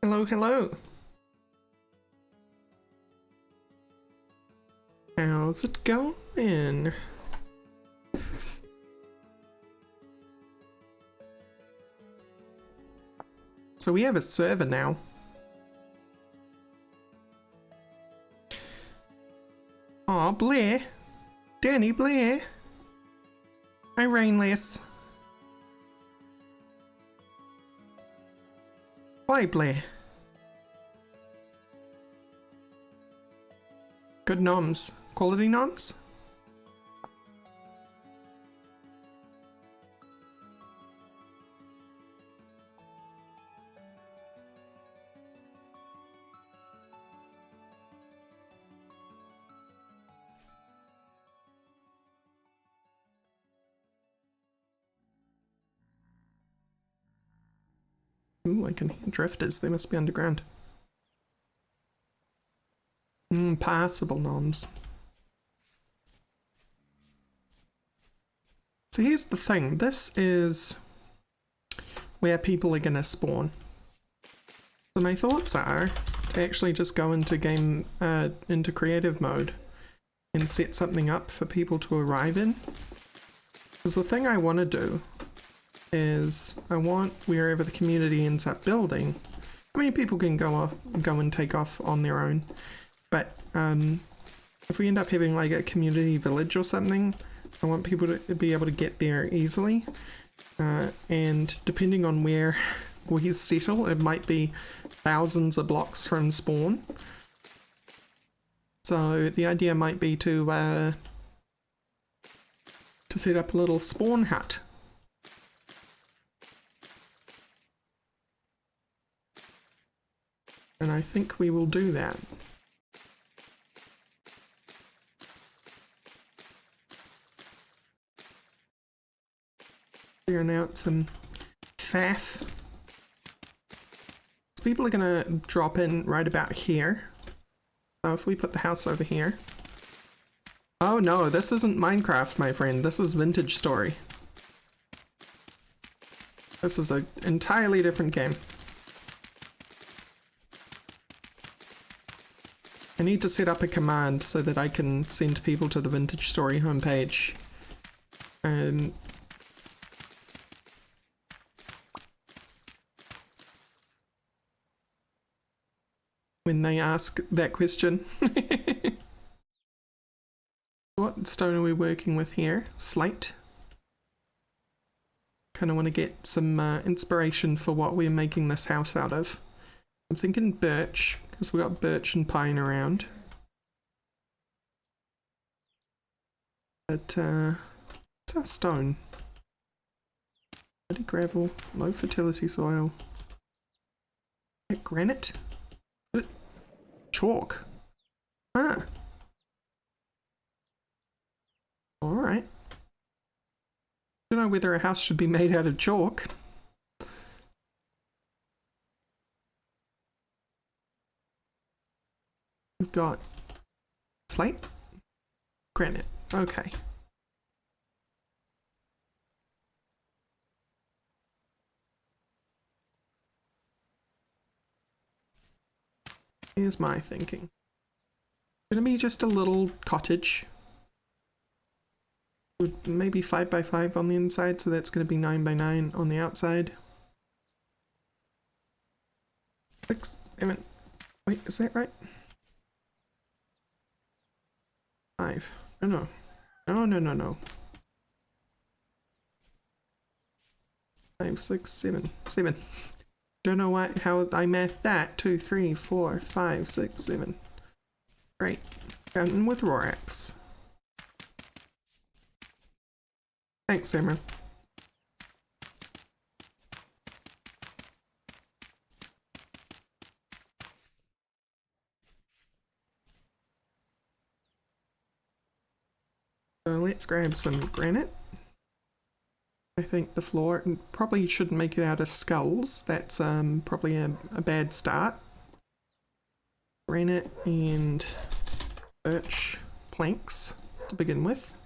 Hello, hello. How's it going? So we have a server now. Aw, Blair. Danny Blair. Hi, Rainless. Why, Blair? Good noms. Quality noms? Ooh, I can hear drifters. They must be underground. Passable noms. So here's the thing. This is where people are gonna spawn. So my thoughts are to actually just go into into creative mode and set something up for people to arrive in. Because the thing I want to do is I want wherever the community ends up building. I mean, people can go and take off on their own, but if we end up having like a community village or something, I want people to be able to get there easily. And depending on where we settle, it might be thousands of blocks from spawn. So the idea might be to set up a little spawn hut. And I think we will do that. Clearing out some faff. People are gonna drop in right about here. So if we put the house over here. Oh no, this isn't Minecraft, my friend. This is Vintage Story. This is an entirely different game. I need to set up a command so that I can send people to the Vintage Story homepage. When they ask that question. What stone are we working with here? Slate. Kind of want to get some inspiration for what we're making this house out of. I'm thinking birch, because we got birch and pine around. But, what's our stone? Muddy gravel, low fertility soil. Granite? Chalk. Ah. Alright. Don't know whether a house should be made out of chalk. We've got slate, granite. Okay. Here's my thinking. Gonna be just a little cottage. Maybe 5 by 5 on the inside, so that's gonna be 9 by 9 on the outside. 6, 7. Wait, is that right? 5. Oh no. No. 5, 6, 7. 7. Don't know how I mathed that. 2, 3, 4, 5, 6, 7. Great. Counting with Rorax. Thanks, Simran. So let's grab some granite. I think the floor probably shouldn't make it out of skulls. That's probably a bad start. Granite and birch planks to begin with.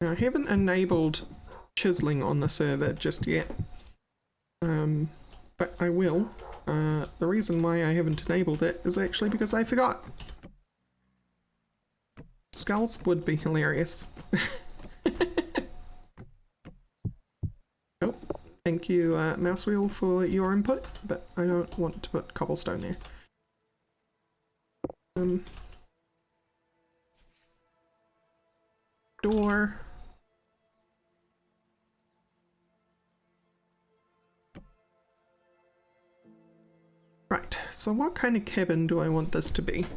Now, I haven't enabled chiseling on the server just yet, but I will. The reason why I haven't enabled it is actually because I forgot. Skulls would be hilarious. Oh, thank you, mouse wheel, for your input, but I don't want to put cobblestone there. Door. Right, so what kind of cabin do I want this to be?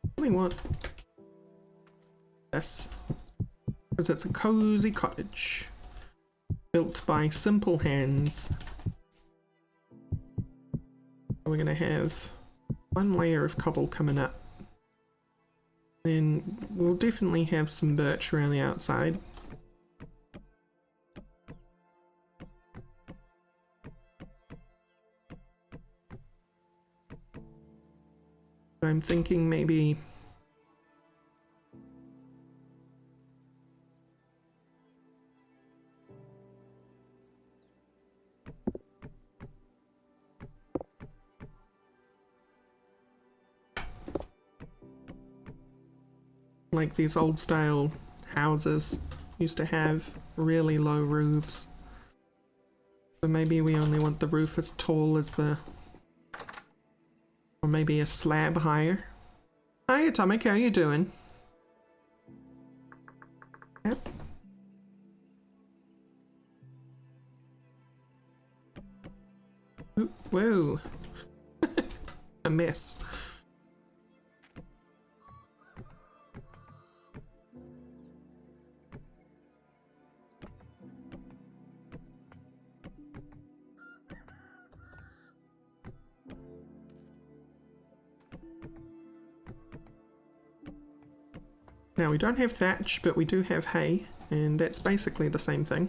I really want this, because it's a cozy cottage built by simple hands. We're gonna have one layer of cobble coming up. Then we'll definitely have some birch around the outside. I'm thinking maybe like these old style houses used to have really low roofs. So maybe we only want the roof as tall as the... or maybe a slab higher. Hi Atomic, how you doing? Yep. Ooh, whoa. A mess. Now we don't have thatch, but we do have hay, and that's basically the same thing.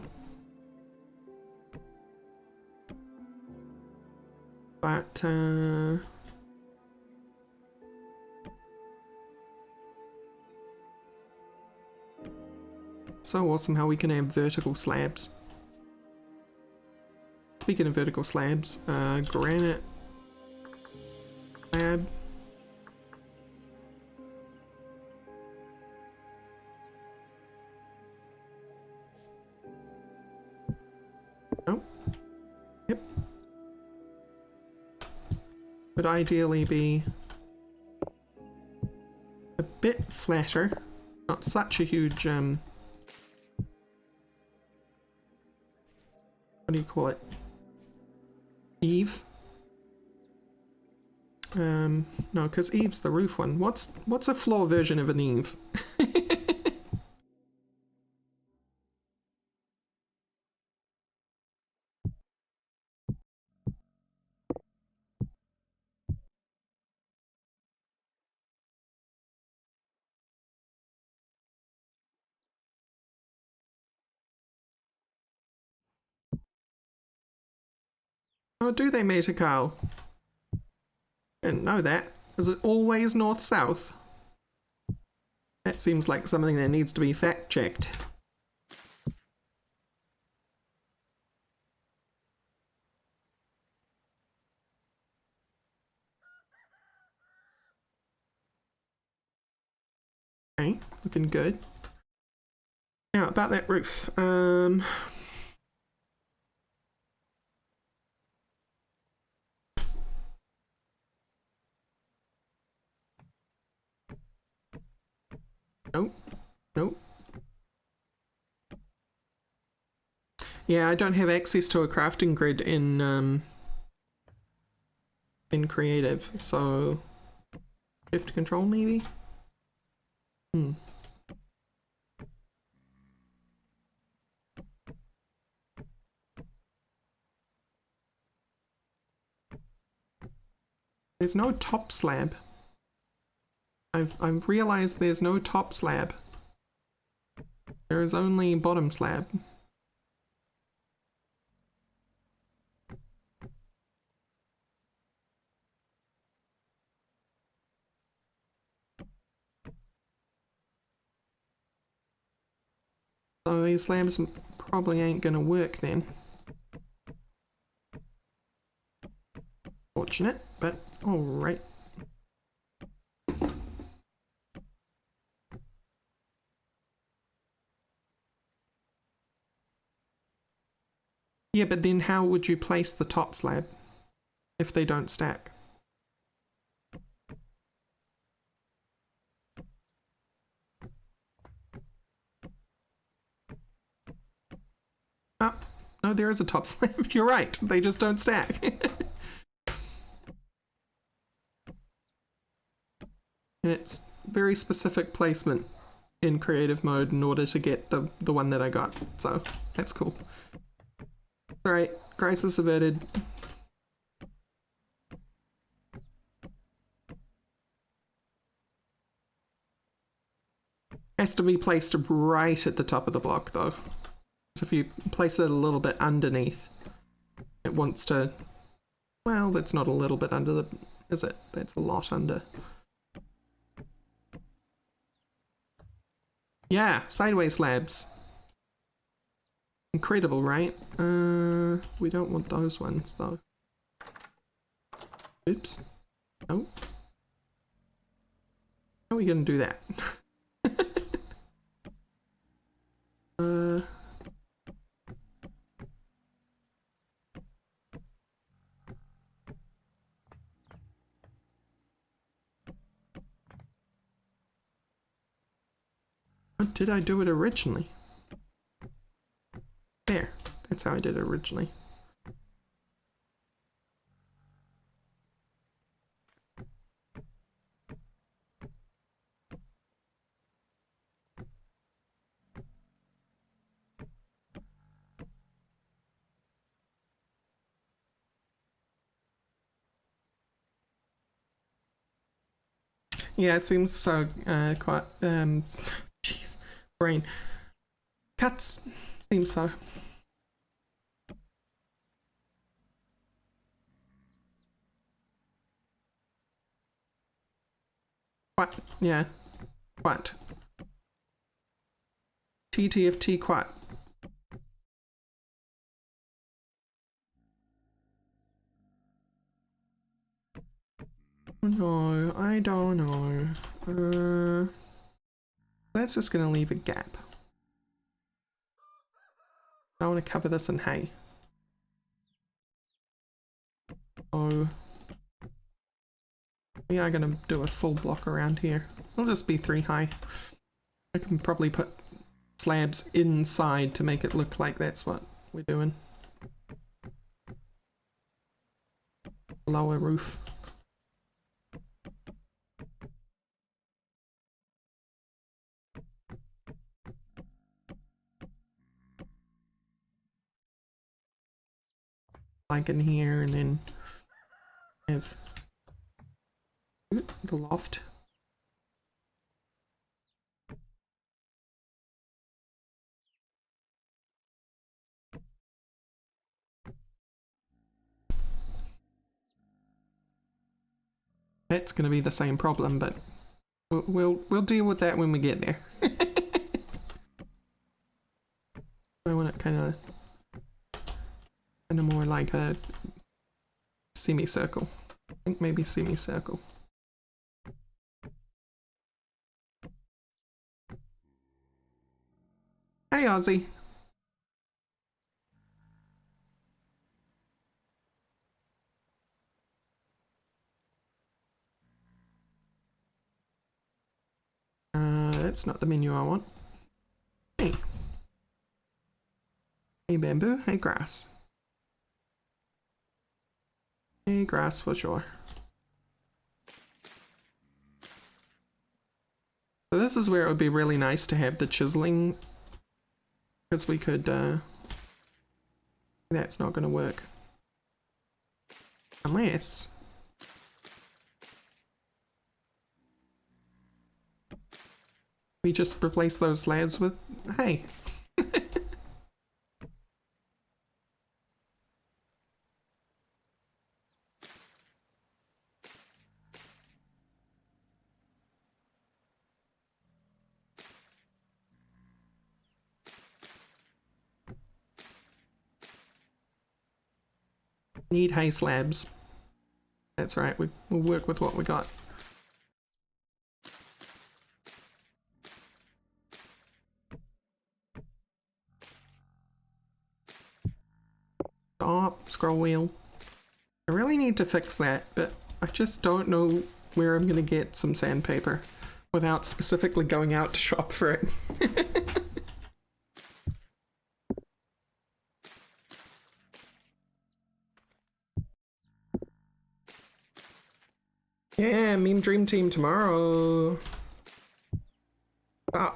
But, so awesome how we can have vertical slabs. Speaking of vertical slabs, granite slab. Oh, yep. Would ideally be a bit flatter, not such a huge, what do you call it? Eave? No, because eave's the roof one. What's a floor version of an eave? Oh, do they, Meta Carl? Didn't know that. Is it always north-south? That seems like something that needs to be fact-checked. Okay, looking good. Now, about that roof. Nope. Nope. Yeah, I don't have access to a crafting grid in creative, so shift control maybe? There's no top slab. I've realized there's no top slab. There is only bottom slab. So these slabs probably ain't gonna work then. Fortunate, but alright. Yeah, but then how would you place the top slab if they don't stack? Oh, no, there is a top slab. You're right. They just don't stack. And it's very specific placement in creative mode in order to get the one that I got. So that's cool. Alright, crisis averted. Has to be placed right at the top of the block though. So if you place it a little bit underneath, it wants to... Well, that's not a little bit under the... Is it? That's a lot under. Yeah, sideways slabs. Incredible, right? We don't want those ones though. Oops. Oh. How are we gonna do that? How did I do it originally? There. That's how I did it originally. Yeah, it seems so quite jeez, brain. Cuts seems so. What? Yeah. What? TTFT quat. No, I don't know. That's just gonna leave a gap. I want to cover this in hay. Oh. We are gonna do a full block around here. It'll just be 3 high. I can probably put slabs inside to make it look like that's what we're doing. Lower roof. Like in here, and then have the loft. That's going to be the same problem, but we'll deal with that when we get there. I want it kind of more like a semicircle. I think maybe semicircle. Hey, Ozzy. That's not the menu I want. Hey. Hey, bamboo. Hey, grass. Hey, grass for sure. So this is where it would be really nice to have the chiseling, because we could, that's not going to work. Unless... we just replace those slabs with hay. Need hay slabs. That's right, we'll work with what we got. Stop, scroll wheel. I really need to fix that, but I just don't know where I'm gonna get some sandpaper without specifically going out to shop for it. Yeah, meme dream team tomorrow. Ah.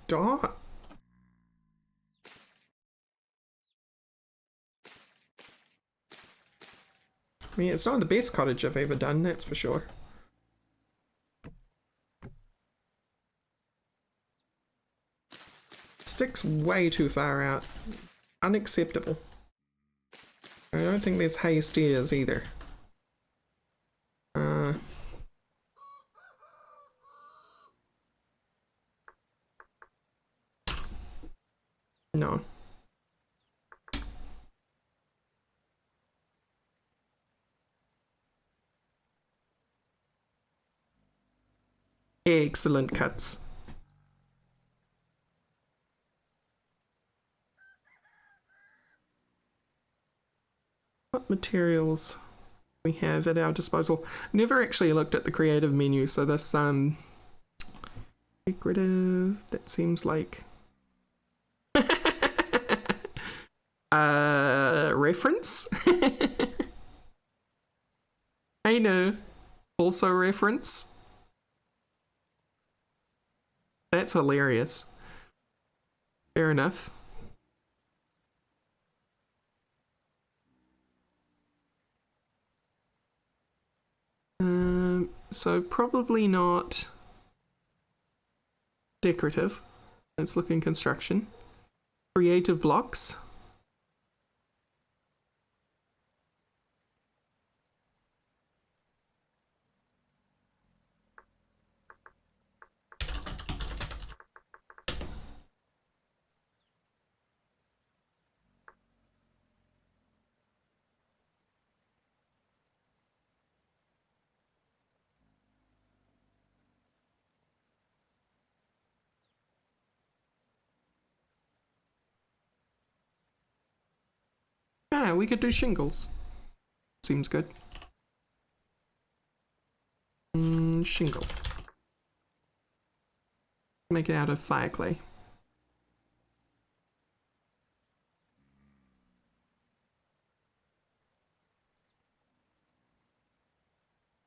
Stop. I mean, it's not the best cottage I've ever done, that's for sure. Sticks way too far out. Unacceptable. I don't think there's hay stairs either. No. Excellent cuts. What materials we have at our disposal? Never actually looked at the creative menu, so this decorative, that seems like reference. I know. Also reference. That's hilarious. Fair enough. So probably not decorative. Let's look in construction. Creative blocks. Ah, we could do shingles. Seems good. Shingle. Make it out of fire clay.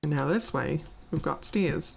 And now this way, we've got stairs.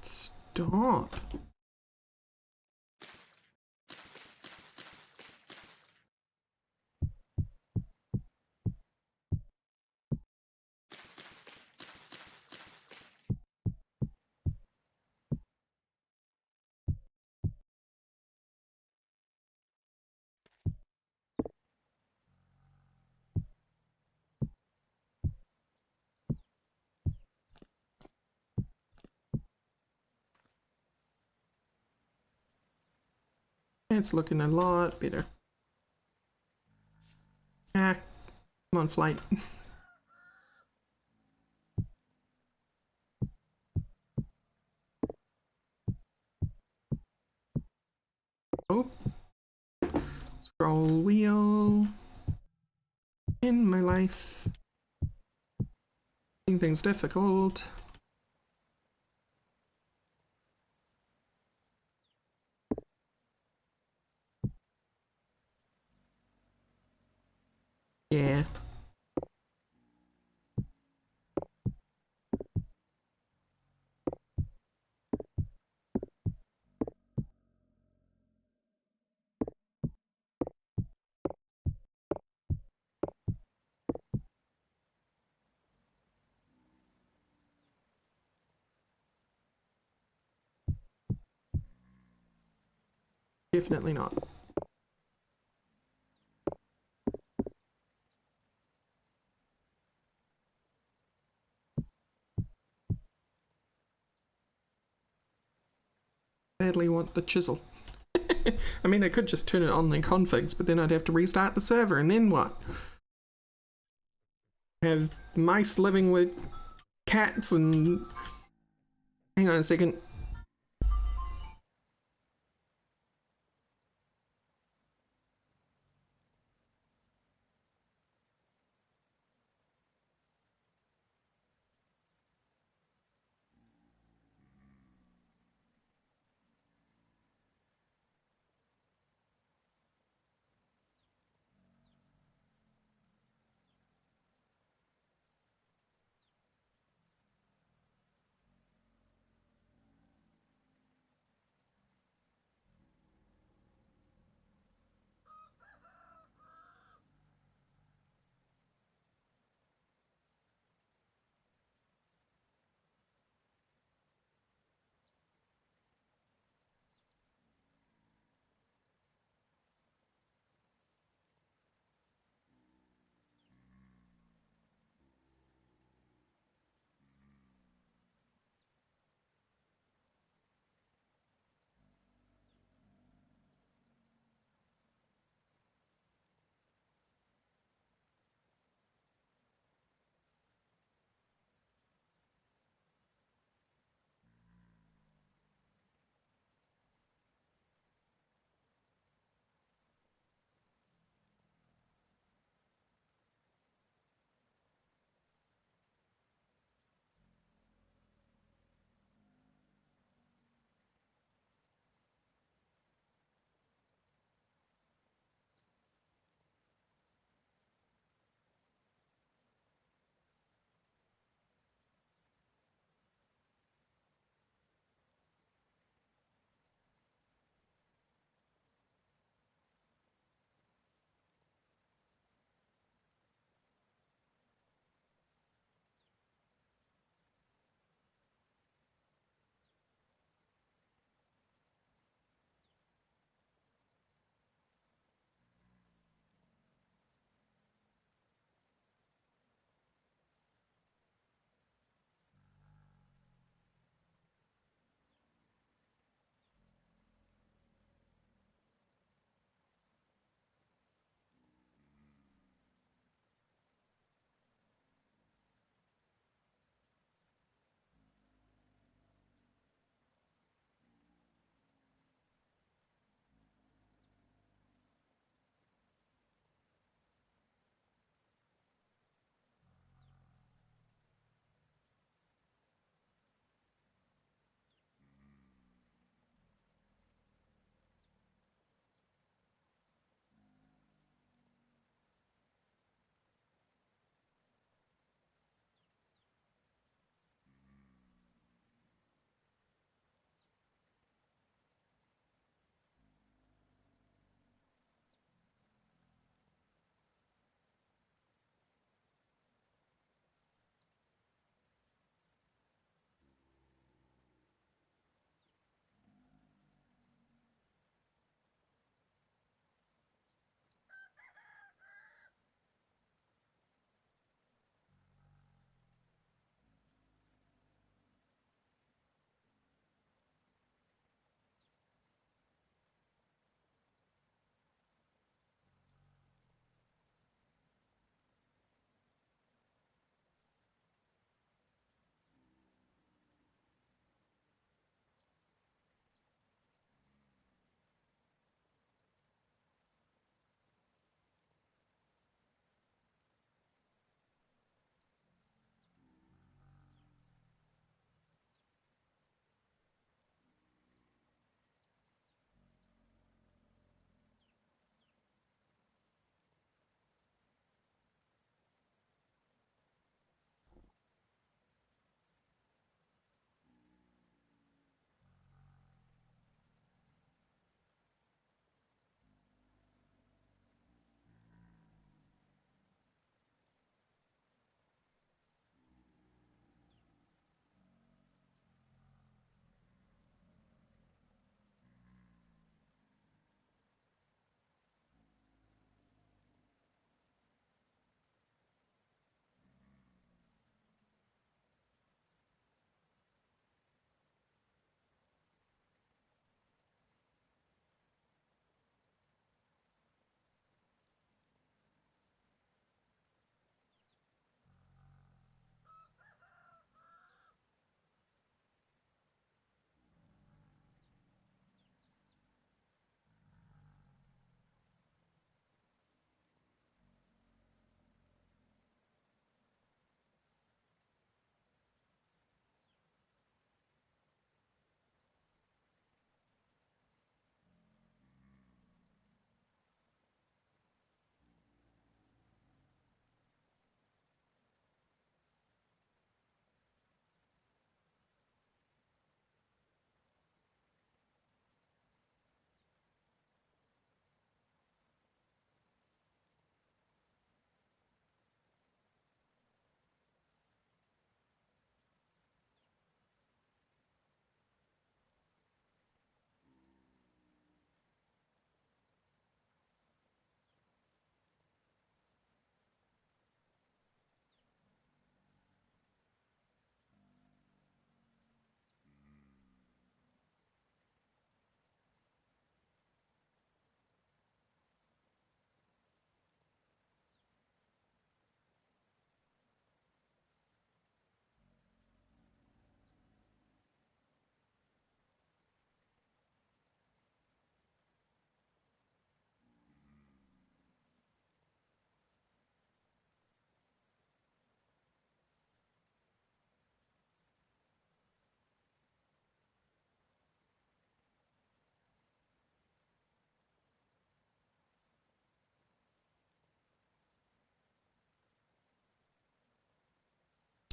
Stop. It's looking a lot better. Ah, come on, flight. Oh. Scroll wheel. In my life. making things difficult. Yeah. Definitely not. Badly want the chisel. I mean, I could just turn it on in configs, but then I'd have to restart the server, and then what? Have mice living with cats and... Hang on a second.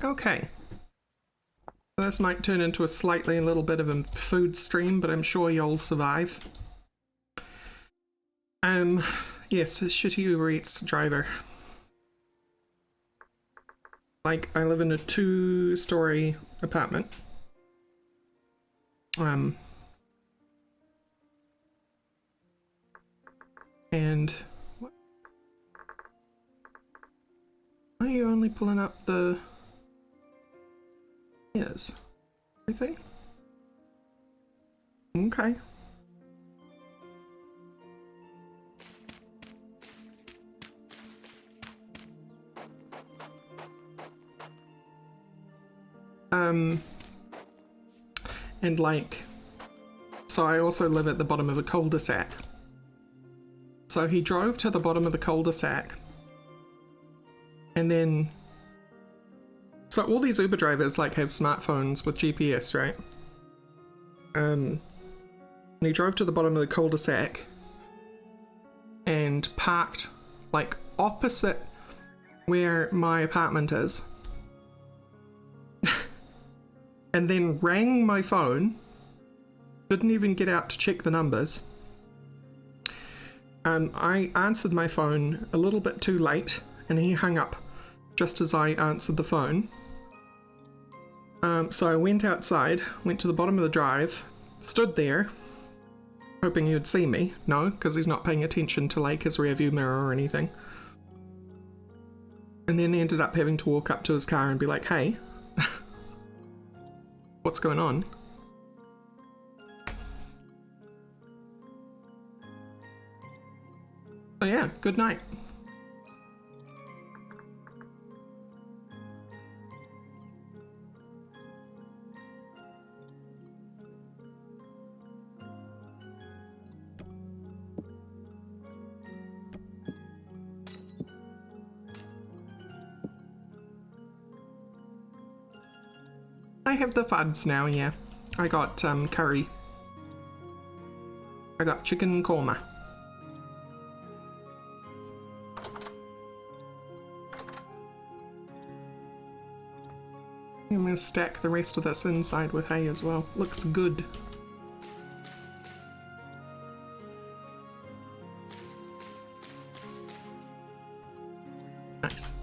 Okay. This might turn into a slightly little bit of a food stream, but I'm sure you'll survive. Yes, shitty Uber Eats driver. Like, I live in a 2-story apartment. And what? Why are you only pulling up the yes? Everything? Okay. And like, so I also live at the bottom of a cul-de-sac. So he drove to the bottom of the cul-de-sac, and then, so all these Uber drivers like have smartphones with GPS, right? And he drove to the bottom of the cul-de-sac and parked like opposite where my apartment is. And then rang my phone, didn't even get out to check the numbers. I answered my phone a little bit too late, and he hung up just as I answered the phone. So I went outside, went to the bottom of the drive, stood there, hoping he would see me. No, because he's not paying attention to like his rearview mirror or anything. And then ended up having to walk up to his car and be like, hey, what's going on? So yeah, good night. I have the fuds now, yeah. I got curry. I got chicken korma. I'm gonna stack the rest of this inside with hay as well. Looks good. Nice.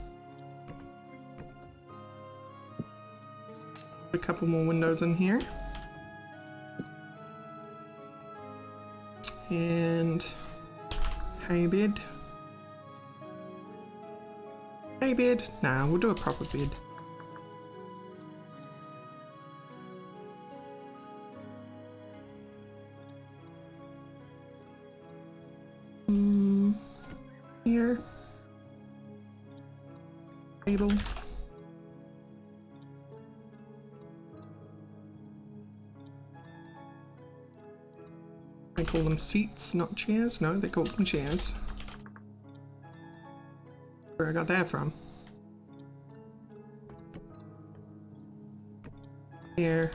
A couple more windows in here. And hay bed. Hay bed? Nah, we'll do a proper bed. Here. Table. They call them seats, not chairs. No, they call them chairs. Where I got that from? Here.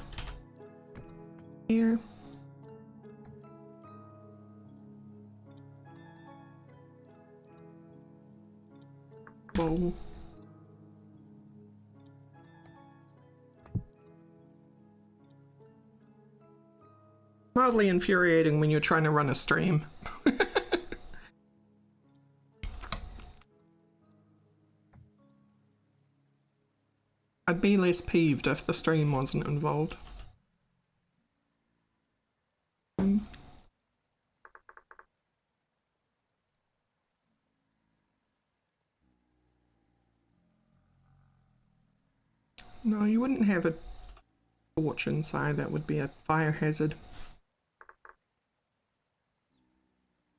Here. Bowl. Mildly infuriating when you're trying to run a stream. I'd be less peeved if the stream wasn't involved. No, you wouldn't have a torch inside. That would be a fire hazard.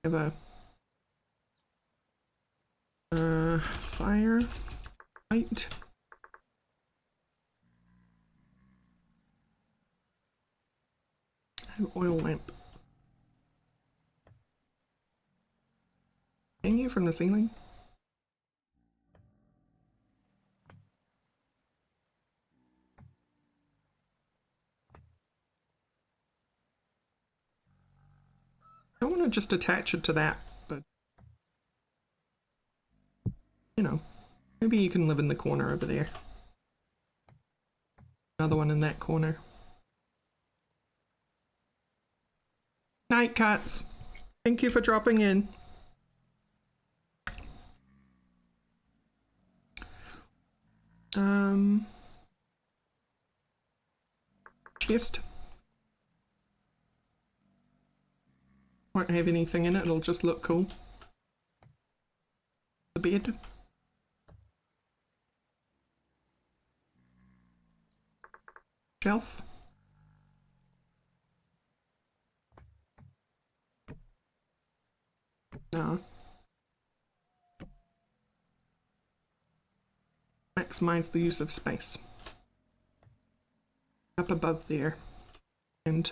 Have a fire light. An oil lamp. Hanging from the ceiling? I want to just attach it to that, but you know, maybe you can live in the corner over there. Another one in that corner. Night, cats. Thank you for dropping in. Chest. Won't have anything in it, it'll just look cool. The bed. Shelf. No. Maximize the use of space. Up above there. And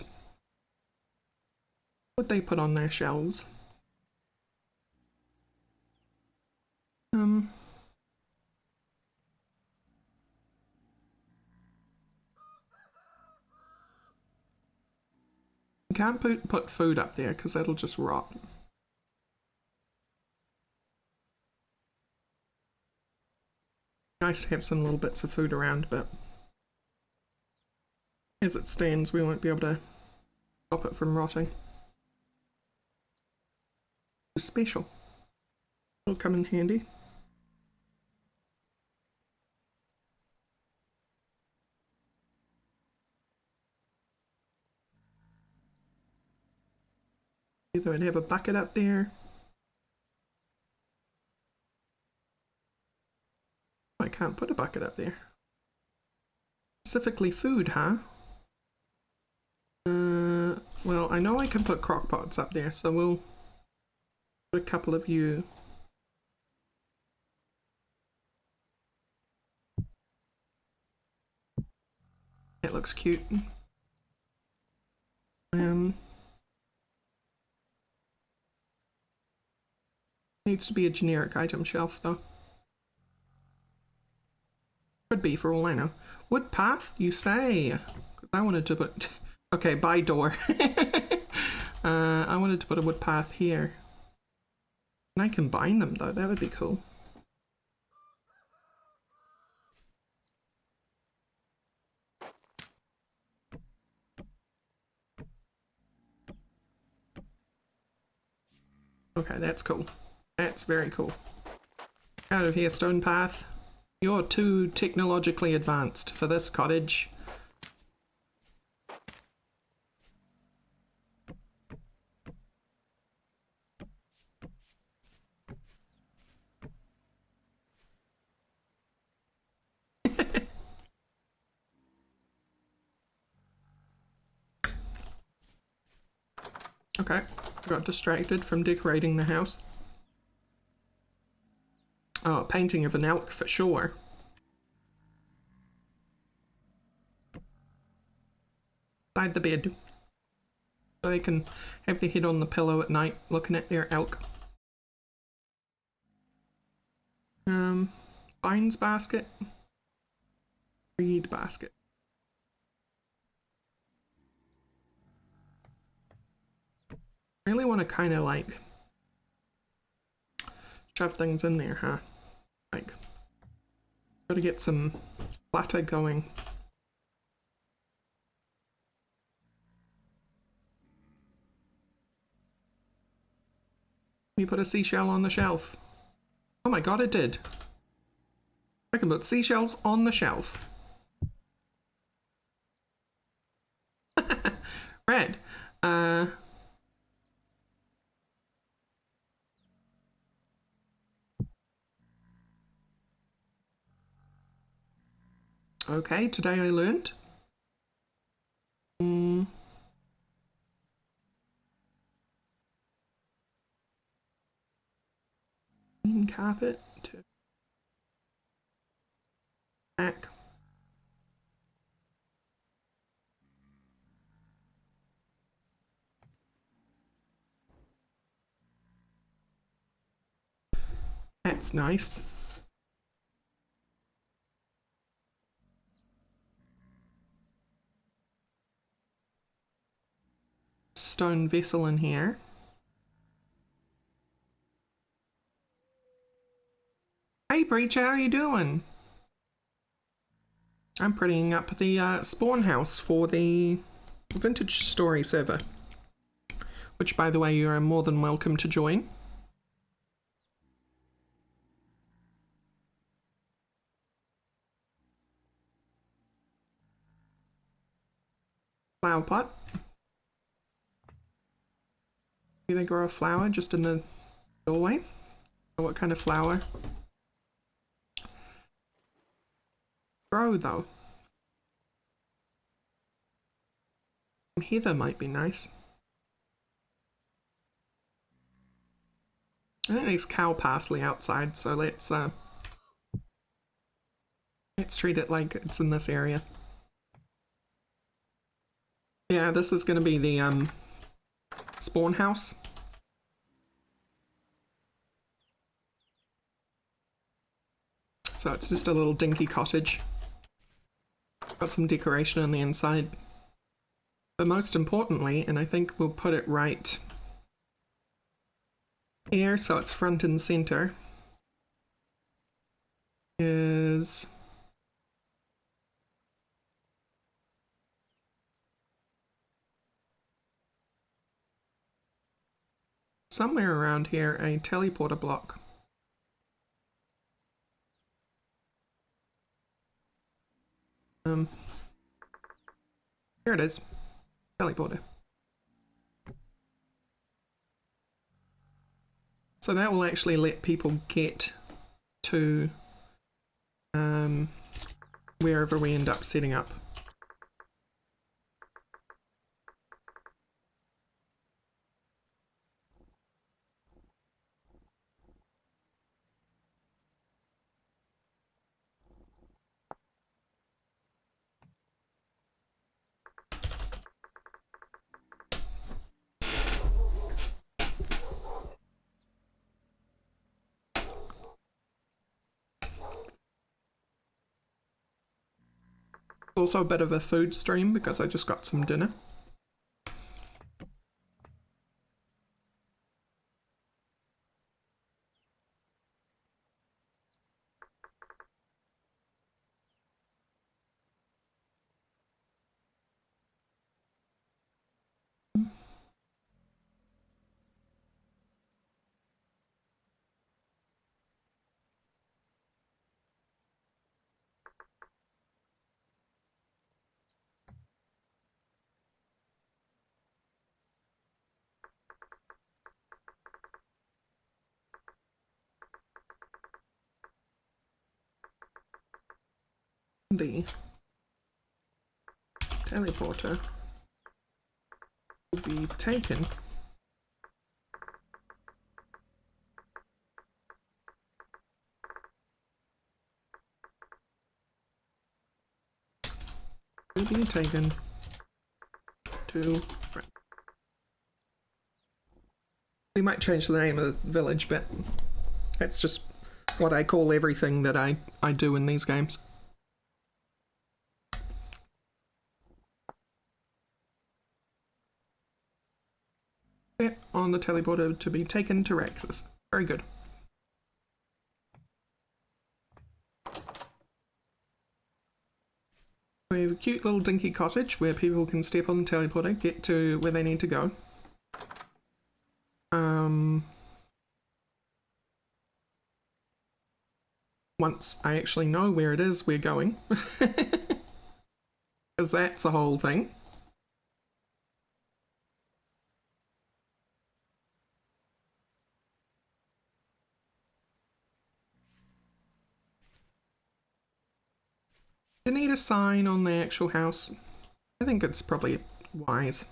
what they put on their shelves. You can't put food up there because that'll just rot. Nice to have some little bits of food around, but as it stands, we won't be able to stop it from rotting. It's special. It'll come in handy. Either I'd have a bucket up there. I can't put a bucket up there. Specifically food, huh? Well, I know I can put crock pots up there, so we'll put a couple of you. That looks cute. Needs to be a generic item shelf, though. Could be, for all I know. Wood path, you say? Because I wanted to put... Okay, by door. I wanted to put a wood path here. And I combine them, though. That would be cool. Okay, that's cool. That's very cool. Out of here, stone path. You're too technologically advanced for this cottage. Okay, got distracted from decorating the house. Oh, a painting of an elk for sure. Beside the bed. So they can have their head on the pillow at night looking at their elk. Vines basket. Reed basket. Really want to kind of like shove things in there, huh? Like, gotta get some clutter going. Can you put a seashell on the shelf? Oh my god, it did. I can put seashells on the shelf. Red. Okay, today I learned. Green carpet to back. That's nice. Stone vessel in here. Hey Preacher, how you doing? I'm prettying up the spawn house for the Vintage Story server, which, by the way, you are more than welcome to join. Flower pot. Do they grow a flower just in the doorway? Or what kind of flower? Grow, though. Heather might be nice. I think there's cow parsley outside, so let's treat it like it's in this area. Yeah, this is going to be the spawn house. So it's just a little dinky cottage. Got some decoration on the inside. But most importantly, and I think we'll put it right here so it's front and center, is somewhere around here a teleporter block. Here it is. Teleporter. So that will actually let people get to wherever we end up setting up. Also a bit of a food stream because I just got some dinner. The teleporter will be taken to... We might change the name of the village, but that's just what I call everything that I do in these games. Yeah, on the teleporter to be taken to Rorax. Very good. We have a cute little dinky cottage where people can step on the teleporter, get to where they need to go. Once I actually know where it is we're going. Because that's a whole thing. Do you need a sign on the actual house? I think it's probably wise.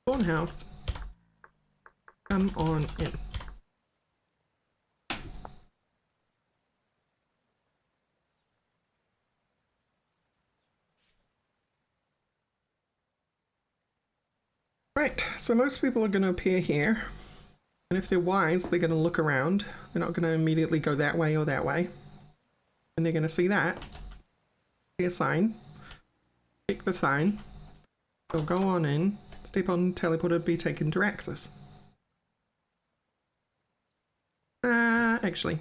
Spawn house. Come on in. Right, so most people are going to appear here And if they're wise, they're going to look around. They're not going to immediately go that way or that way. And they're going to see that. See a sign. Check the sign. They'll go on in, step on teleporter, be taken to Rorax. Actually, I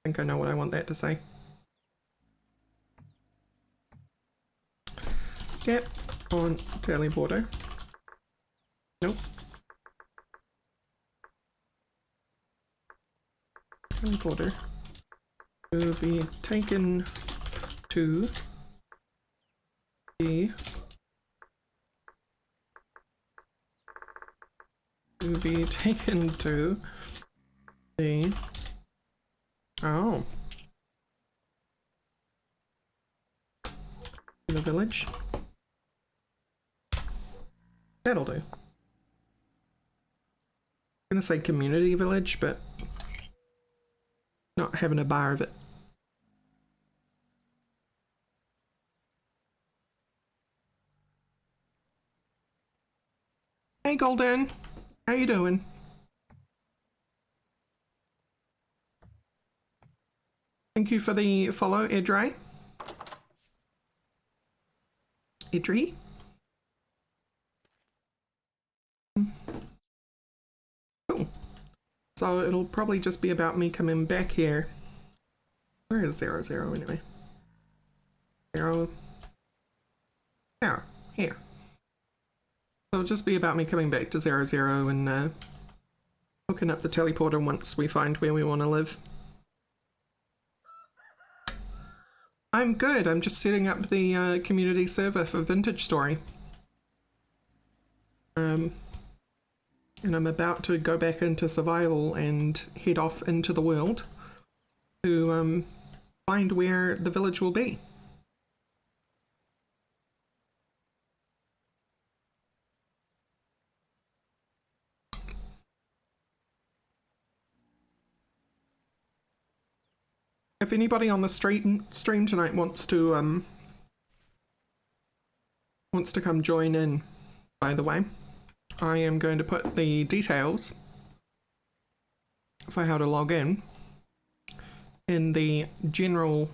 think I know what I want that to say. Step on teleporter. Nope. Teleporter will be taken to the oh, the village. That'll do. I'm gonna say community village, but not having a bar of it. Hey Golden, how you doing? Thank you for the follow, Edry. Edry? Cool. So it'll probably just be about me coming back here. Where is 00 anyway? 0. Oh, here. So it'll just be about me coming back to 00 and hooking up the teleporter once we find where we want to live. I'm good. I'm just setting up the community server for Vintage Story. And I'm about to go back into survival and head off into the world to find where the village will be. If anybody on the stream tonight wants to come join in, by the way, I am going to put the details for how to log in the general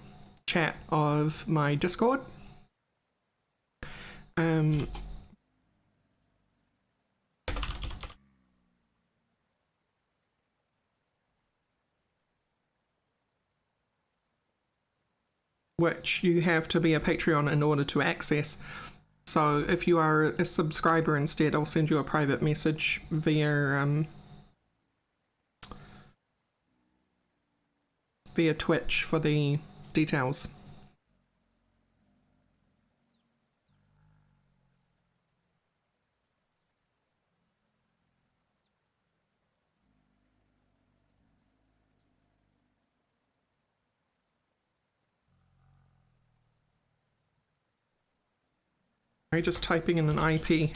chat of my Discord. Which you have to be a Patreon in order to access. So if you are a subscriber instead, I'll send you a private message via Twitch for the details. I'm just typing in an IP.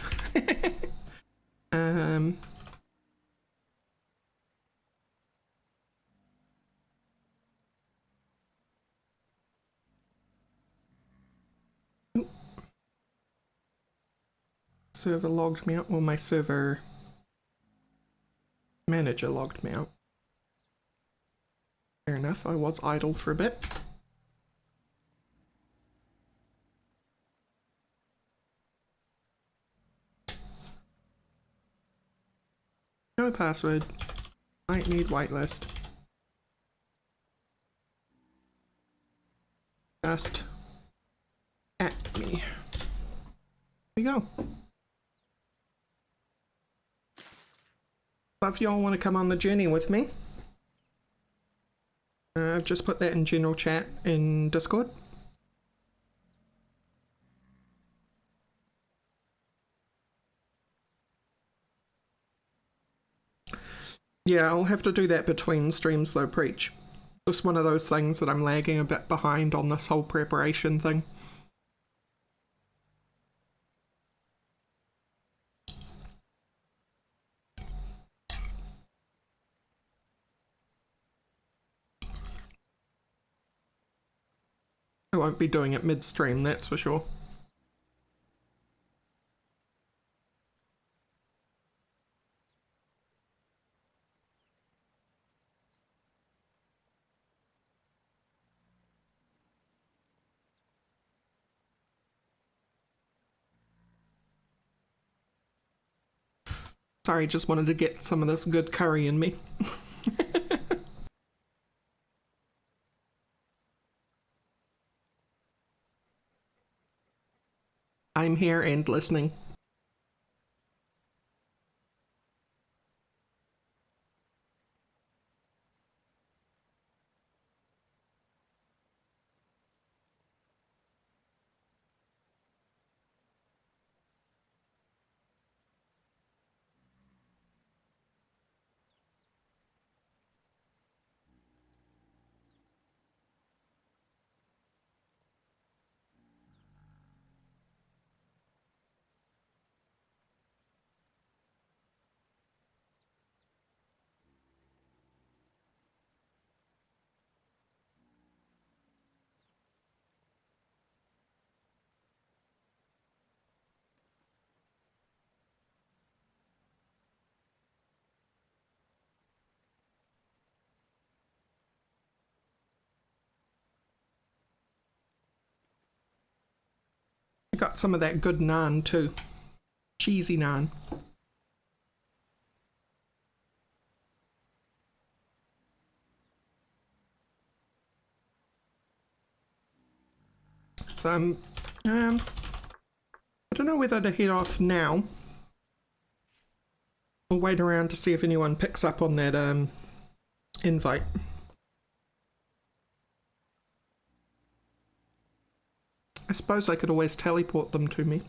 Server logged me out. Well, my server manager logged me out. Fair enough, I was idle for a bit. No password. Might need whitelist. Just at me. Here we go. So if y'all want to come on the journey with me, I've just put that in general chat in Discord. Yeah, I'll have to do that between streams though, Preach. Just one of those things that I'm lagging a bit behind on this whole preparation thing. I won't be doing it mid-stream, that's for sure. Sorry, just wanted to get some of this good curry in me. I'm here and listening. I got some of that good naan too. Cheesy naan. So I don't know whether to head off now or wait around to see if anyone picks up on that invite. I suppose I could always teleport them to me.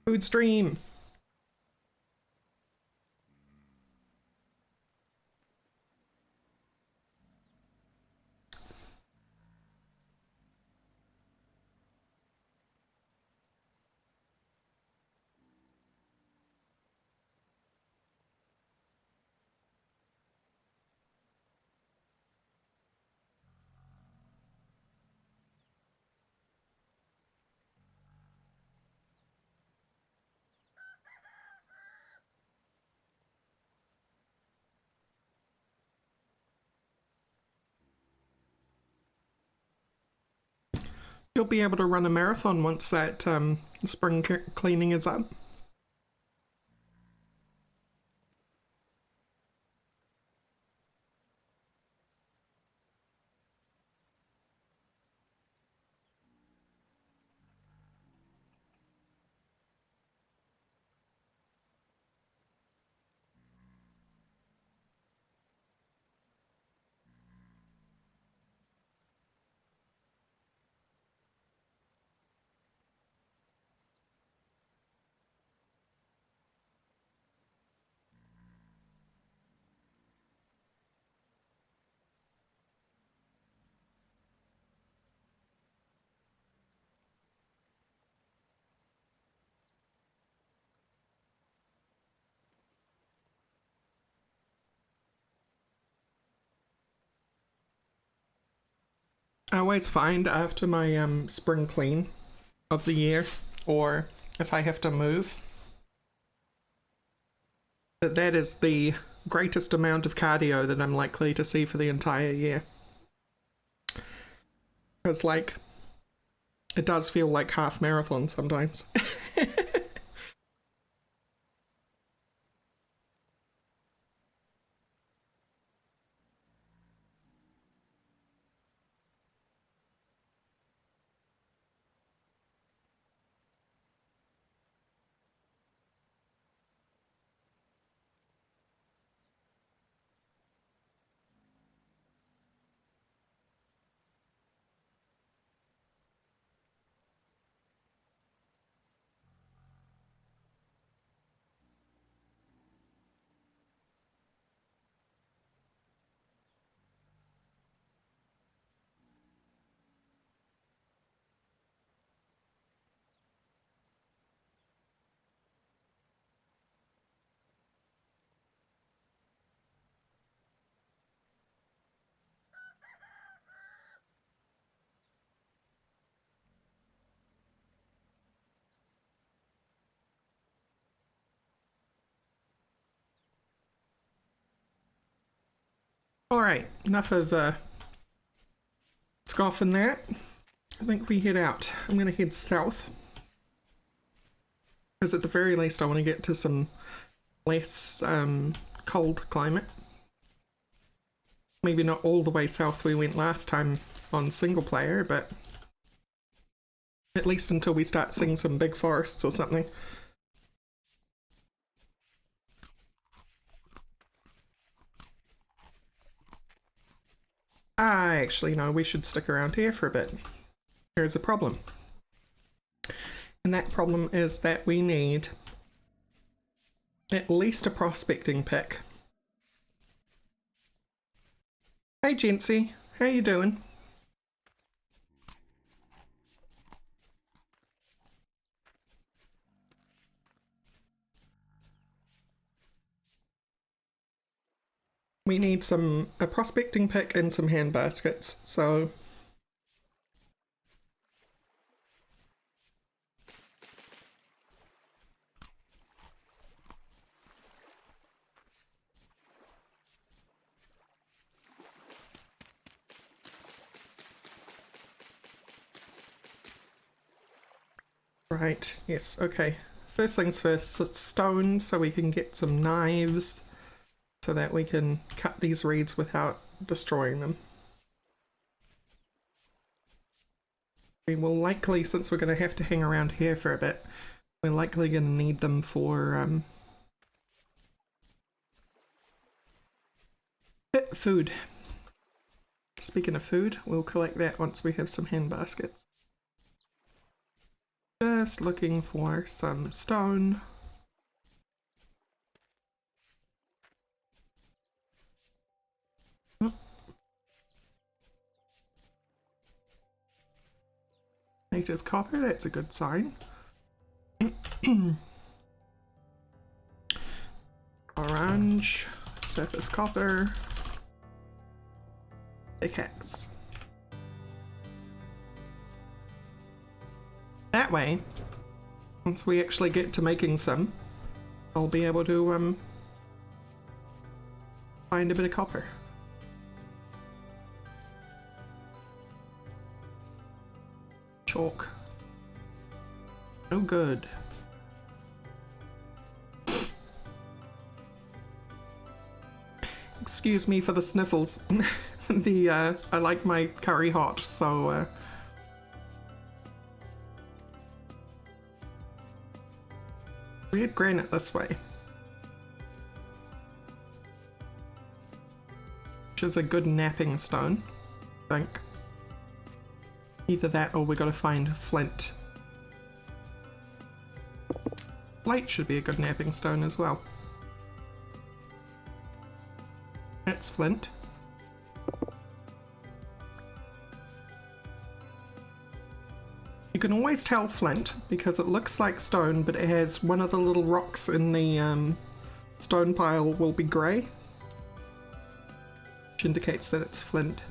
Food stream. You'll be able to run a marathon once that spring cleaning is up. I always find after my spring clean of the year, or if I have to move, that is the greatest amount of cardio that I'm likely to see for the entire year. Because, like, it does feel like half marathon sometimes. Alright, enough of scoffing that. I think we head out. I'm going to head south. Because at the very least I want to get to some less cold climate. Maybe not all the way south we went last time on single player, but at least until we start seeing some big forests or something. I actually know we should stick around here for a bit. Here's a problem. And that problem is that we need at least a prospecting pick. Hey Jency, how you doing? We need a prospecting pick and some hand baskets, so right, yes, okay. First things first, stone so we can get some knives so that we can cut these reeds without destroying them. We will likely, since we're going to have to hang around here for a bit, we're likely going to need them for food. Speaking of food, we'll collect that once we have some hand baskets. Just looking for some stone. Oh. Native copper, that's a good sign. Orange, surface copper, pickaxe. That way, once we actually get to making some, I'll be able to find a bit of copper. Chalk. No good. Excuse me for the sniffles. I like my curry hot, so we had granite this way, which is a good napping stone, I think. Either that or we gotta find flint. Light should be a good napping stone as well. That's flint. You can always tell flint because it looks like stone, but it has one of the little rocks in the stone pile will be grey, which indicates that it's flint.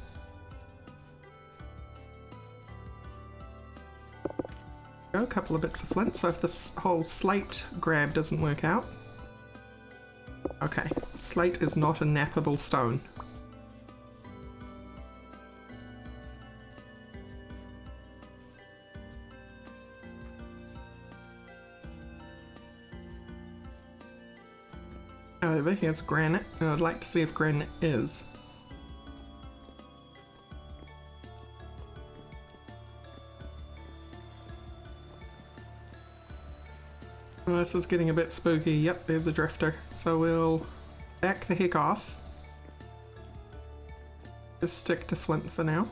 A couple of bits of flint, so if this whole slate grab doesn't work out. Okay, slate is not a nappable stone. However, here's granite, and I'd like to see if granite is. Oh, this is getting a bit spooky. Yep, there's a drifter. So we'll back the heck off. Just stick to flint for now.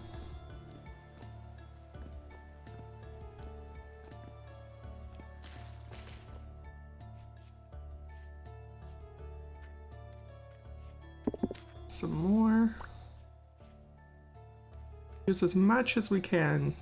Some more. Use as much as we can.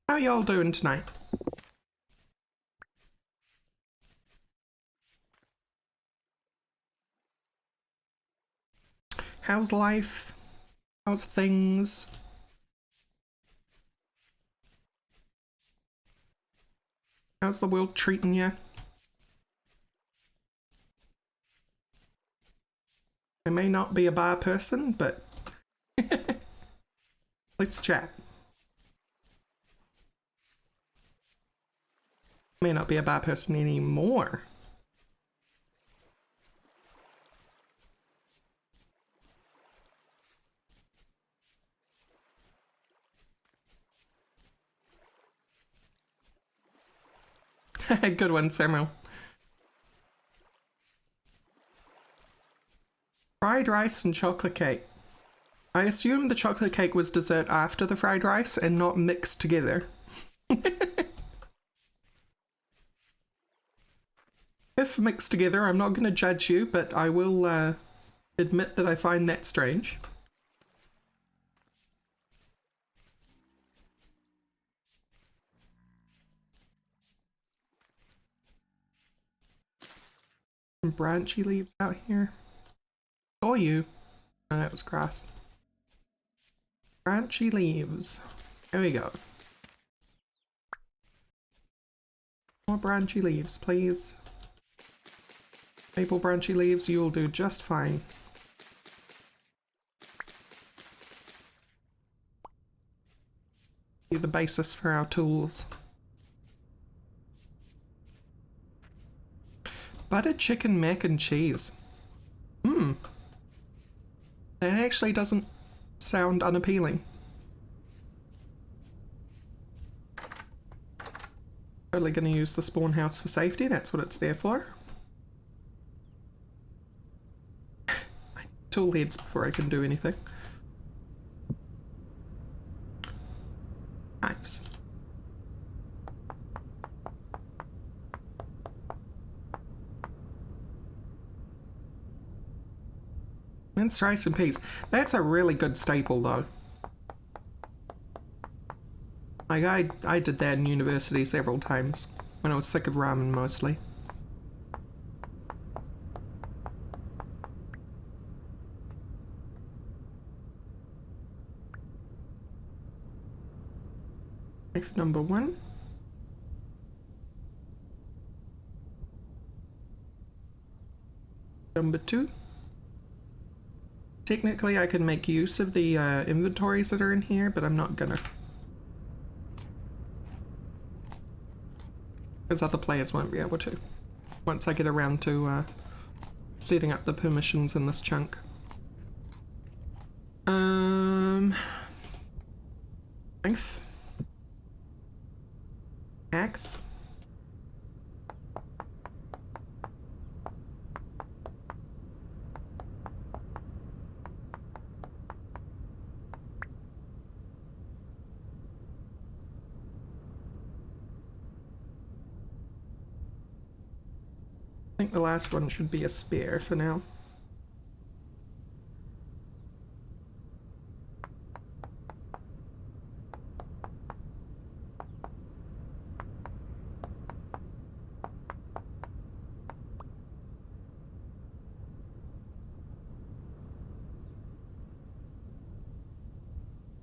How y'all doing tonight? How's life? How's things? How's the world treating you? I may not be a bar person, but let's chat. May not be a bar person anymore. Good one, Samuel. Fried rice and chocolate cake. I assume the chocolate cake was dessert after the fried rice and not mixed together. If mixed together, I'm not going to judge you, but I will admit that I find that strange. Some branchy leaves out here. Or you. Oh, that was grass. Branchy leaves. There we go. More branchy leaves, please. Maple branchy leaves, you'll do just fine. Be the basis for our tools. Buttered chicken mac and cheese. That actually doesn't sound unappealing. Totally gonna use the spawn house for safety, that's what it's there for. I need tool heads before I can do anything. Knives. Minced rice and peas. That's a really good staple though. Like I did that in university several times when I was sick of ramen mostly. Knife number 1. Number 2. Technically I can make use of the inventories that are in here, but I'm not gonna. Because other players won't be able to. Once I get around to setting up the permissions in this chunk. Knife. Axe. I think the last one should be a spear for now.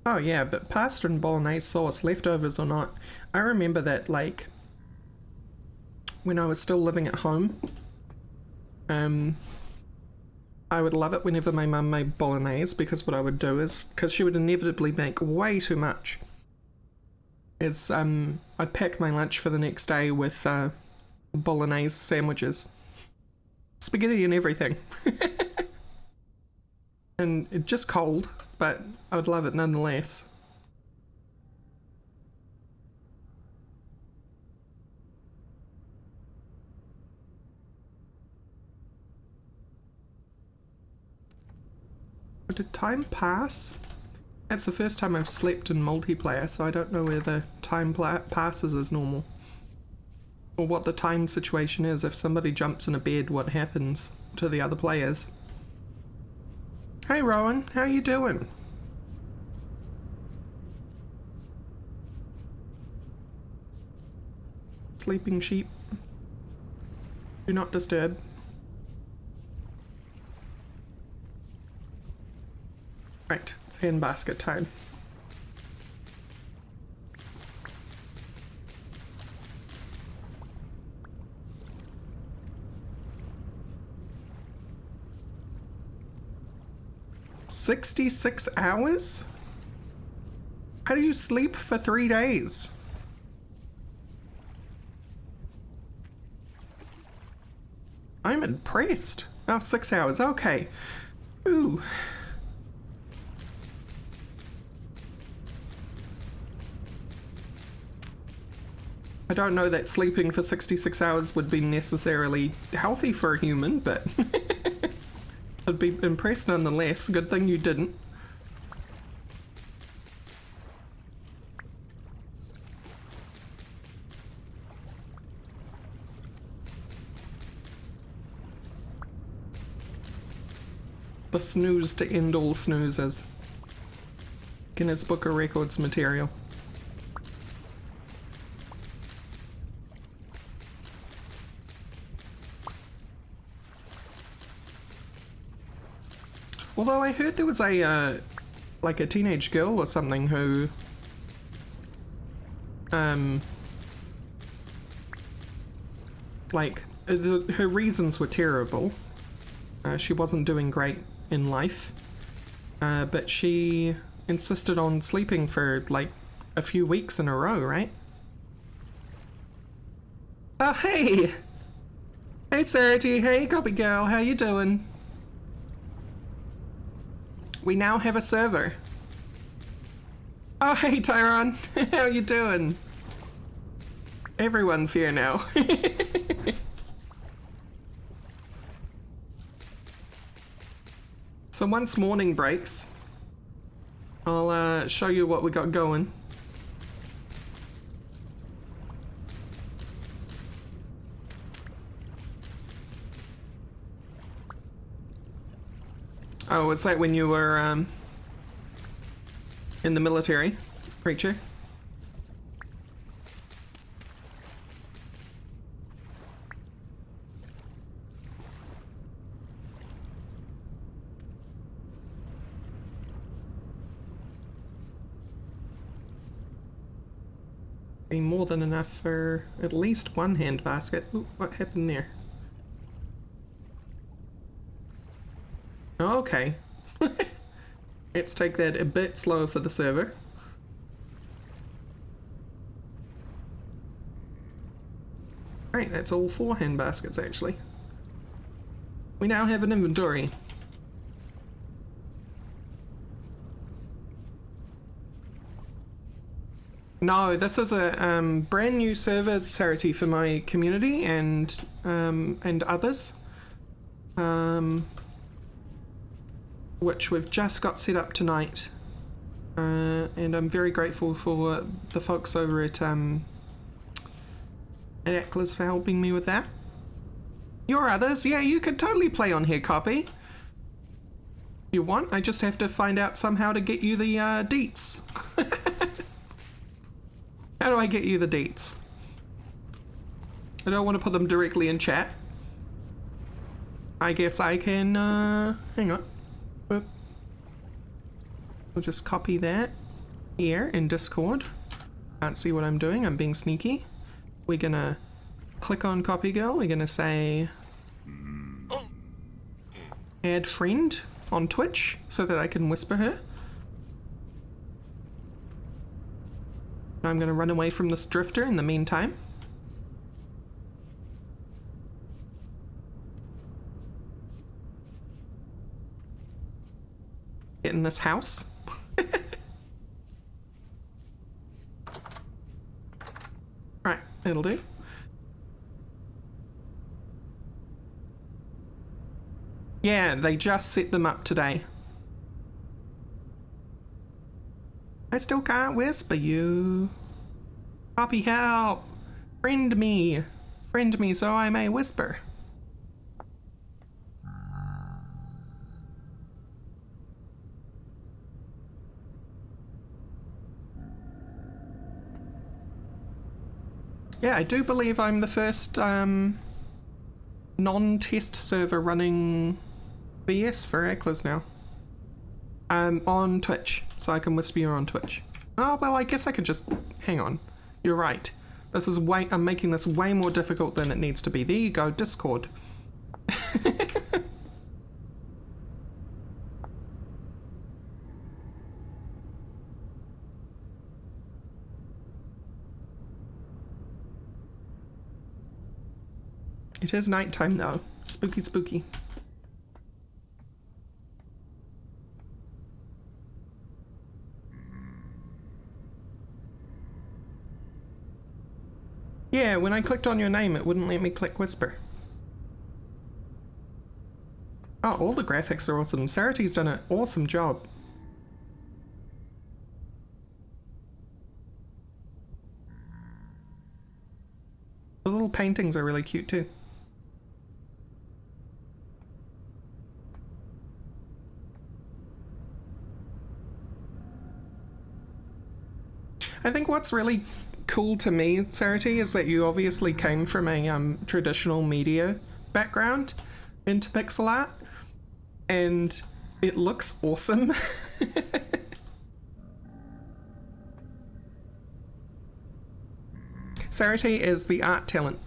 Oh yeah, but pasta and bolognese sauce, leftovers or not, I remember that like when I was still living at home, I would love it whenever my mum made bolognese, because what I would do is, because she would inevitably make way too much, is I'd pack my lunch for the next day with bolognese sandwiches. Spaghetti and everything. And it just cold, but I would love it nonetheless. Did time pass? That's the first time I've slept in multiplayer, so I don't know whether time passes as normal. Or what the time situation is. If somebody jumps in a bed, what happens to the other players? Hey Rowan, how you doing? Sleeping sheep. Do not disturb. Right, it's handbasket time. "66 hours? How do you sleep for 3 days?" I'm impressed. Oh, 6 hours, okay. Ooh. I don't know that sleeping for 66 hours would be necessarily healthy for a human, but I'd be impressed nonetheless. Good thing you didn't. The snooze to end all snoozes. Guinness Book of Records material. Although I heard there was a, like a teenage girl or something who, like, her reasons were terrible. She wasn't doing great in life, but she insisted on sleeping for, like, a few weeks in a row, right? Oh, hey! Hey, Sarity. Hey, Copy Girl. How you doing? We now have a server. Oh, hey, Tyron. How you doing? Everyone's here now. So once morning breaks, I'll show you what we got going. Oh, was that when you were in the military, creature? Be more than enough for at least one hand basket. Ooh, what happened there? Okay. Let's take that a bit slower for the server. Right, that's all 4 hand baskets actually. We now have an inventory. No, this is a brand new server charity for my community and others, which we've just got set up tonight, and I'm very grateful for the folks over at Atlas for helping me with that. Your others, yeah, you could totally play on here, Copy. You want? I just have to find out somehow to get you the deets. How do I get you the deets? I don't want to put them directly in chat. I guess I can, hang on. We'll just copy that here in Discord. Can't see what I'm doing, I'm being sneaky. We're gonna click on Copy Girl, we're gonna say add friend on Twitch so that I can whisper her. I'm gonna run away from this drifter in the meantime. Get in this house. Right, it'll do. Yeah, they just set them up today. I still can't whisper you. Copy help! Friend me! Friend me so I may whisper. Yeah, I do believe I'm the first non-test server running VS for Atlas now. On Twitch, so I can whisper you on Twitch. Oh, well, I guess I could just... Hang on. You're right. This is way... I'm making this way more difficult than it needs to be. There you go, Discord. It is nighttime, though. Spooky, spooky. Yeah, when I clicked on your name, it wouldn't let me click Whisper. Oh, all the graphics are awesome. Sarity's done an awesome job. The little paintings are really cute too. I think what's really cool to me, Sarity, is that you obviously came from a traditional media background into pixel art, and it looks awesome. Sarity is the art talent.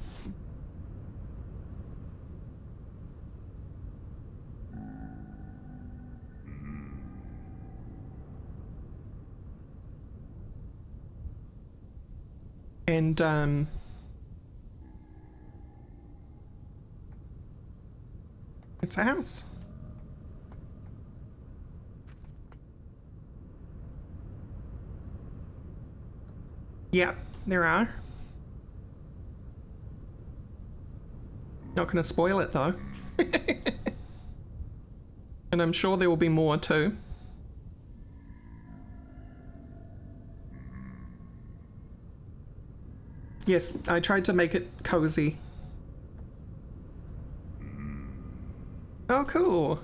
And it's a house. Yep, there are. Not gonna spoil it though. And I'm sure there will be more too. Yes, I tried to make it cozy. Oh, cool.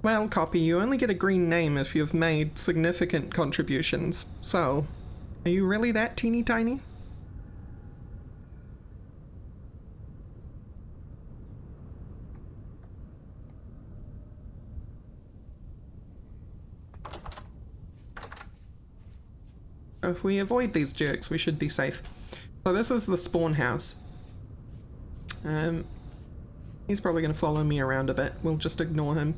Well, Copy, you only get a green name if you've made significant contributions. So, are you really that teeny tiny? If we avoid these jerks, we should be safe. So this is the spawn house. He's probably going to follow me around a bit. We'll just ignore him.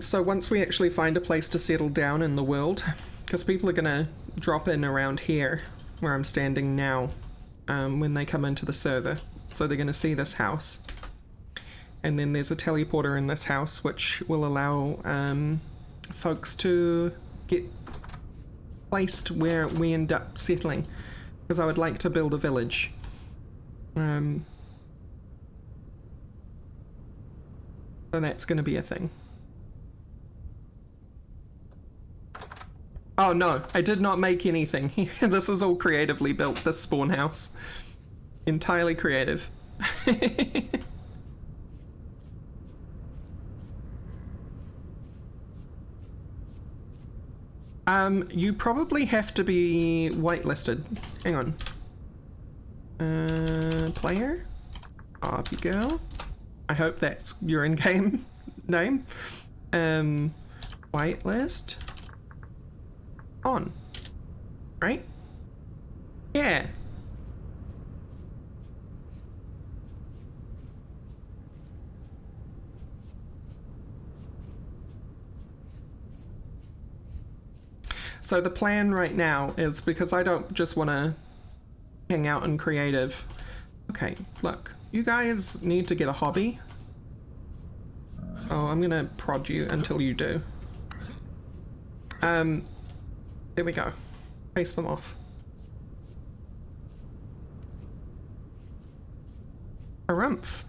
So once we actually find a place to settle down in the world, because people are going to drop in around here, where I'm standing now, when they come into the server. So they're going to see this house. And then there's a teleporter in this house, which will allow folks to get placed where we end up settling, because I would like to build a village. So that's going to be a thing. Oh no, I did not make anything. This is all creatively built, this spawn house. Entirely creative. You probably have to be whitelisted. Hang on. Player? Up girl? I hope that's your in-game name. Whitelist. On. Right? Yeah. So the plan right now is, because I don't just want to hang out in creative. Okay, look, you guys need to get a hobby. Oh, I'm gonna prod you until you do. There we go. Face them off. Harumph.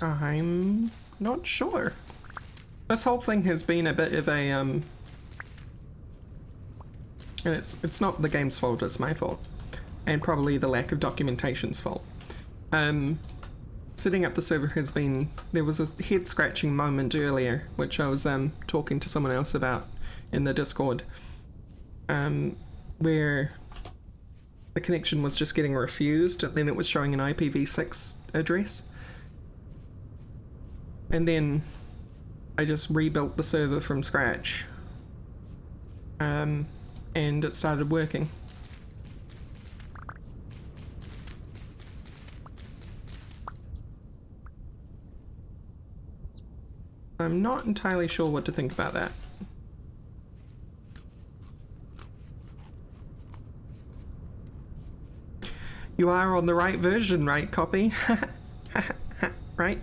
I'm not sure. This whole thing has been a bit of a and it's not the game's fault, it's my fault. And probably the lack of documentation's fault. Setting up the server has been, there was a head scratching moment earlier, which I was talking to someone else about in the Discord, where the connection was just getting refused, and then it was showing an IPv6 address. And then I just rebuilt the server from scratch, and it started working. I'm not entirely sure what to think about that. You are on the right version, right, copy? Right?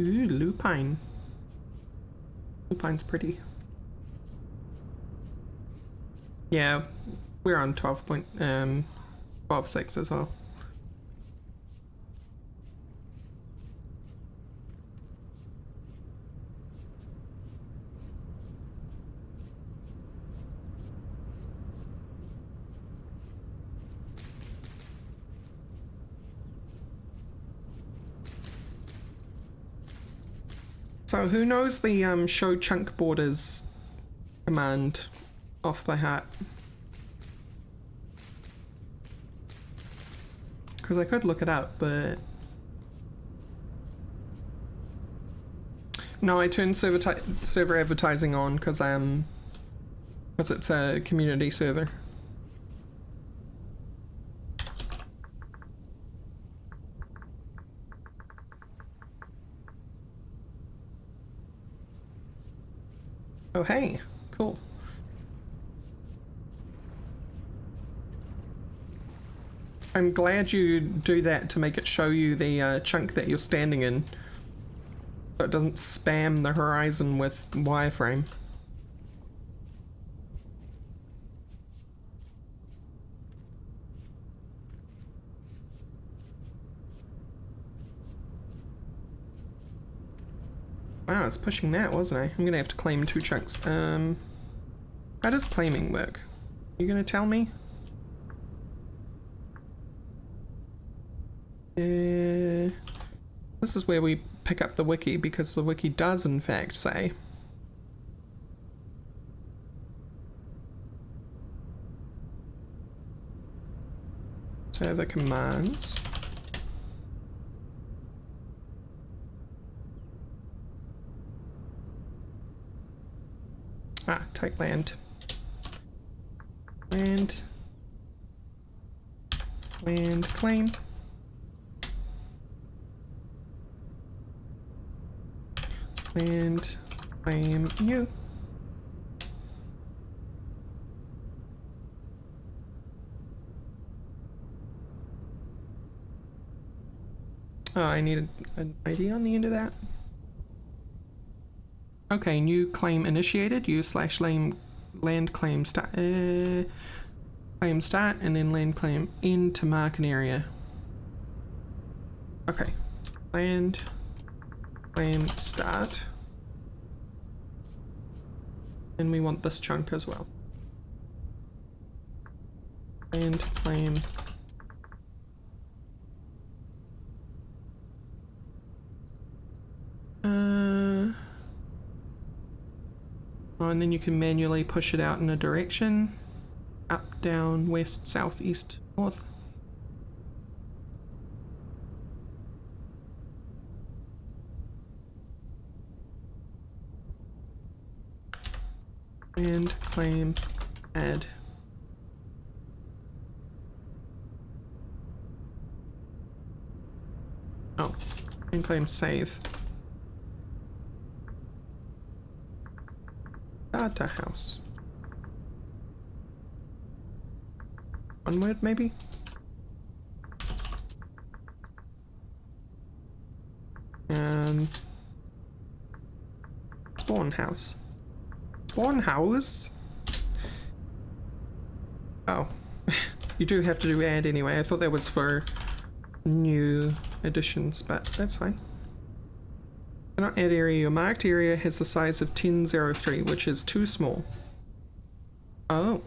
Ooh, lupine. Lupine's pretty. Yeah, we're on 12.6 as well. So who knows the show chunk borders command off by heart? Because I could look it up, but no, I turned server advertising on because it's a community server. Oh hey, cool. I'm glad you do that to make it show you the chunk that you're standing in, so it doesn't spam the horizon with wireframe. Wow, I was pushing that, wasn't I? I'm gonna have to claim 2 chunks. How does claiming work? You gonna tell me? This is where we pick up the wiki, because the wiki does in fact say server commands. Type land. Land claim. Land claim you. Oh, I need an ID on the end of that. Okay, new claim initiated. Use / land claim start, claim start, and then land claim end to mark an area. Okay, land claim start, and we want this chunk as well. Land claim oh, and then you can manually push it out in a direction. Up, down, west, south, east, north. And claim add. Oh, and claim save. Data house. One word, maybe? Spawn house. Spawn house? Oh. You do have to do add anyway. I thought that was for new additions, but that's fine. Cannot add area. Your marked area has the size of 1003, which is too small. Oh.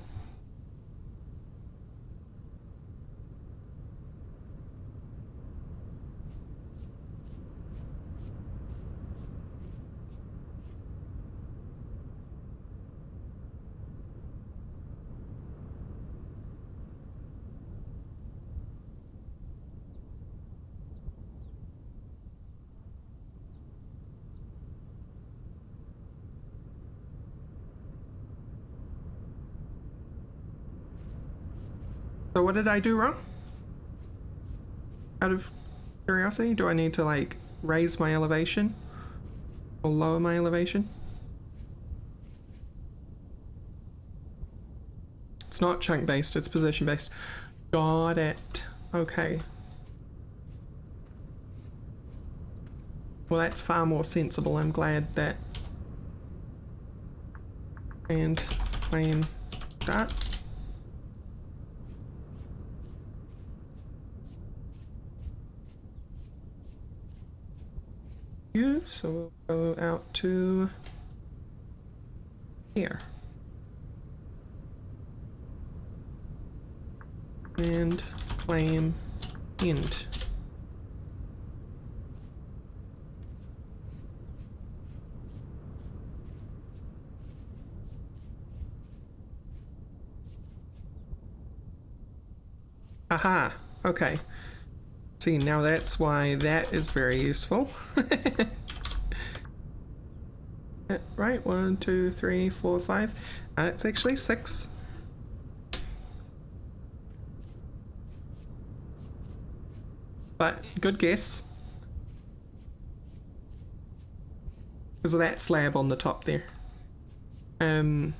So what did I do wrong? Out of curiosity, do I need to like raise my elevation or lower my elevation? It's not chunk based, it's position based. Got it. Okay. Well, that's far more sensible. I'm glad that. And claim start. So we'll go out to here. And claim end. Aha, okay. See, now that's why that is very useful. Right, 1, 2, 3, 4, 5. It's actually 6. But good guess. Because of that slab on the top there. And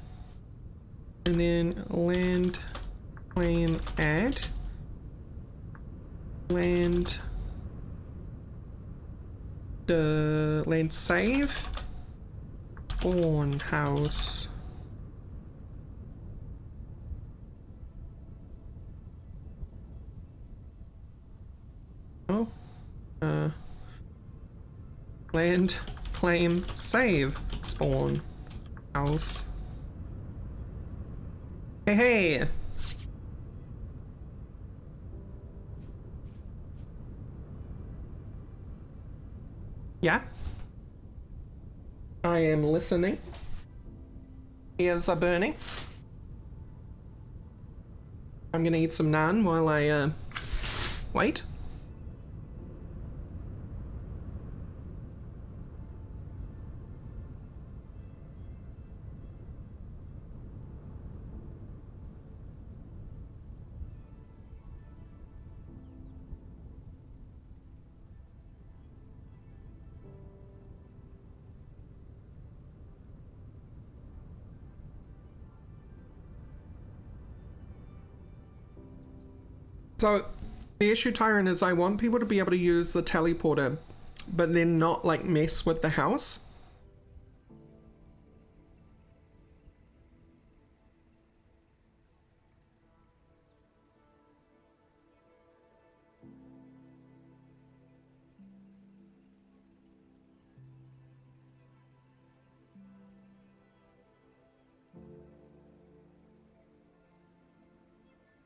then land claim add. Land save. Spawn house. Oh. Land claim save. Spawn house. Hey, hey. Yeah? I am listening. Ears are burning. I'm gonna eat some naan while I, wait. So, the issue, Tyrant, is I want people to be able to use the teleporter, but then not, like, mess with the house.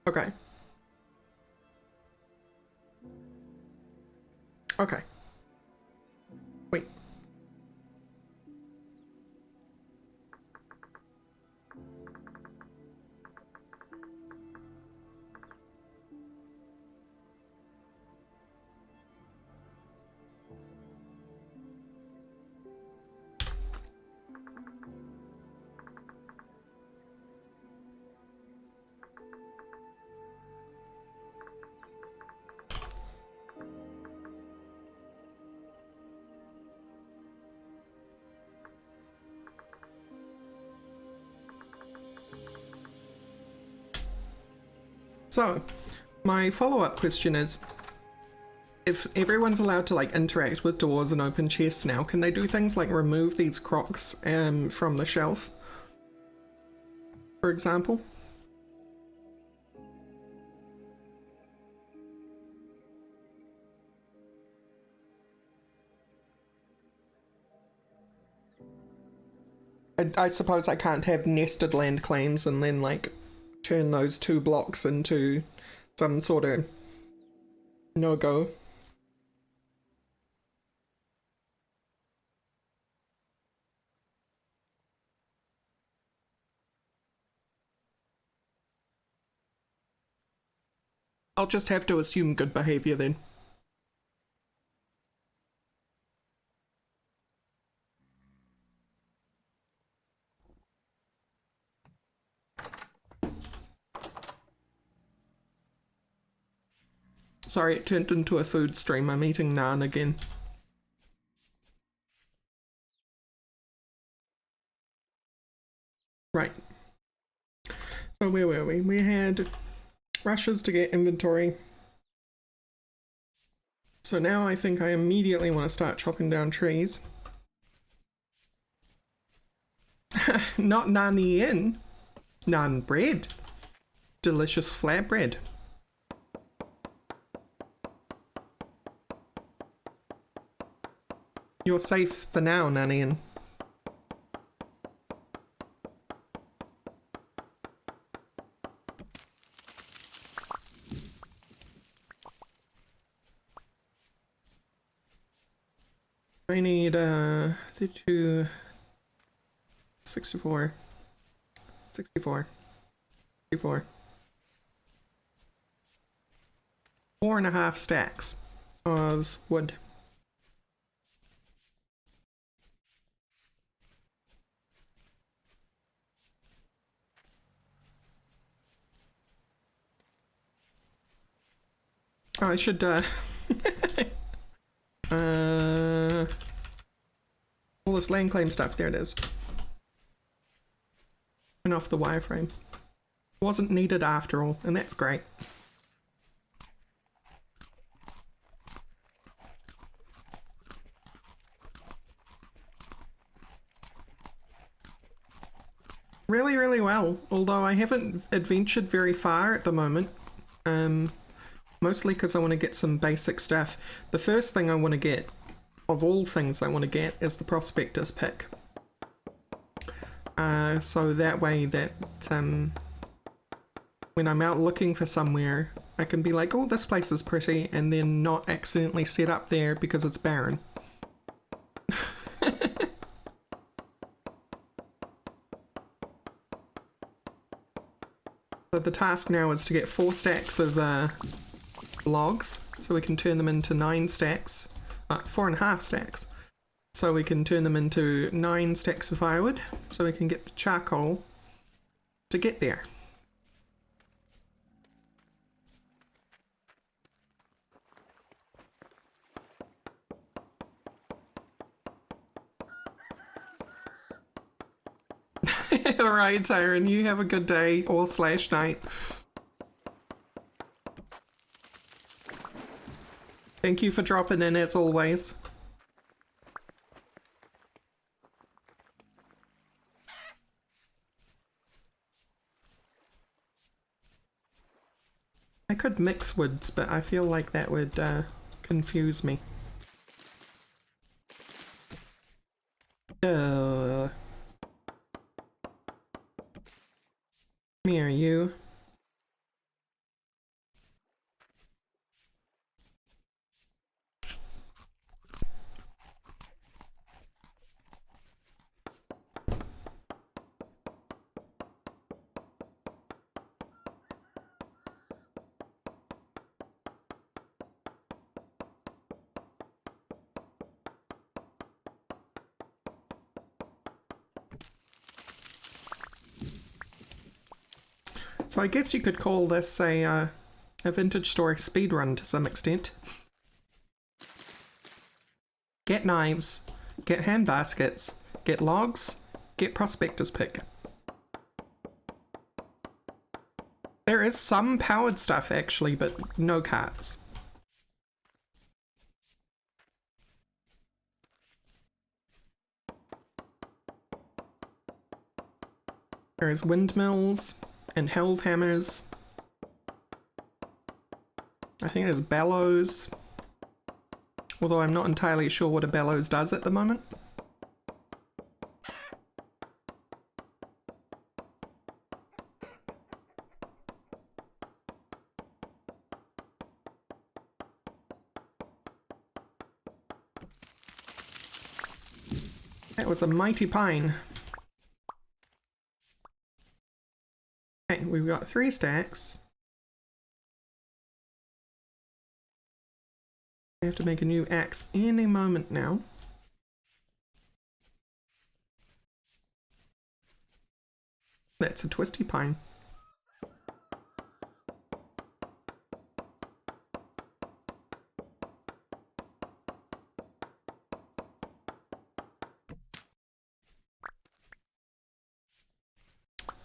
Okay. Okay. Wait. So, my follow-up question is, if everyone's allowed to like interact with doors and open chests now, can they do things like remove these crocs from the shelf, for example? I suppose I can't have nested land claims and then like turn those 2 blocks into some sort of no-go. I'll just have to assume good behavior then. Sorry, it turned into a food stream. I'm eating naan again. Right. So where were we? We had rushes to get inventory. So now I think I immediately want to start chopping down trees. Not nani in. Naan bread. Delicious flatbread. You're safe for now, Nanian. I need 32, 64, 64, 64. 4.5 stacks of wood. Oh, I should all this land claim stuff, there it is. And off the wireframe. Wasn't needed after all, and that's great. Really, really well, although I haven't adventured very far at the moment. Mostly because I want to get some basic stuff. The first thing I want to get, of all things I want to get, is the prospectus pick. So that way that when I'm out looking for somewhere, I can be like, oh, this place is pretty, and then not accidentally set up there because it's barren. So the task now is to get 4 stacks of logs, so we can turn them into 9 stacks, 4.5 stacks, so we can turn them into 9 stacks of firewood, so we can get the charcoal to get there. Alright, Tyron, you have a good day or slash night. Thank you for dropping in as always. I could mix woods, but I feel like that would confuse me. Come here, you. So I guess you could call this a vintage story speedrun to some extent. Get knives, get hand baskets, get logs, get prospectus pick. There is some powered stuff actually, but no carts. There's windmills and helve hammers. I think there's bellows. Although I'm not entirely sure what a bellows does at the moment. That was a mighty pine. Okay, we've got 3 stacks. I have to make a new axe any moment now. That's a twisty pine.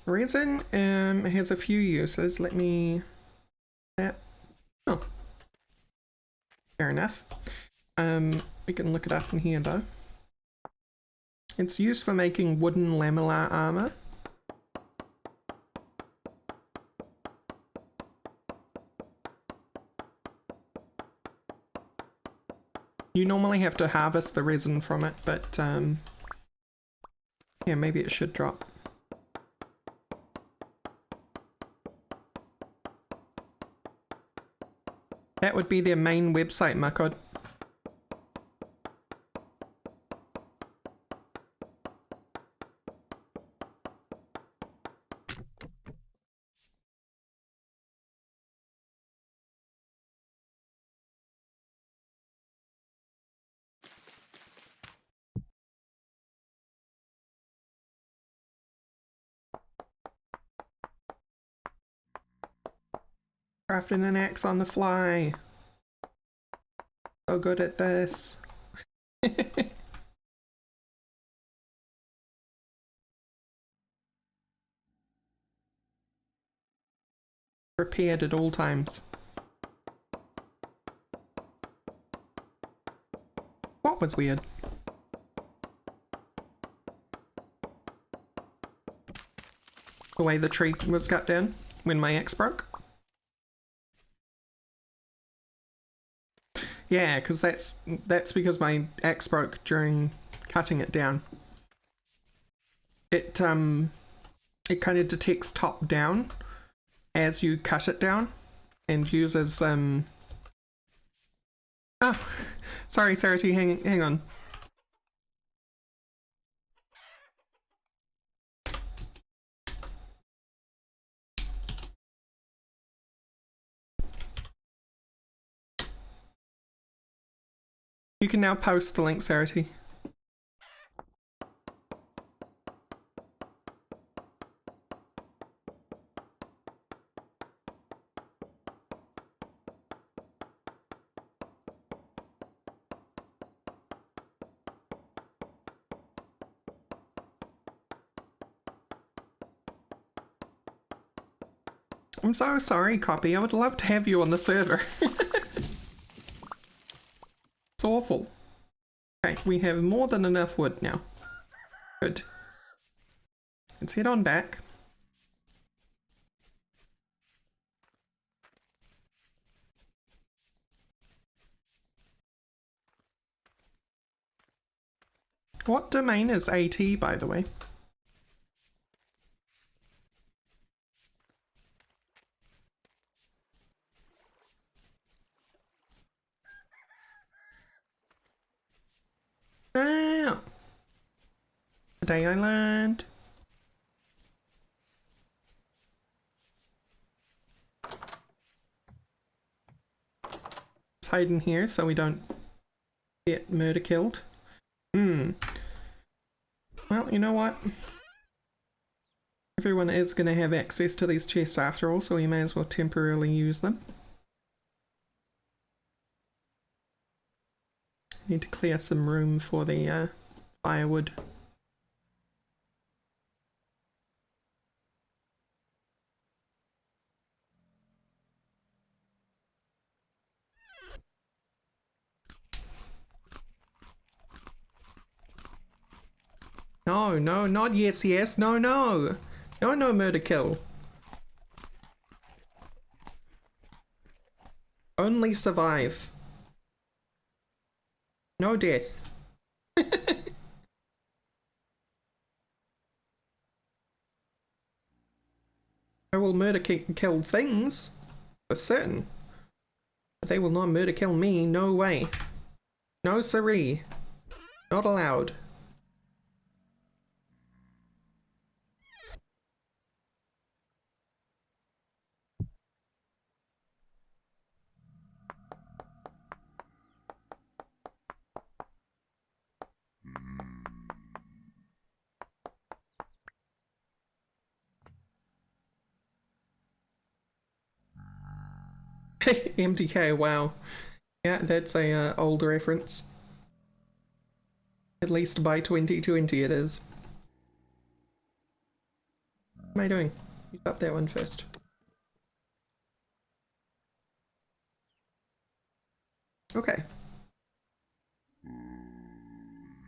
Resin has a few uses. Let me... Oh. Fair enough. We can look it up in here though. It's used for making wooden lamellar armor. You normally have to harvest the resin from it, but yeah, maybe it should drop. That would be their main website, Makod. Crafting an axe on the fly. So good at this. Prepared at all times. What was weird? The way the tree was cut down when my axe broke? Yeah, because that's because my axe broke during cutting it down. It kind of detects top down as you cut it down and uses oh, sorry Sarity, hang on. You can now post the link, Sarity. I'm so sorry, Copy. I would love to have you on the server. It's awful. Okay, we have more than enough wood now. Good. Let's head on back. What domain is AT, by the way? Ah! Today I learned. Let's hide in here so we don't get murder killed. Well, you know what? Everyone is going to have access to these chests after all, so we may as well temporarily use them. Need to clear some room for the firewood. No, no, not yes, yes, no, no. No, no, murder kill. Only survive. No death. I will murder kill things, for certain. But they will not murder kill me, no way. No siree. Not allowed. MTK, wow. Yeah, that's a old reference. At least by 2020 it is. What am I doing? Use up that one first. Okay.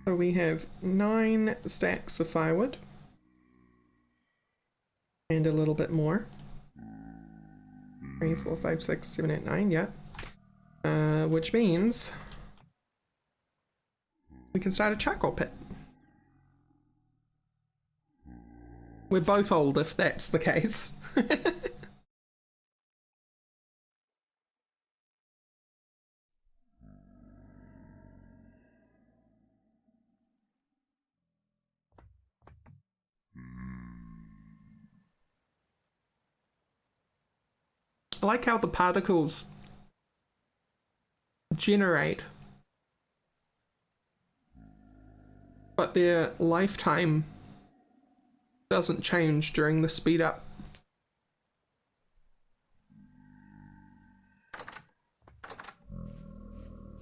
So we have 9 stacks of firewood. And a little bit more. 3, 4, 5, 6, 7, 8, 9, yeah. Which means we can start a charcoal pit. We're both old if that's the case. I like how the particles generate, but their lifetime doesn't change during the speed up.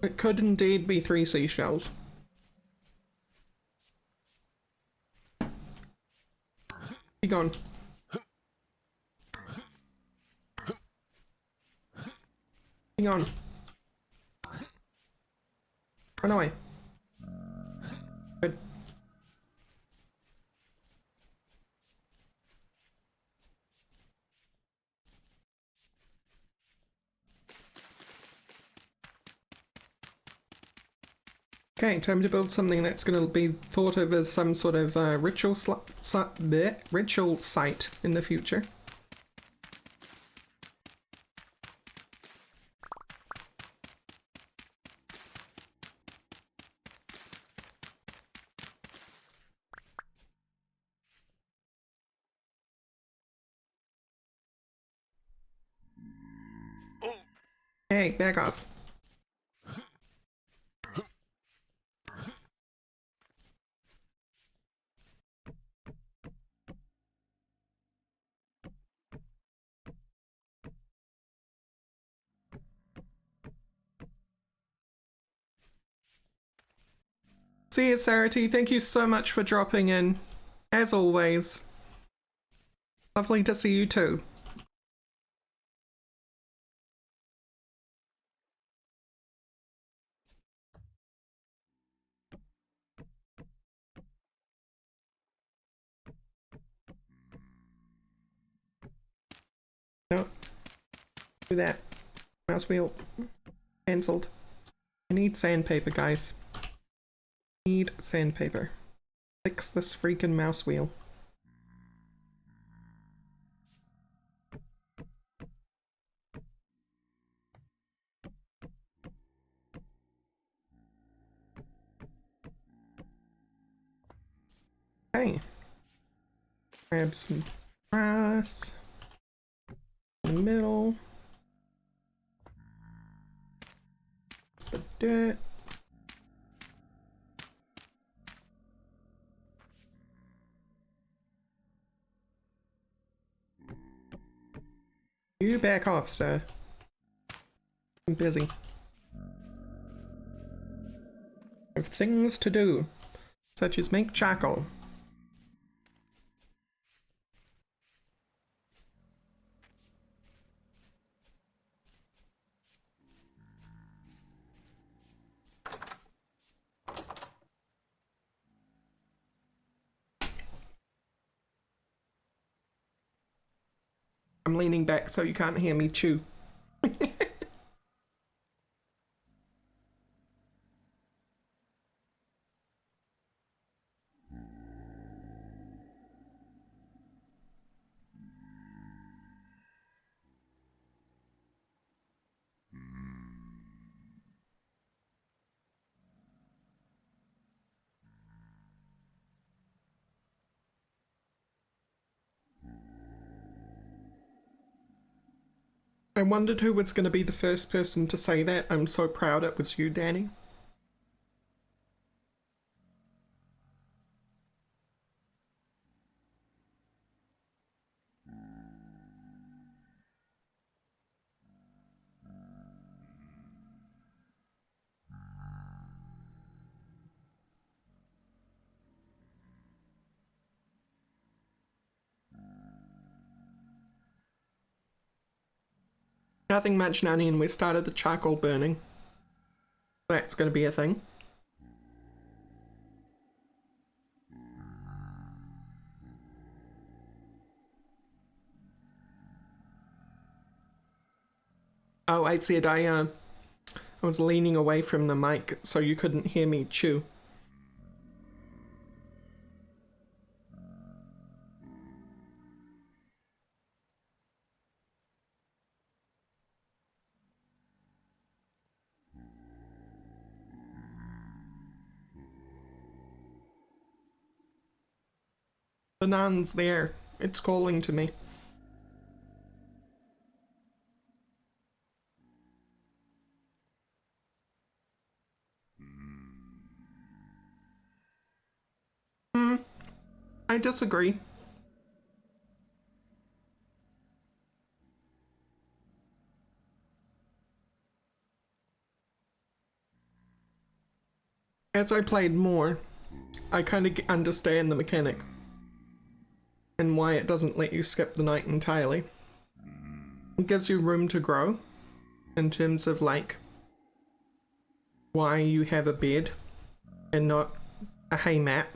It could indeed be 3 seashells. Be gone. Be gone. Run away. Good. Okay, time to build something that's going to be thought of as some sort of ritual site in the future. Hey, back off. See you, Sarity. Thank you so much for dropping in. As always. Lovely to see you too. No. Do that. Mouse wheel. Cancelled. I need sandpaper, guys. Need sandpaper. Fix this freaking mouse wheel. Okay. Grab some grass. In the middle. The dirt. You back off, sir. I'm busy. I have things to do, such as make charcoal. I'm leaning back so you can't hear me chew. I wondered who was going to be the first person to say that. I'm so proud it was you, Danny. Nothing much, Nani, and we started the charcoal burning. That's going to be a thing. Oh, I said I was leaning away from the mic so you couldn't hear me chew. The nun's there. It's calling to me. I disagree. As I played more, I kind of understand the mechanic and why it doesn't let you skip the night entirely. It gives you room to grow in terms of like why you have a bed and not a hay mat.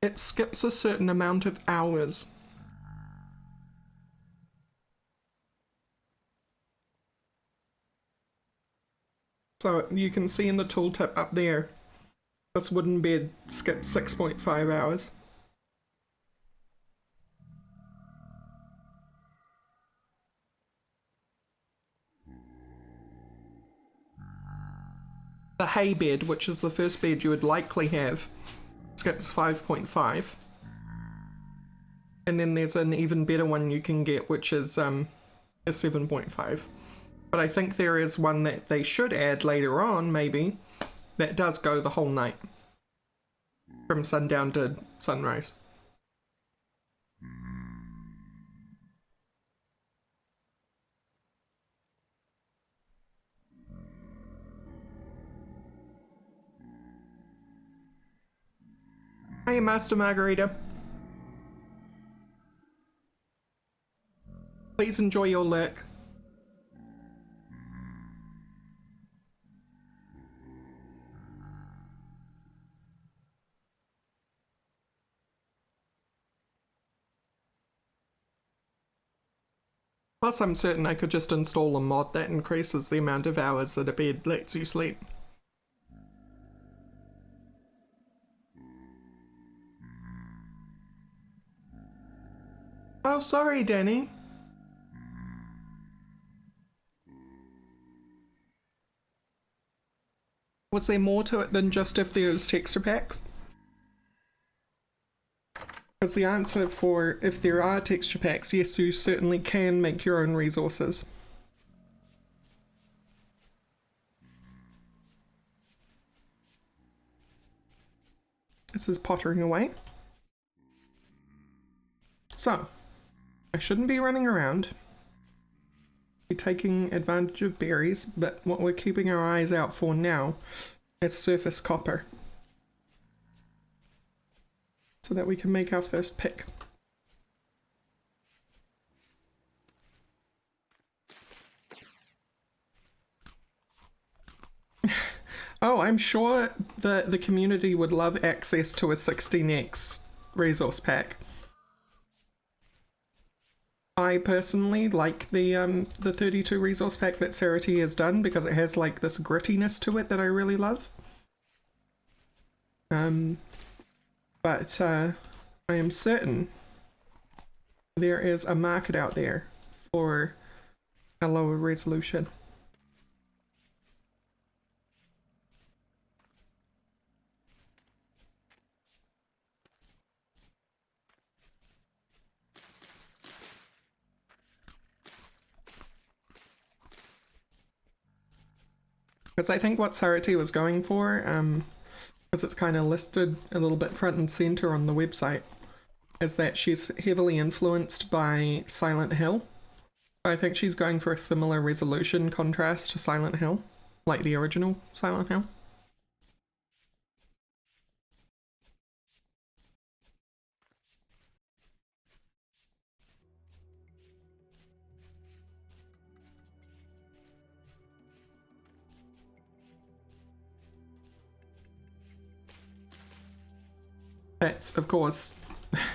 It skips a certain amount of hours. So you can see in the tooltip up there, this wooden bed skips 6.5 hours. The hay bed, which is the first bed you would likely have, skips 5.5. And then there's an even better one you can get, which is a 7.5. But I think there is one that they should add later on, maybe, that does go the whole night. From sundown to sunrise. Hey, Master Margarita. Please enjoy your lurk. Plus, I'm certain I could just install a mod that increases the amount of hours that a bed lets you sleep. Oh, sorry, Danny. Was there more to it than just if there's texture packs? Because the answer for if there are texture packs, yes, you certainly can make your own resources. This is pottering away. So, I shouldn't be running around, be taking advantage of berries, but what we're keeping our eyes out for now is surface copper. So that we can make our first pick. Oh, I'm sure the community would love access to a 16x resource pack. I personally like the 32 resource pack that Sarity has done because it has like this grittiness to it that I really love. But I am certain there is a market out there for a lower resolution. Because I think what Sarity was going for, because it's kind of listed a little bit front and center on the website, is that she's heavily influenced by Silent Hill. I think she's going for a similar resolution contrast to Silent Hill, like the original Silent Hill. That's, of course,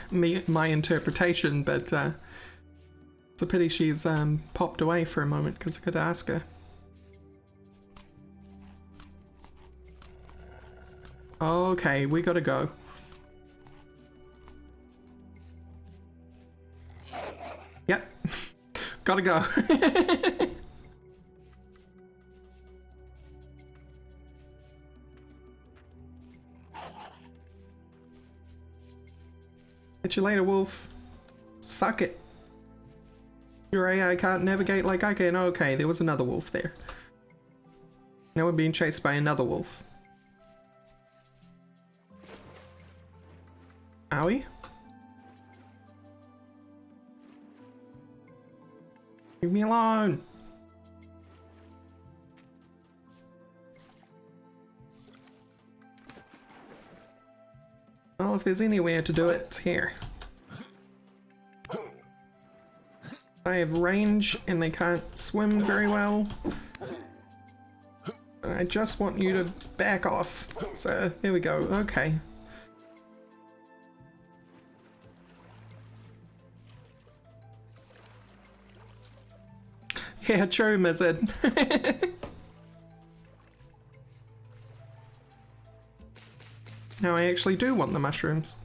my interpretation, but it's a pity she's popped away for a moment because I could ask her. Okay, we gotta go. Yep, gotta go. Catch you later, wolf. Suck it. Your AI can't navigate like I can. Okay, there was another wolf there. Now we're being chased by another wolf. Are we? Leave me alone. Well, if there's anywhere to do it, it's here. I have range and they can't swim very well. And I just want you to back off. So, there we go. Okay. Yeah, true, Mizzard. Now I actually do want the mushrooms.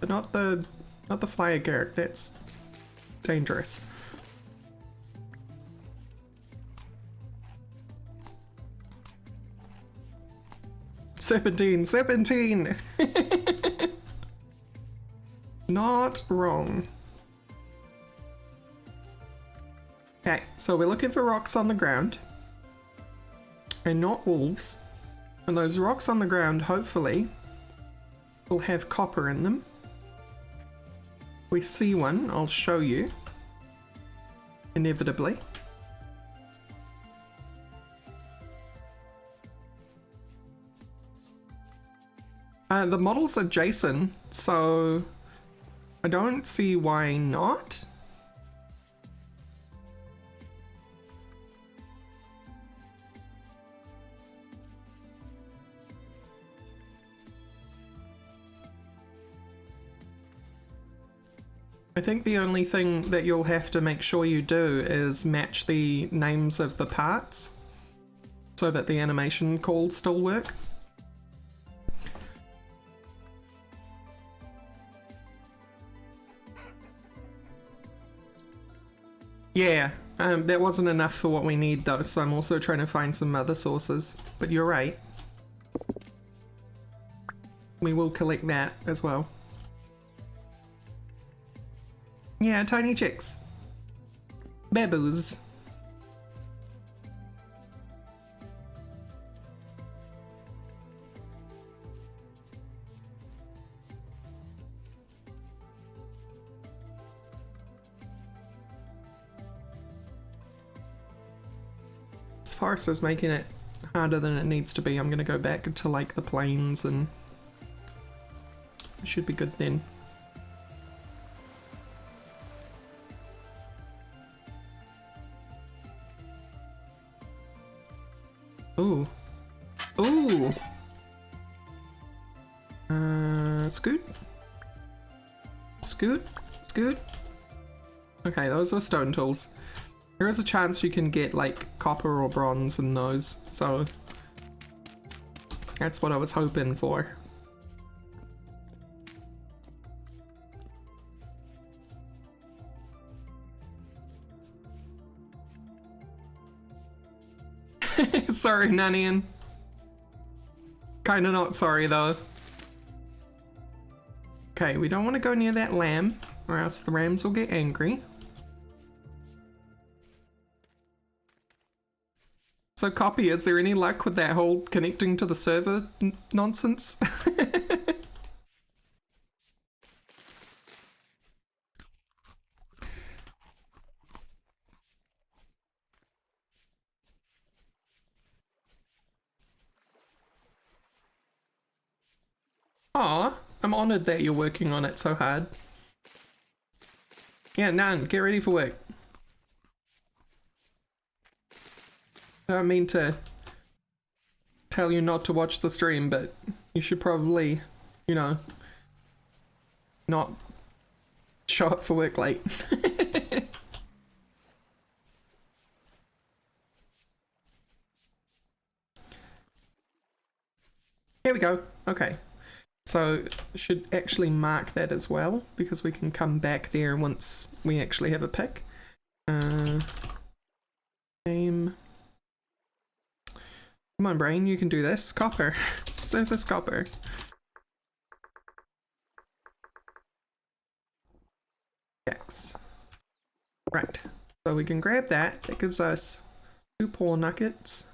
But not the flyer Garrick, that's dangerous. Serpentine, serpentine! Not wrong. Okay, so we're looking for rocks on the ground. And not wolves. And those rocks on the ground, hopefully, will have copper in them. We see one, I'll show you. Inevitably. The model's adjacent, so I don't see why not. I think the only thing that you'll have to make sure you do is match the names of the parts so that the animation calls still work. Yeah, that wasn't enough for what we need though, so I'm also trying to find some other sources. But you're right. We will collect that as well. Yeah, tiny chicks. Baboos. forest is making it harder than it needs to be. I'm gonna go back to like the plains and it should be good then. Ooh. Ooh! Scoot. Scoot. Scoot. Okay, those are stone tools. There is a chance you can get like copper or bronze in those, so that's what I was hoping for. Sorry, Nanian. Kinda not sorry though. Okay, we don't want to go near that lamb, or else the rams will get angry. So Copy, is there any luck with that whole connecting to the server nonsense? Aw, I'm honoured that you're working on it so hard. Yeah, Nan, get ready for work. I don't mean to tell you not to watch the stream, but you should probably, you know, not show up for work late. Here we go. Okay. So should actually mark that as well, because we can come back there once we actually have a pick. Game. Come on, brain, you can do this. Copper. Surface copper. X. Right. So we can grab that. That gives us 2 poor nuggets.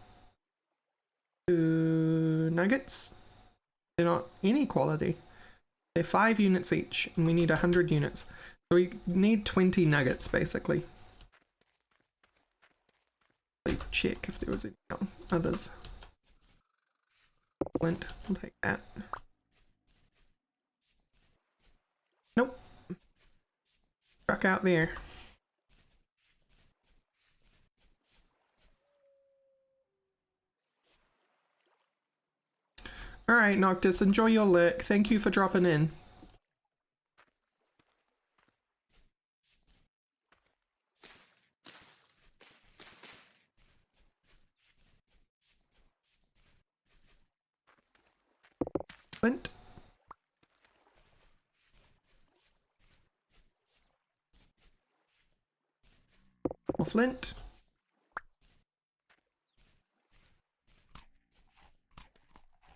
2 nuggets. They're not any quality. They're 5 units each, and we need 100 units. So we need 20 nuggets, basically. Let's check if there was any others. Flint, we'll take that. Nope. Truck out there. Alright, Noctis, enjoy your lurk. Thank you for dropping in. Flint. More flint.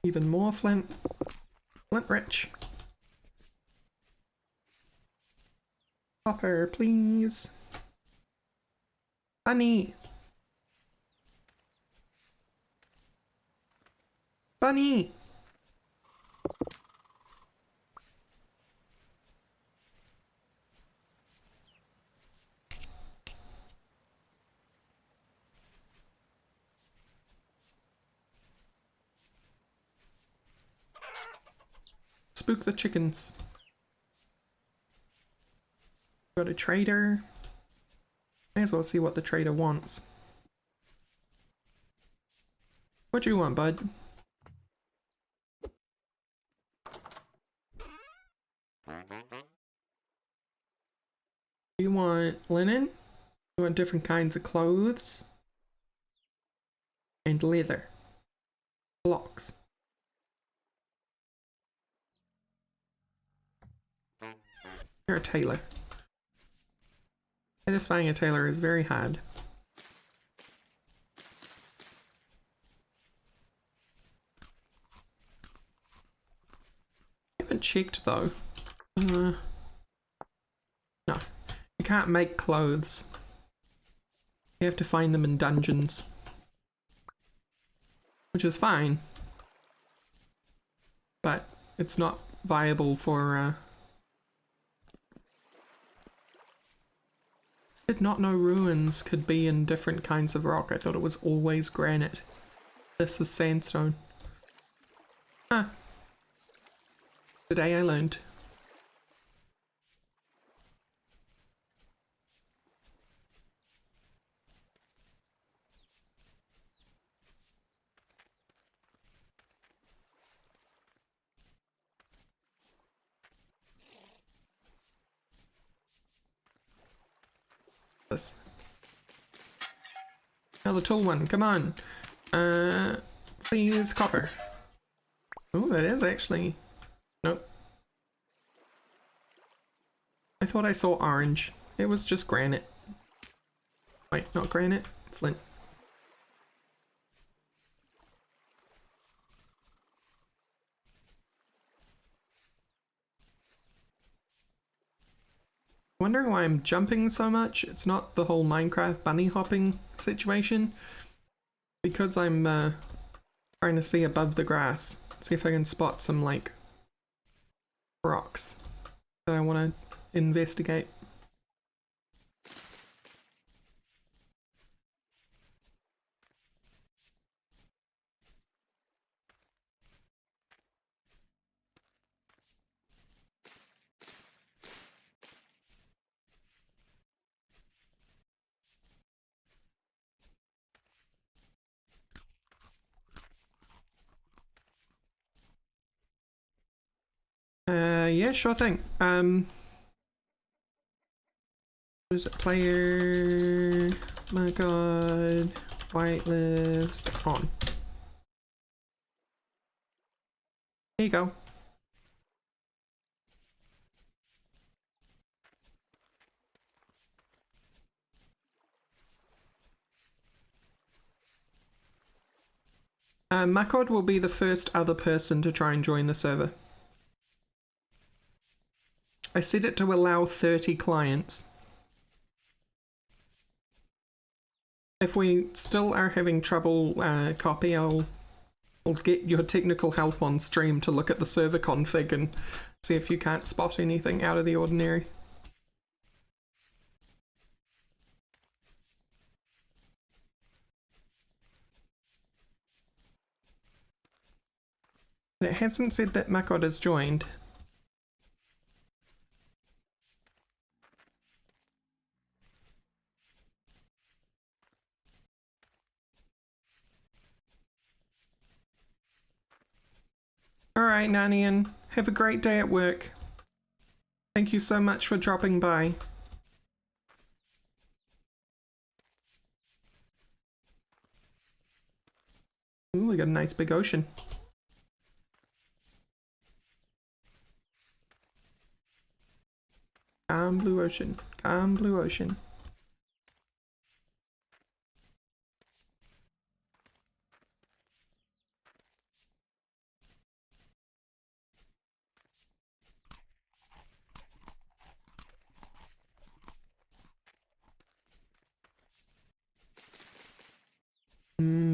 Even more flint. Flint rich. Copper, please. Bunny. Bunny. Spook the chickens. Got a trader. May as well see what the trader wants. What do you want, bud? Do you want linen? You want different kinds of clothes? And leather. Blocks. You're a tailor. Satisfying a tailor is very hard. I haven't checked though. No, you can't make clothes. You have to find them in dungeons. Which is fine. But it's not viable for Did not know ruins could be in different kinds of rock. I thought it was always granite. This is sandstone. Huh. Today I learned. This. Another tall one, come on. Please copper. Oh, that is actually... Nope. I thought I saw orange. It was just granite. Wait, not granite, flint. Wondering why I'm jumping so much. It's not the whole Minecraft bunny hopping situation. Because I'm trying to see above the grass. See if I can spot some like rocks that I want to investigate. Yeah, sure thing. What is it? Player... My god... Whitelist... On. Here you go. Makod will be the first other person to try and join the server. I set it to allow 30 clients. If we still are having trouble copy, I'll get your technical help on stream to look at the server config and see if you can't spot anything out of the ordinary. It hasn't said that Makod has joined. Alright, Nanian, have a great day at work. Thank you so much for dropping by. Ooh, we got a nice big ocean. Calm blue ocean. Calm blue ocean.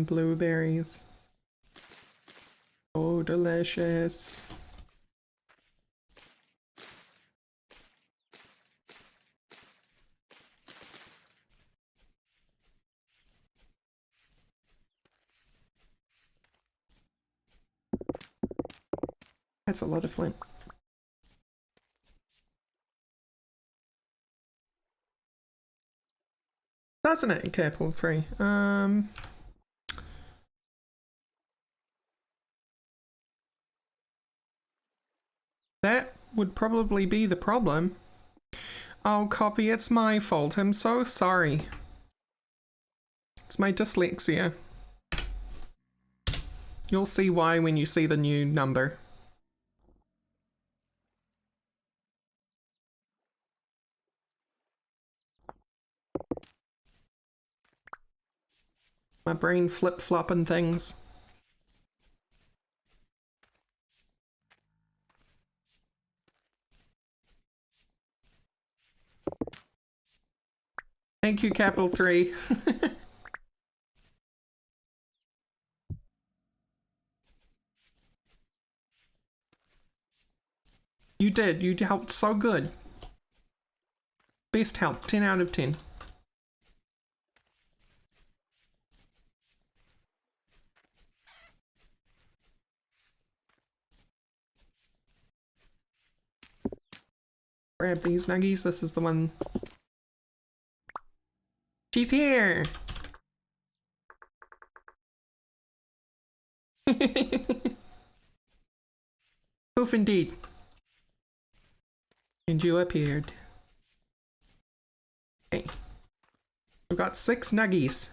Blueberries. Oh, delicious. That's a lot of flint. Doesn't it, Careful Free? That would probably be the problem. Oh, Copy, it's my fault. I'm so sorry. It's my dyslexia. You'll see why when you see the new number. My brain flip-flopping things. Thank you, Capital 3. You did. You helped so good. Best help. 10 out of 10. grab these nuggies. This is the one. She's here! Poof indeed. And you appeared. Okay. We've got 6 nuggies.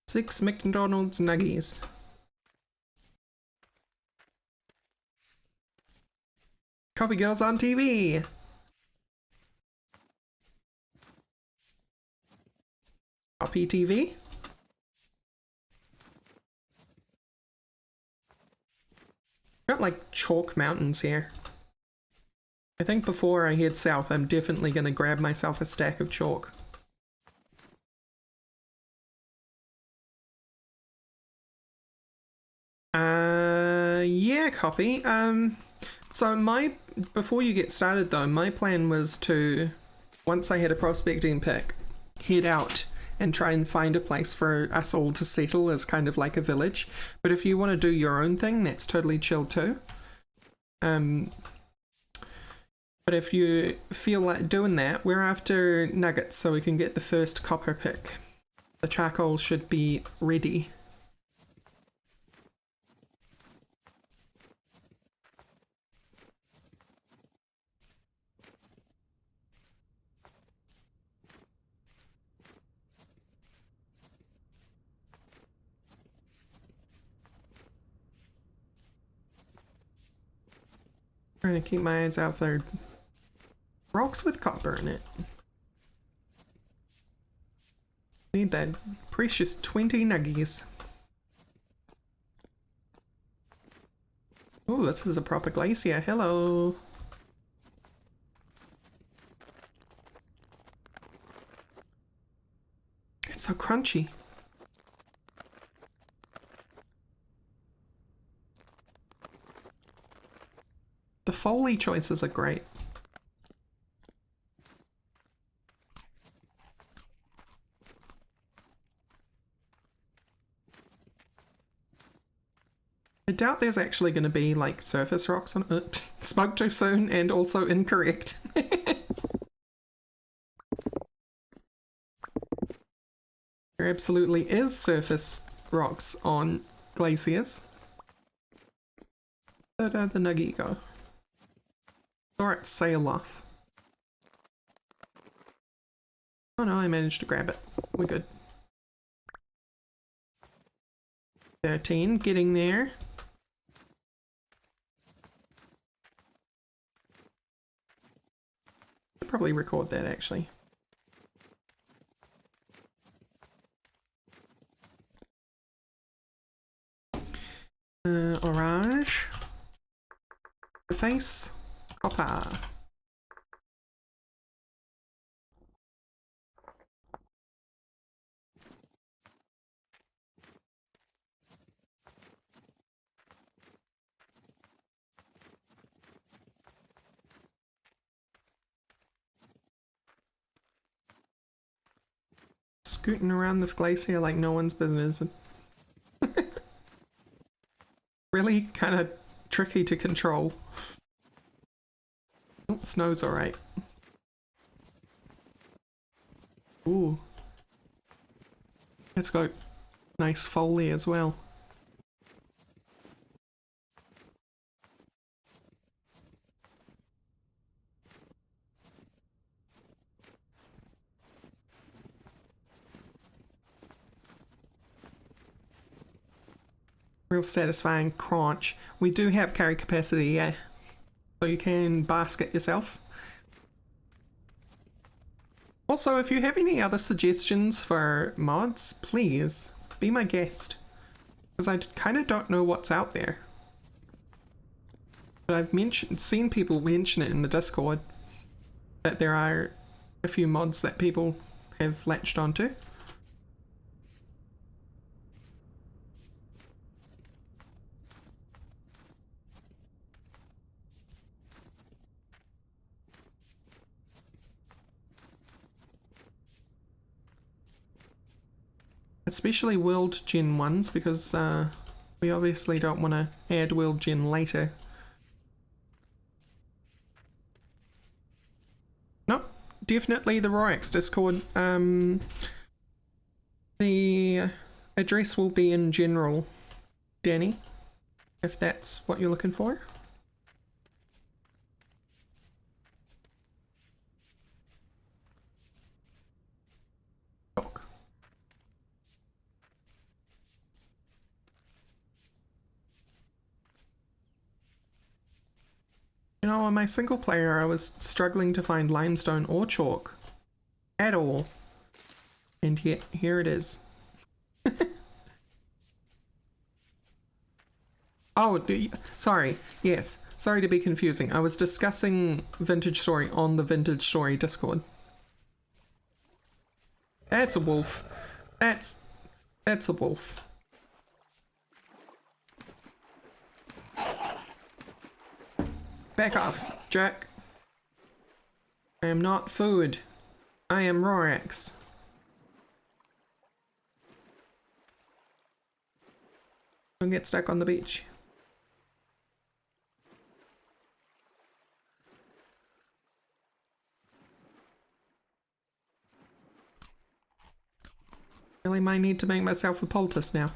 6 McDonald's nuggies. Copy Girls on TV! Copy TV? Got like chalk mountains here. I think before I head south, I'm definitely gonna grab myself a stack of chalk. Yeah, copy. So before you get started though, my plan was to, once I had a prospecting pick, head out and try and find a place for us all to settle as kind of like a village. But if you want to do your own thing, that's totally chill too. But if you feel like doing that, we're after nuggets so we can get the first copper pick. The charcoal should be ready. Trying to keep my eyes out for rocks with copper in it. Need that precious 20 nuggies. Oh, this is a proper glacier. Hello. It's so crunchy. The Foley choices are great. I doubt there's actually going to be like surface rocks on it. Spoke too soon and also incorrect. There absolutely is surface rocks on glaciers. Where'd the nugget go? Alright, sail off. Oh no, I managed to grab it. We're good. 13, getting there. I'll probably record that actually. Orange. The face. Copper. Scooting around this glacier like no one's business. Really kind of tricky to control. Oh, snow's alright. Ooh. It's got nice foley as well. Real satisfying crunch. We do have carry capacity, yeah. So you can basket yourself. Also, if you have any other suggestions for mods, please be my guest. Because I kind of don't know what's out there. But I've seen people mention it in the Discord that there are a few mods that people have latched onto. Especially World Gen ones, because we obviously don't want to add World Gen later. definitely the Rorax Discord. The address will be in general, Danny, if that's what you're looking for. You know, on my single player, I was struggling to find limestone or chalk at all. And yet, here it is. Oh, sorry. Yes. Sorry to be confusing. I was discussing Vintage Story on the Vintage Story Discord. That's a wolf. That's a wolf. Back off, Jack. I am not food. I am Rorax. Don't get stuck on the beach. Really might need to make myself a poultice now.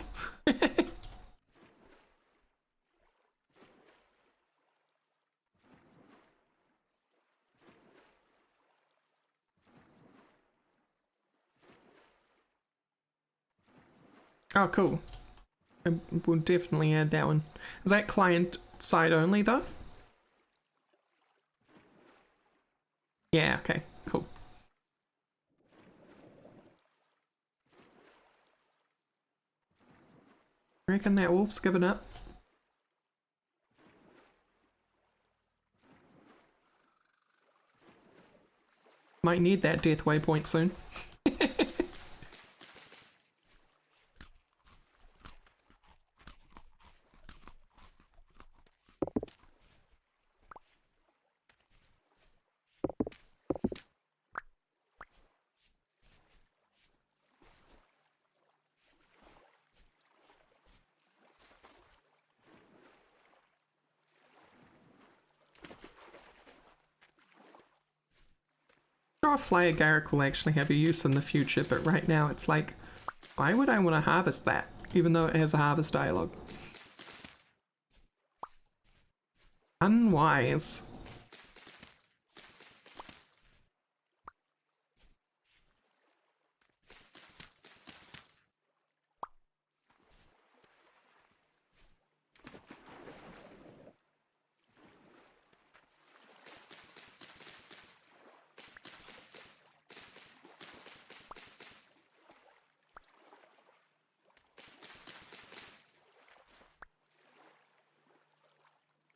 Oh, cool. I will definitely add that one. Is that client side only though? Yeah, okay, cool. I reckon that wolf's given up. Might need that death waypoint soon. Sure, a flyer Garrick will actually have a use in the future, but right now it's like, why would I want to harvest that, even though it has a harvest dialogue? Unwise.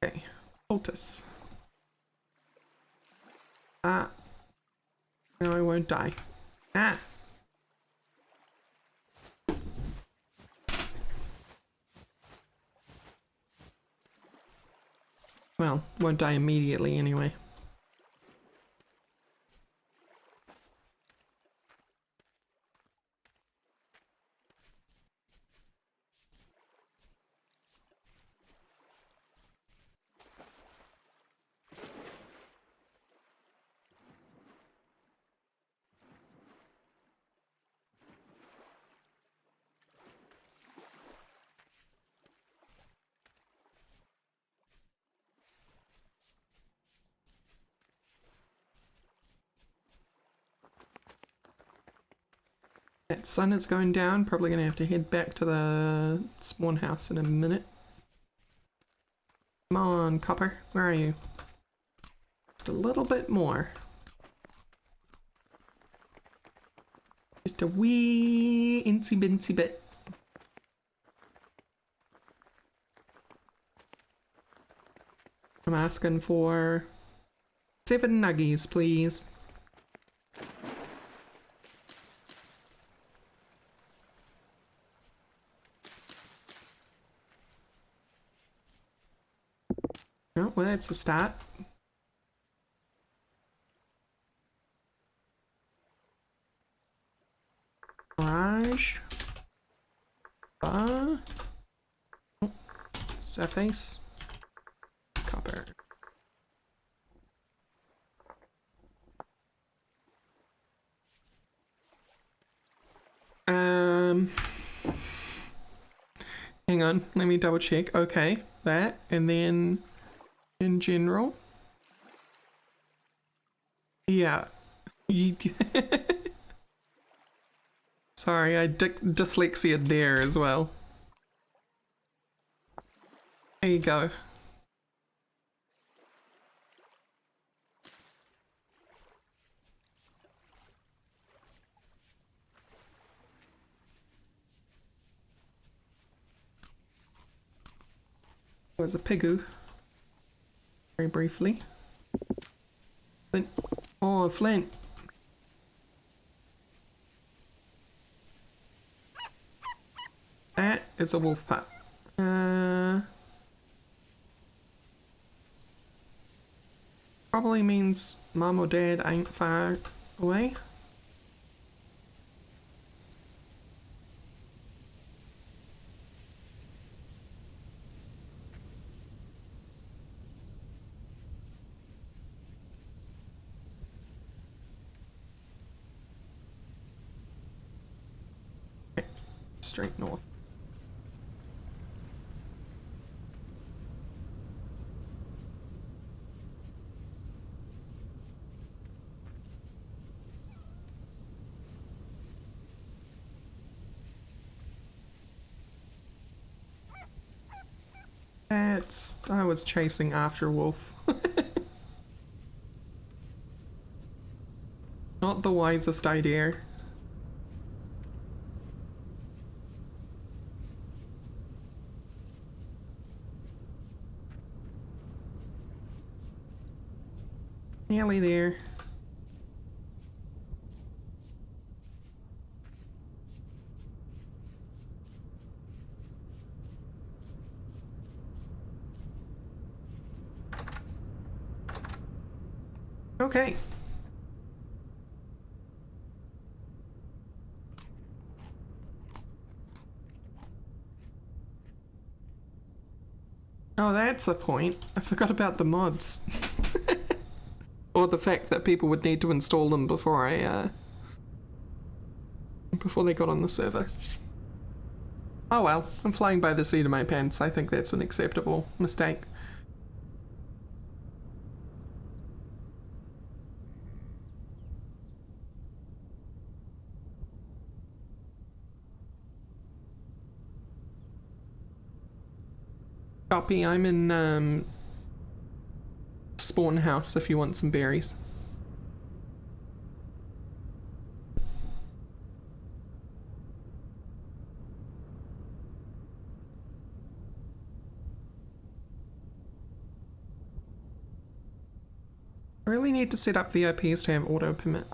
Okay, poultice. Ah. No, I won't die. Ah! Well, won't die immediately anyway. That sun is going down, probably gonna have to head back to the spawn house in a minute. Come on, Copper, where are you? Just a little bit more. Just a wee incy bincy bit. I'm asking for 7 nuggies, please. Oh, well, that's a start. Barrage. Oh, surface. Copper. Um, hang on, let me double check. Okay, that, and then in general. Yeah. You, sorry, I dyslexia there as well. There you go. Was a pigoo. Very briefly. Flint. Oh, Flint. That is a wolf pup. Probably means mum or dad ain't far away. Straight north. That's... I was chasing after wolf. Not the wisest idea. Nearly there. Okay. Oh, that's a point. I forgot about the mods. Or the fact that people would need to install them before before they got on the server. Oh well, I'm flying by the seat of my pants. I think that's an acceptable mistake. Copy, I'm in spawn house if you want some berries. I really need to set up VIPs to have auto permit.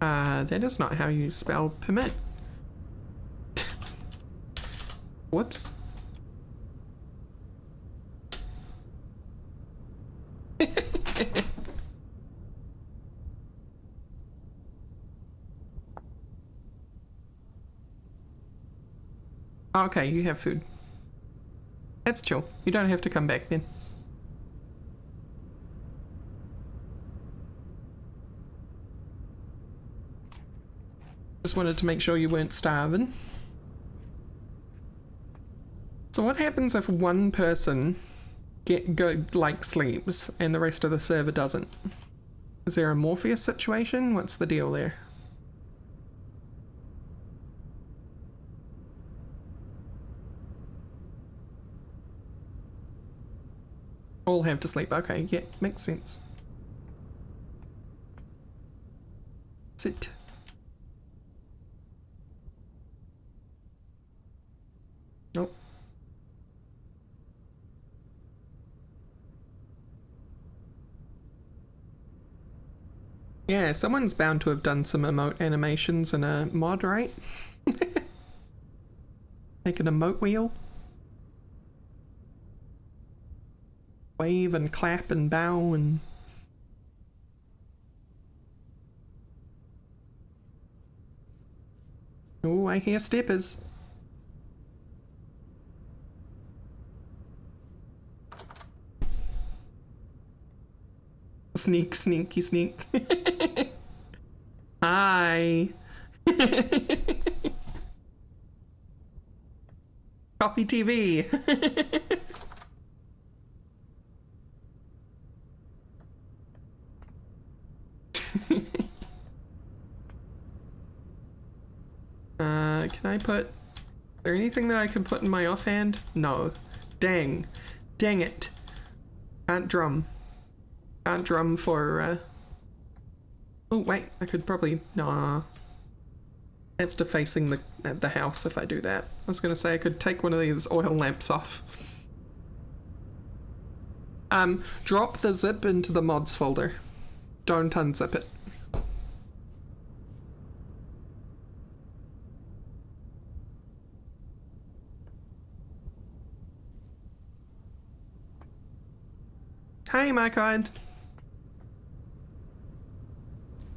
That is not how you spell permit. Whoops. Okay, you have food. That's chill. You don't have to come back then. Just wanted to make sure you weren't starving. So what happens if one person sleeps and the rest of the server doesn't? Is there a Morpheus situation? What's the deal there? All have to sleep. Okay, yeah, makes sense. Sit. Nope. Yeah, someone's bound to have done some emote animations in a mod, right? Make an emote wheel. Wave and clap and bow and... Oh, I hear steppers. Sneak, sneaky, sneak. Hi. Copy TV. Can I put... Is there anything that I can put in my offhand? No. Dang. Dang it. Can't drum. Can't drum for, Oh, wait. I could probably... Nah. That's defacing the house if I do that. I was gonna say I could take one of these oil lamps off. Drop the zip into the mods folder. Don't unzip it. Hey, my kind.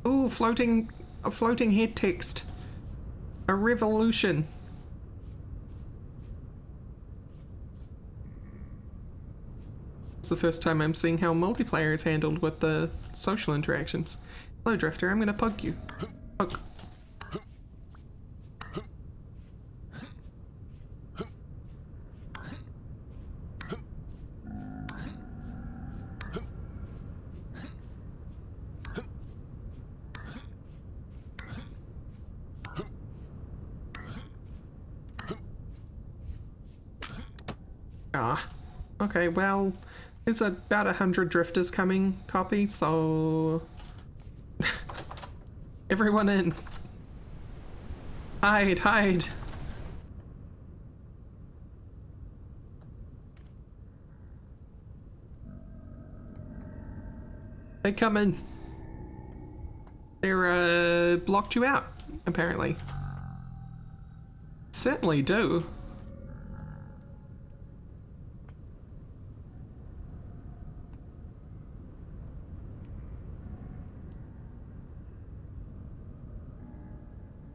Ooh, a floating head text. A revolution. It's the first time I'm seeing how multiplayer is handled with the social interactions. Hello, Drifter. I'm gonna poke you. Poke. Ah. Okay, well, there's about 100 drifters coming, copy, so... Everyone in. Hide, hide. They come in. They're, blocked you out, apparently. Certainly do.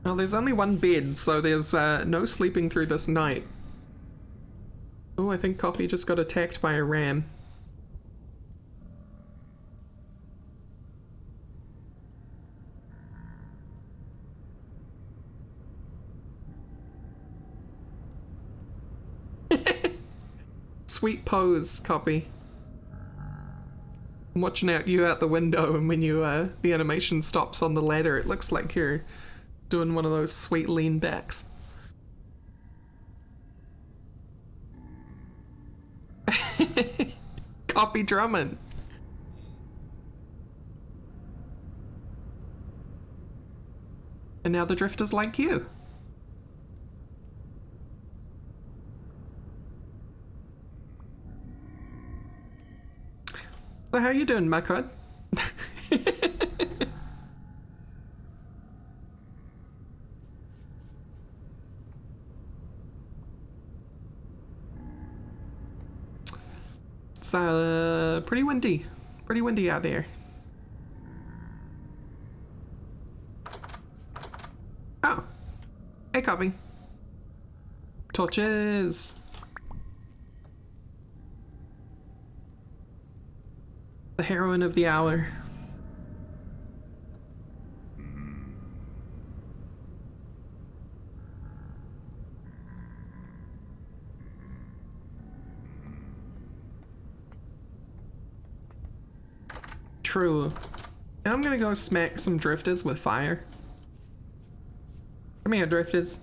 Well, there's only one bed, so there's no sleeping through this night. Oh, I think Copy just got attacked by a ram. Sweet pose, Copy. I'm watching you out the window, and when you the animation stops on the ladder, it looks like you're doing one of those sweet lean backs. Copy drumming. And now the drifters like you. So how you doing, my cud? It's pretty windy. Pretty windy out there. Oh. Hey, Copy. Torches. The heroine of the hour. True. Now I'm gonna go smack some drifters with fire. Come here, drifters.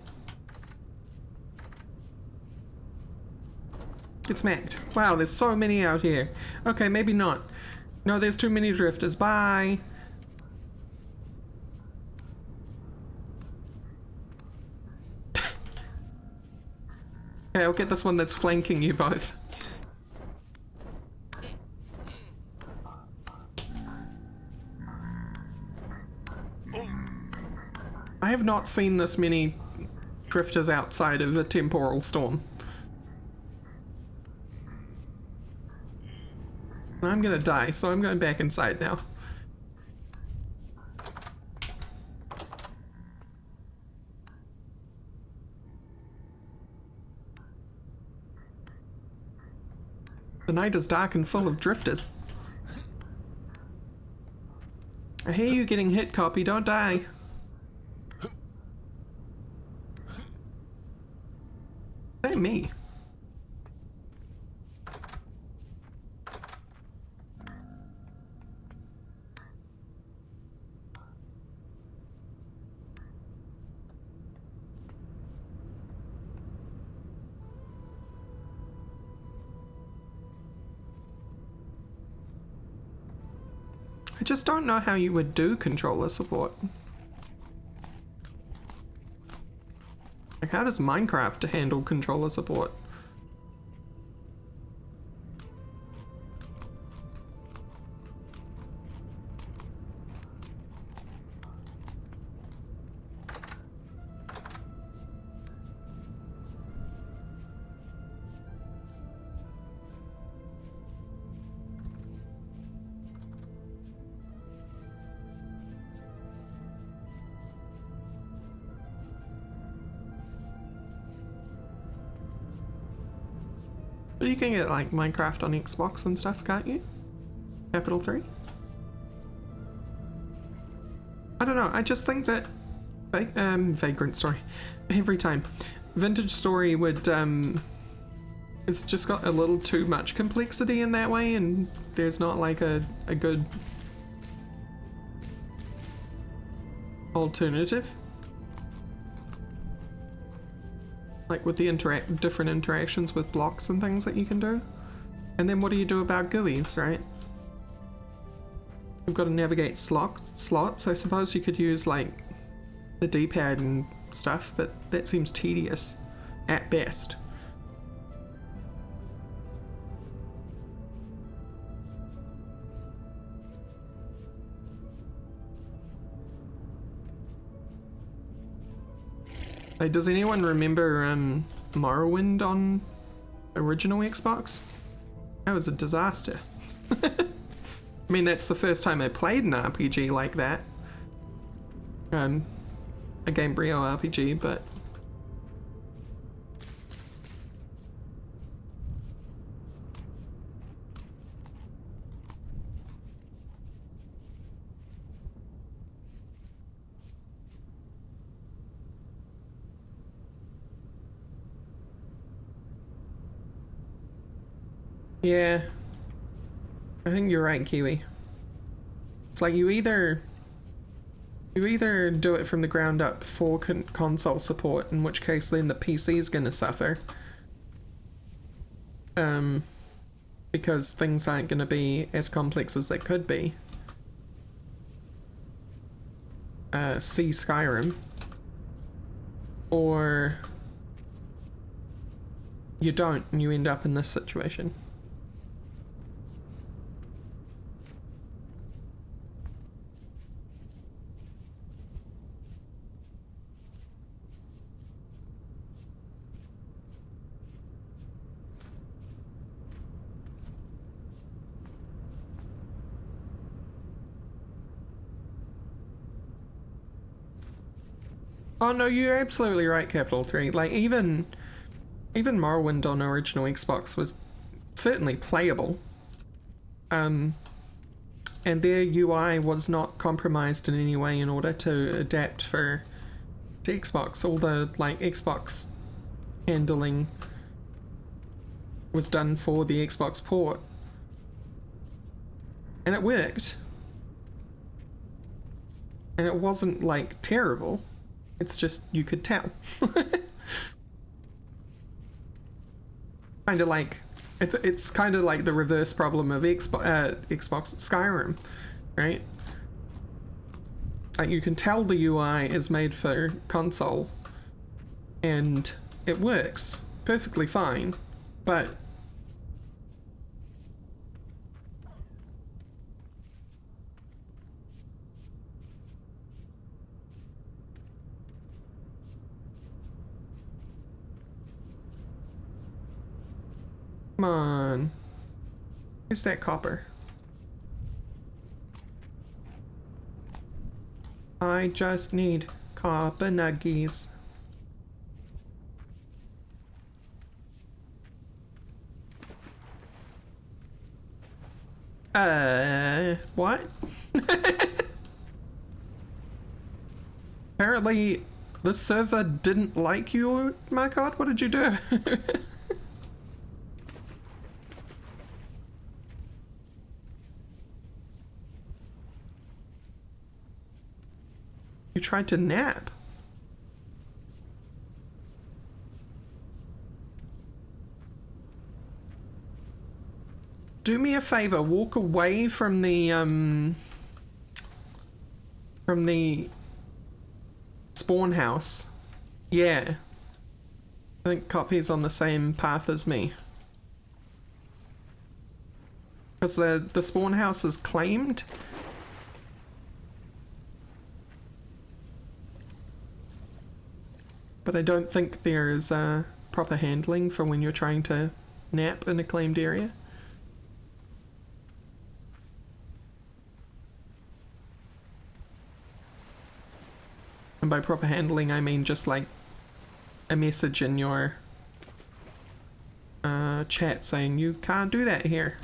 Get smacked. Wow, there's so many out here. Okay, maybe not. No, there's too many drifters. Bye. Okay, I'll get this one that's flanking you both. I have not seen this many drifters outside of a temporal storm. I'm gonna die, so I'm going back inside now. The night is dark and full of drifters. I hear you getting hit, Copy, don't die. me? I just don't know how you would do controller support. Like, how does Minecraft handle controller support? But you can get like Minecraft on Xbox and stuff, can't you? Capital 3? I don't know, I just think that Vagrant Story, every time. Vintage Story would, it's just got a little too much complexity in that way, and there's not like a good alternative. Like with the different interactions with blocks and things that you can do. And then what do you do about GUIs, right? We've got to navigate slots. I suppose you could use like the D-pad and stuff, but that seems tedious at best. Like, does anyone remember Morrowind on original Xbox? That was a disaster. I mean, that's the first time I played an RPG like that. A Gamebryo RPG, but... yeah, I think you're right, Kiwi. It's like you either do it from the ground up for console support, in which case then the PC is going to suffer, because things aren't going to be as complex as they could be. See Skyrim, or you don't, and you end up in this situation. Oh no, you're absolutely right, Capital 3. Like, even Morrowind on original Xbox was certainly playable. And their UI was not compromised in any way in order to adapt to Xbox. All the, like, Xbox handling was done for the Xbox port. And it worked. And it wasn't, like, terrible. It's just, you could tell. Kind of like, it's kind of like the reverse problem of Xbox Skyrim, right? Like, you can tell the UI is made for console, and it works perfectly fine, but come on. Where's that copper? I just need copper nuggies. What? Apparently This server didn't like you, my god? What did you do? You tried to nap? Do me a favor, walk away from the spawn house. Yeah. I think Copy's on the same path as me. Because the spawn house is claimed. But I don't think there's proper handling for when you're trying to nap in a claimed area. And by proper handling, I mean just like a message in your chat saying you can't do that here.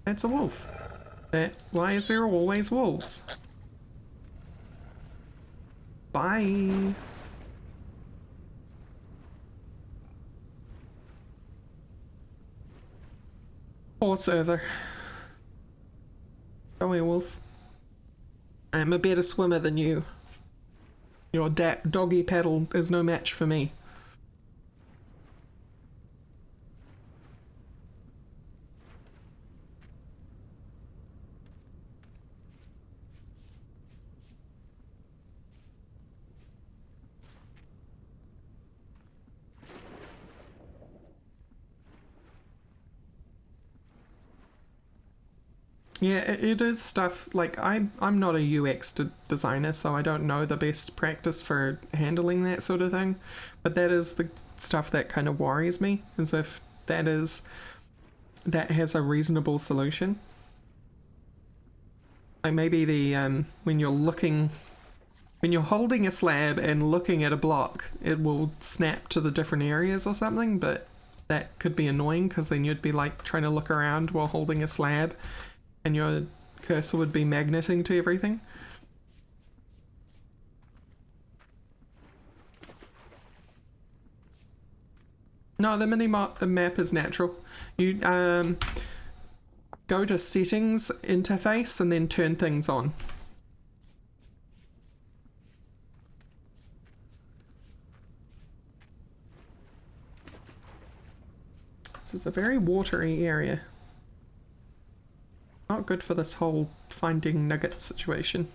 That's a wolf. Why is there always wolves? Bye. Poor server. Go away, wolf. I'm a better swimmer than you. Your doggy paddle is no match for me. Yeah, it is stuff like I'm not a UX designer, so I don't know the best practice for handling that sort of thing. But that is the stuff that kind of worries me, as if that has a reasonable solution. Like maybe the when you're holding a slab and looking at a block, it will snap to the different areas or something. But that could be annoying because then you'd be like trying to look around while holding a slab. And your cursor would be magneting to everything. No, the map is natural. You go to settings, interface, and then turn things on. This is a very watery area. Not good for this whole finding nuggets situation.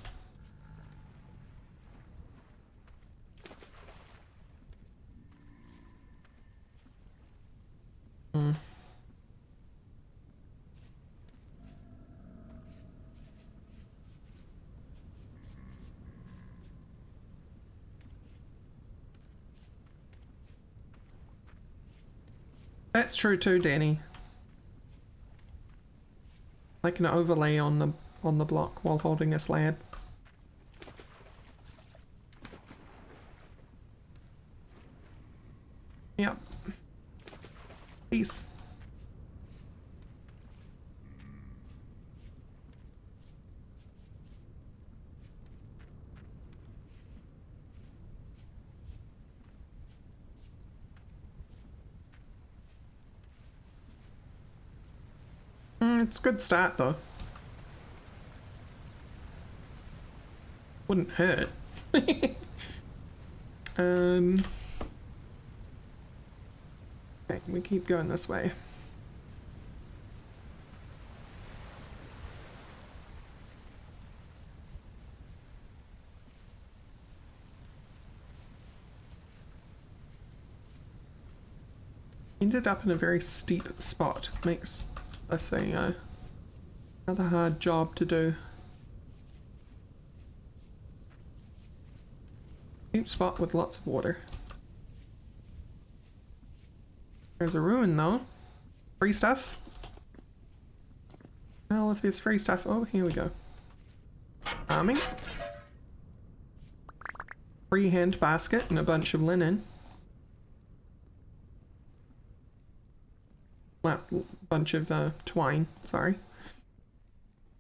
That's true too, Danny. Like an overlay on the block while holding a slab. Yep. Peace. It's a good start though. Wouldn't hurt. Okay, we keep going this way. Ended up in a very steep spot. Makes this another hard job to do. Steep spot with lots of water. There's a ruin though. Free stuff? Well, if there's free stuff, oh, here we go. Farming. freehand basket and a bunch of linen. Well, bunch of twine, sorry.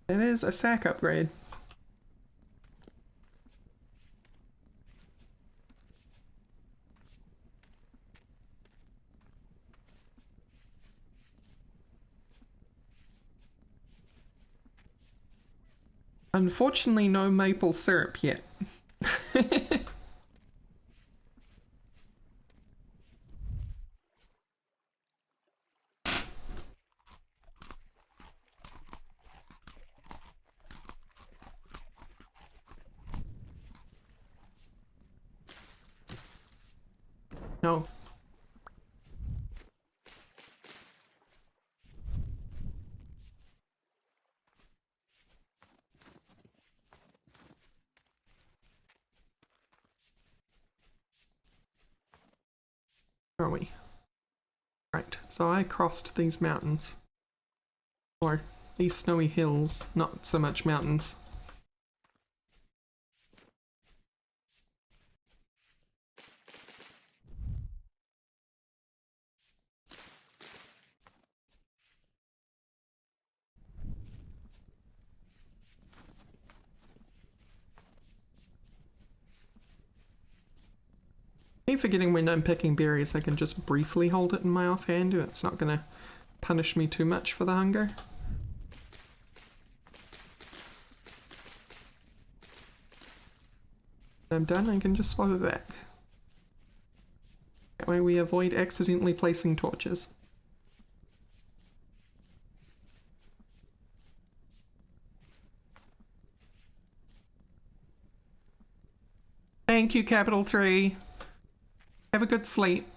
That is a sack upgrade. Unfortunately, no maple syrup yet. No. Where are we? Right, so I crossed these mountains. Or these snowy hills, not so much mountains. I keep forgetting when I'm picking berries I can just briefly hold it in my offhand and it's not gonna punish me too much for the hunger. When I'm done, I can just swap it back. That way we avoid accidentally placing torches. Thank you, Capital 3. Have a good sleep.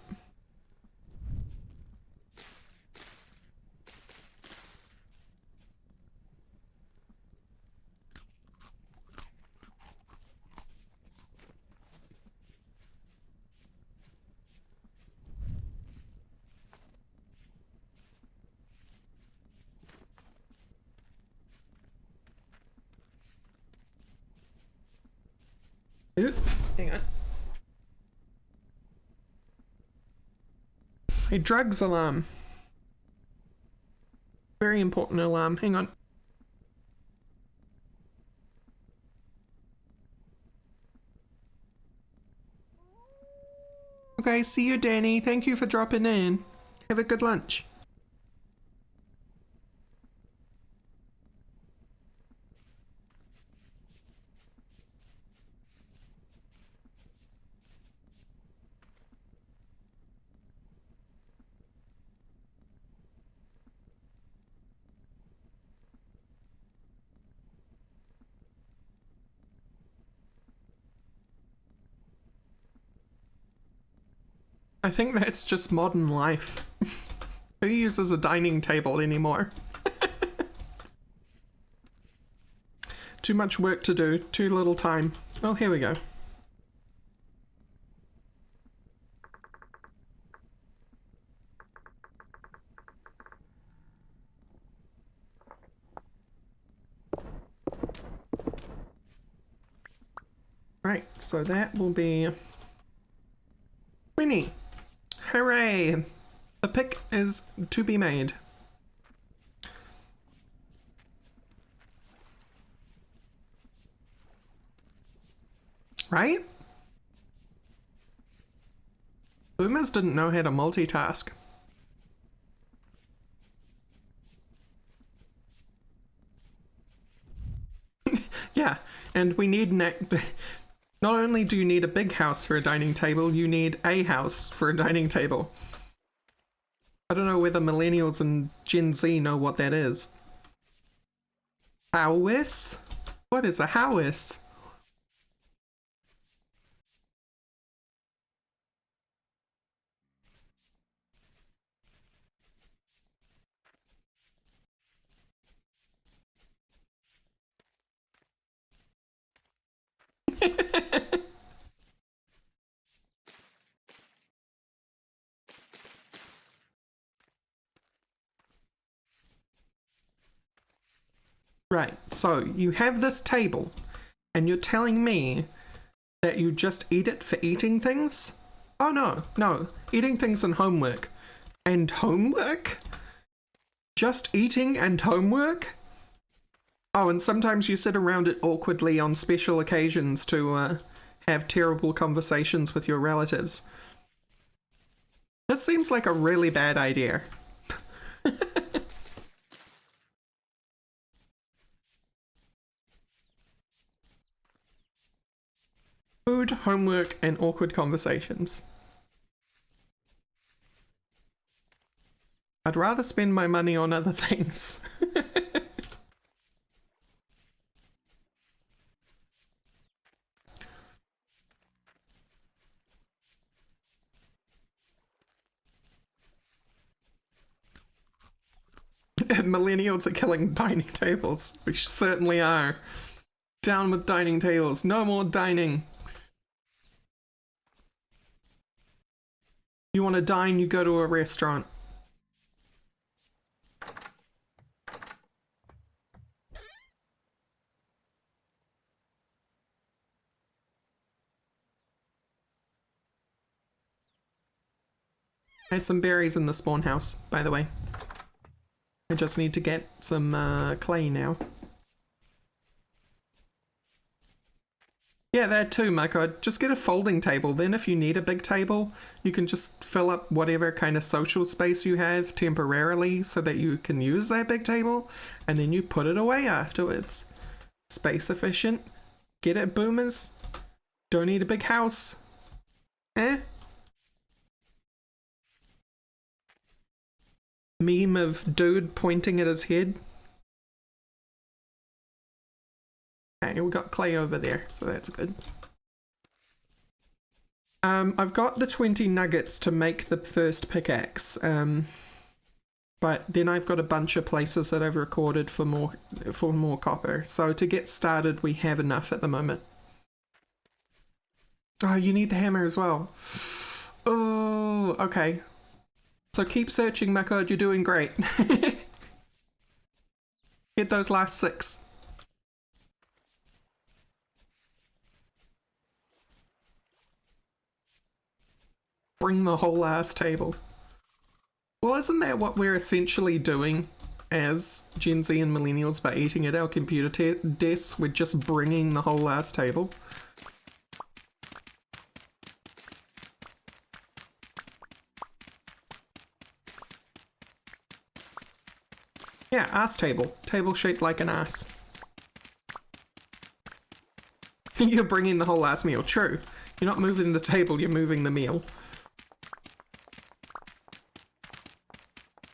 Ooh, hang on. A drugs alarm. Very important alarm. Hang on. Okay, see you, Danny. Thank you for dropping in. Have a good lunch. I think that's just modern life. Who uses a dining table anymore? Too much work to do, too little time. Oh, here we go. Right, so that will be 20. Hooray! The pick is to be made. Right? Boomers didn't know how to multitask. Yeah, and we need not only do you need a big house for a dining table, you need a house for a dining table. I don't know whether millennials and Gen Z know what that is. House? What is a house? Right, so you have this table, and you're telling me that you just eat it for eating things. Oh no, no, eating things and homework. And homework? Just eating and homework? Oh, and sometimes you sit around it awkwardly on special occasions to have terrible conversations with your relatives. This seems like a really bad idea. Food, homework, and awkward conversations. I'd rather spend my money on other things. Millennials are killing dining tables. We certainly are. Down with dining tables. No more dining. You want to dine, you go to a restaurant. I had some berries in the spawn house, by the way. I just need to get some clay now. Yeah, that too, Mako. Just get a folding table. Then if you need a big table, you can just fill up whatever kind of social space you have temporarily so that you can use that big table, and then you put it away afterwards. Space efficient. Get it, boomers? Don't need a big house. Eh? Meme of dude pointing at his head. Okay, we got clay over there, so that's good. I've got the 20 nuggets to make the first pickaxe, but then I've got a bunch of places that I've recorded for more copper. So to get started, we have enough at the moment. Oh, you need the hammer as well. Oh, okay. So keep searching, Mako. You're doing great. Get those last 6. Bring the whole ass table. Well, isn't that what we're essentially doing as Gen Z and millennials by eating at our computer desks? We're just bringing the whole ass table. Yeah, ass table. Table shaped like an ass. You're bringing the whole ass meal. True. You're not moving the table, you're moving the meal.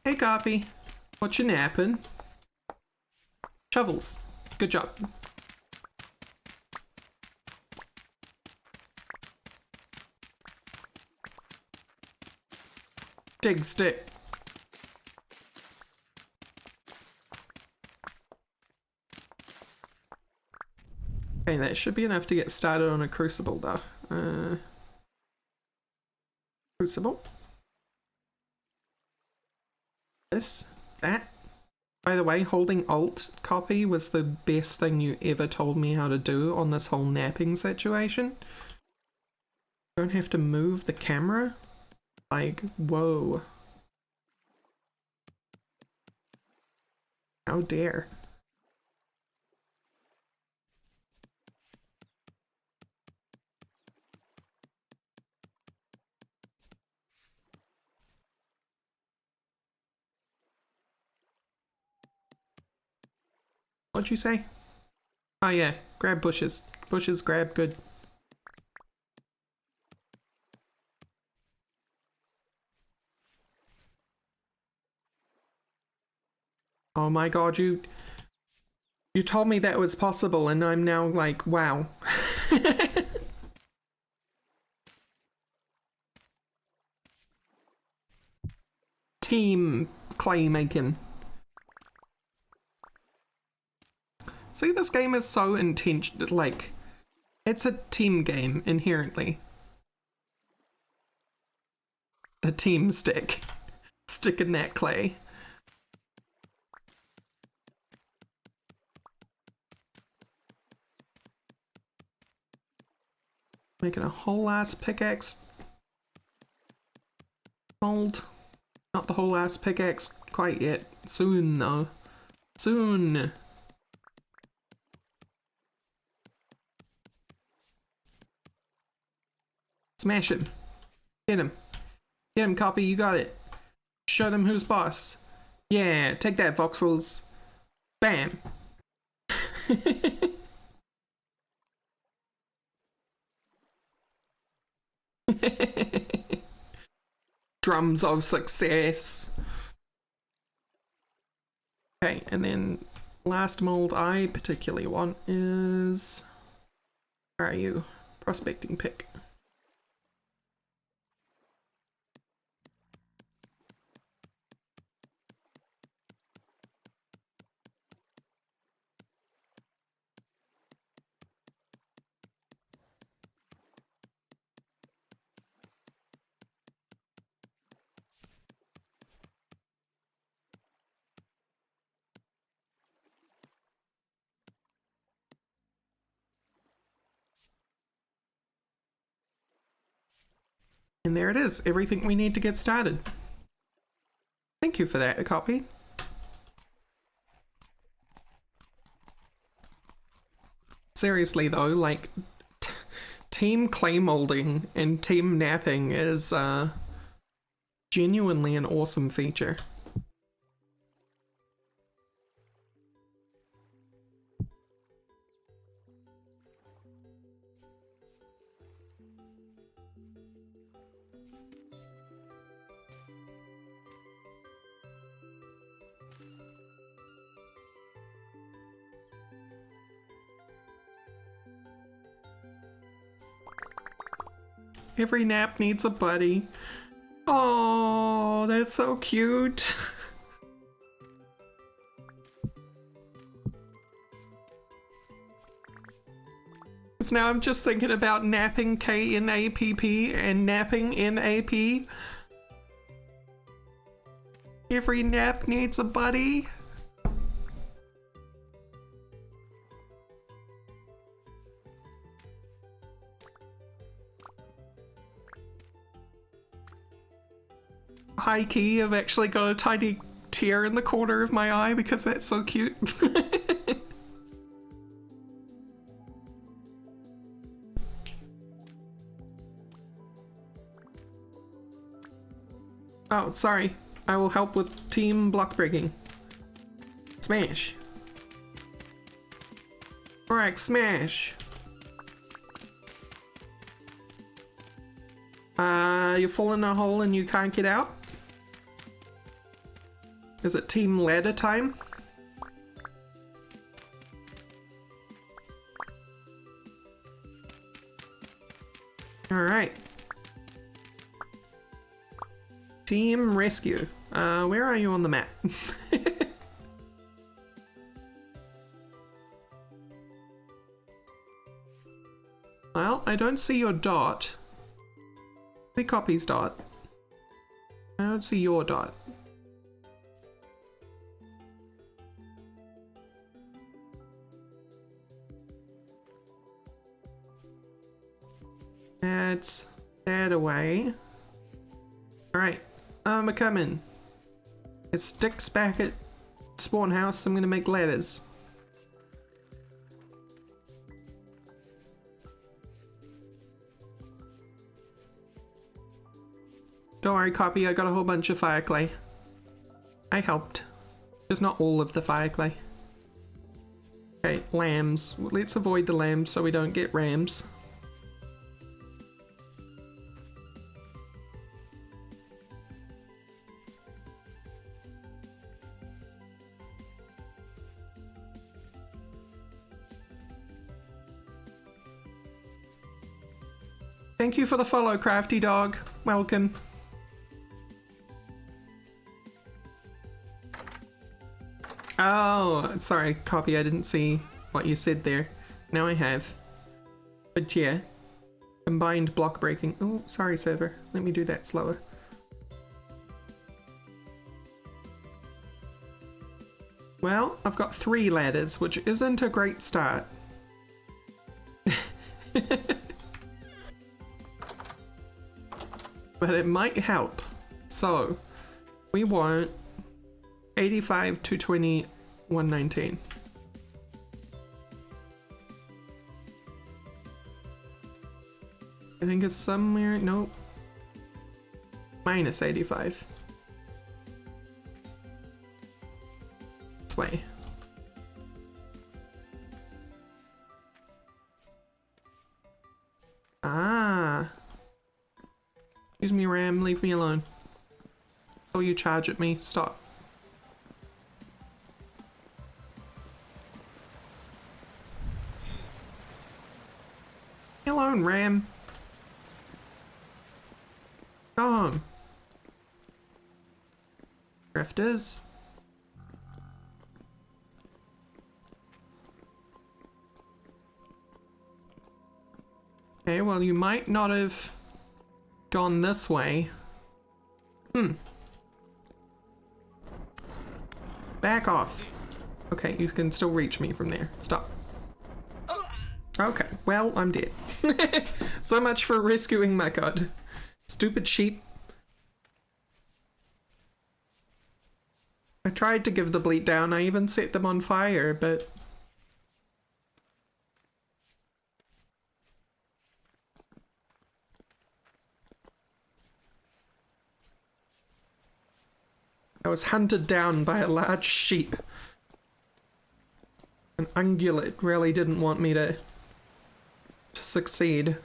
Hey, Garpy. What you napping? Shovels. Good job. Dig stick. Okay, that should be enough to get started on a crucible, though. Crucible. This. That. By the way, holding Alt copy was the best thing you ever told me how to do on this whole napping situation. Don't have to move the camera? Like, whoa. How dare. What'd you say? Oh yeah, grab bushes. Bushes grab good. Oh my god, you told me that was possible and I'm now like, wow. Team clay making. See, this game is so like, it's a team game inherently. The team stick. Stick in that clay. Making a whole ass pickaxe mold. Not the whole ass pickaxe quite yet. Soon though. Soon. Smash him. Get him. Get him, copy, you got it. Show them who's boss. Yeah, take that, voxels. Bam. Drums of success. Okay, and then last mold I particularly want is... Where are you? Prospecting pick. And there it is, everything we need to get started. Thank you for that, a copy. Seriously though, like, team clay molding and team napping is genuinely an awesome feature. Every nap needs a buddy. Oh, that's so cute. So now I'm just thinking about napping K-N-A-P-P and napping N-A-P. Every nap needs a buddy. High key, I've actually got a tiny tear in the corner of my eye because that's so cute. Oh, sorry. I will help with team block breaking. Smash. Rorax, smash. You fall in a hole and you can't get out? Is it team ladder time? Alright. Team rescue. Where are you on the map? Well, I don't see your dot. The copy's dot. I don't see your dot. That's that away. Alright, I'm coming. It sticks back at spawn house. I'm gonna make ladders. Don't worry, copy, I got a whole bunch of fire clay. I helped. Just not all of the fire clay. Okay, lambs. Let's avoid the lambs so we don't get rams. Thank you for the follow, Crafty Dog. Welcome. Oh, sorry, copy. I didn't see what you said there. Now I have. But yeah, combined block breaking. Oh, sorry, server. Let me do that slower. Well, I've got 3 ladders, which isn't a great start. but it might help. So we want 85, 220, 119. I think it's somewhere, nope. Minus 85. This way. Ah. Excuse me, Ram, leave me alone. Oh, you charge at me, stop. Leave me alone, Ram. Go home. Drifters. Okay, well, you might not have gone this way. Back off. Okay, you can still reach me from there. Stop. Okay, well, I'm dead. So much for rescuing my god. Stupid sheep. I tried to give the bleat down, I even set them on fire, but... I was hunted down by a large sheep. An ungulate really didn't want me to succeed.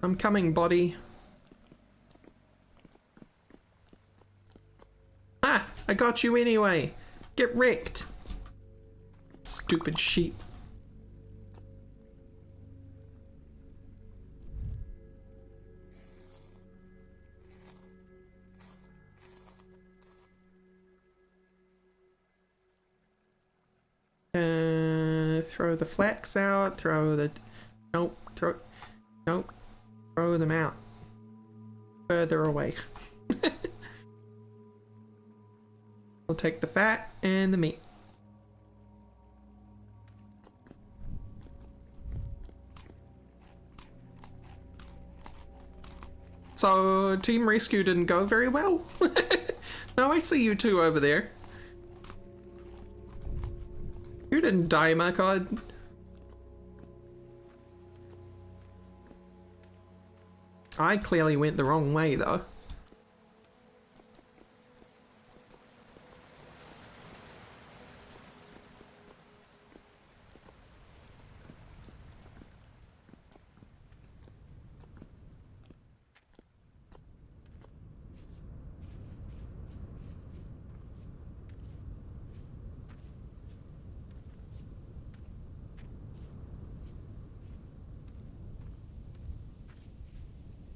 I'm coming, body. Ah! I got you anyway! Get wrecked! Stupid sheep. Throw the flax out, throw the... Nope, nope. Throw them out. Further away. I'll take the fat and the meat. So, Team Rescue didn't go very well. No, I see you two over there. You didn't die, my god. I clearly went the wrong way, though.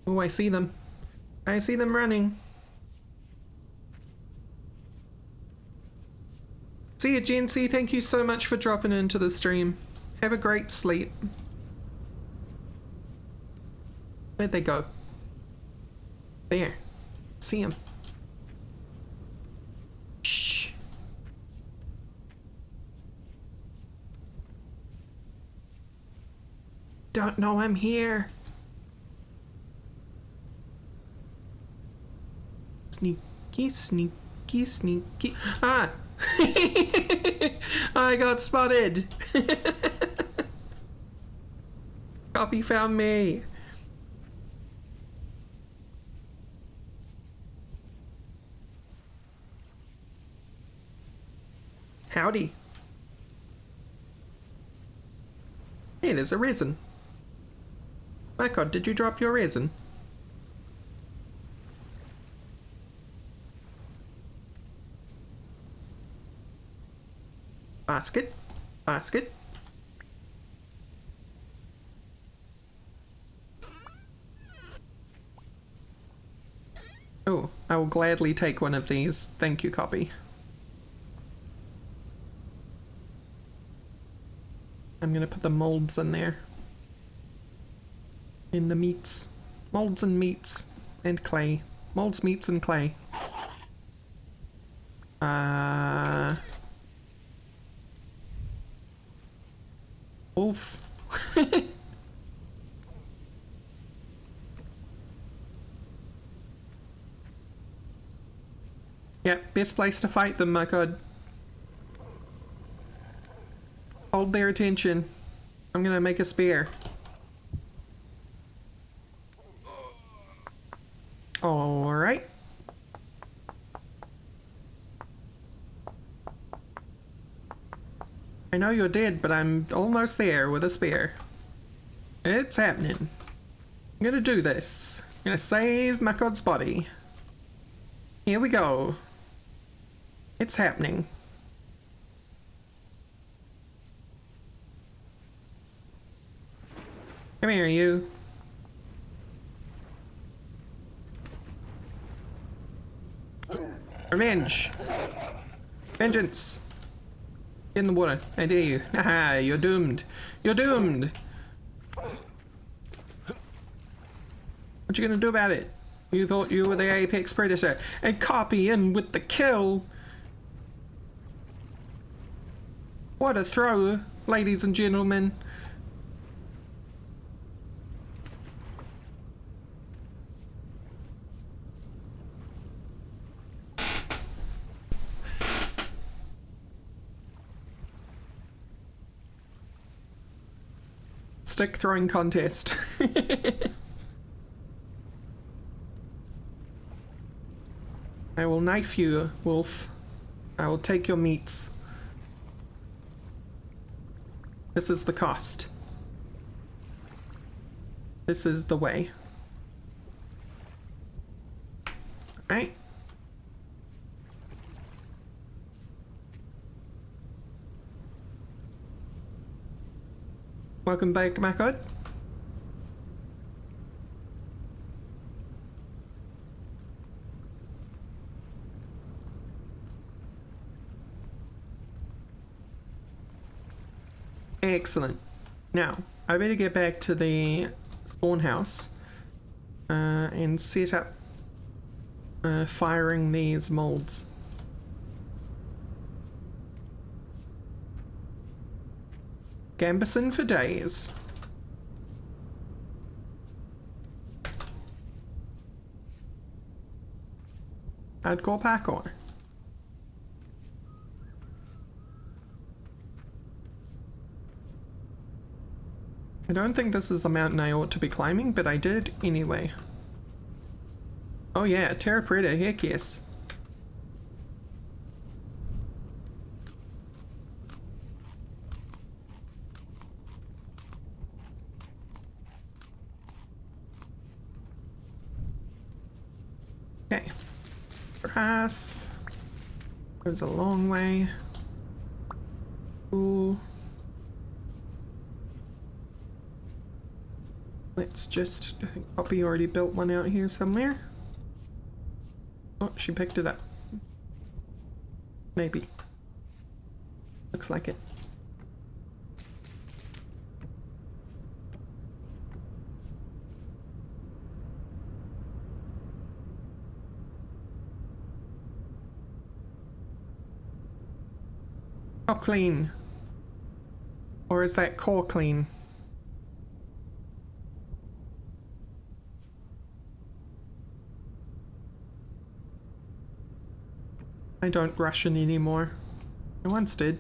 Oh, I see them. I see them running. See you, Gency. Thank you so much for dropping into the stream. Have a great sleep. Where'd they go? There. See him. Shh. Don't know I'm here. Sneaky, sneaky, sneaky. Ah! I got spotted. Copy found me. Howdy. Hey, there's a resin. My god, did you drop your resin? Basket. Basket. Oh, I will gladly take one of these. Thank you, copy. I'm gonna put the molds in there. In the meats. Molds and meats. And clay. Molds, meats, and clay. Wolf. Yeah, best place to fight them, my god. Hold their attention. I'm gonna make a spear. Alright. I know you're dead, but I'm almost there with a spear. It's happening. I'm gonna do this. I'm gonna save my god's body. Here we go. It's happening. Come here, you. Revenge. Vengeance. Get in the water. I dare you. Haha, you're doomed. You're doomed. What you gonna do about it? You thought you were the apex predator and copy in with the kill. What a throw, ladies and gentlemen. Stick throwing contest. I will knife you, wolf. I will take your meats. This is the cost. This is the way. Alright. Welcome back, my god. Excellent. Now, I better get back to the spawn house and set up firing these molds. Gambison for days. Hardcore parkour. I don't think this is the mountain I ought to be climbing, but I did anyway. Oh yeah, Terra Preta, heck yes. Okay. Grass. Goes a long way. Cool. Let's just, I think Poppy already built one out here somewhere. Oh, she picked it up. Maybe. Looks like it. Oh, clean. Or is that core clean? I don't Russian anymore. I once did.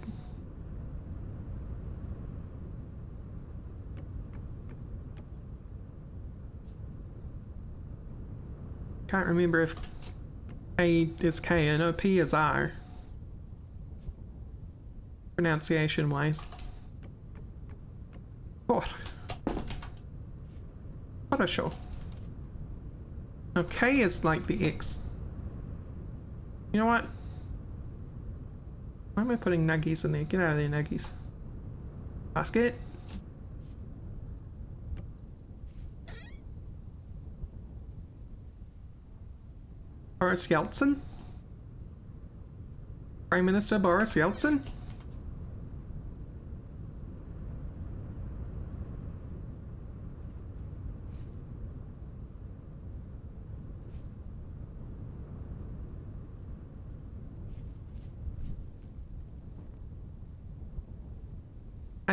Can't remember if A is K. I know P is R. Pronunciation wise. Oh. What a show. No, K is like the X. You know what? Why am I putting nuggies in there? Get out of there, nuggies. Basket. Boris Yeltsin? Prime Minister Boris Yeltsin?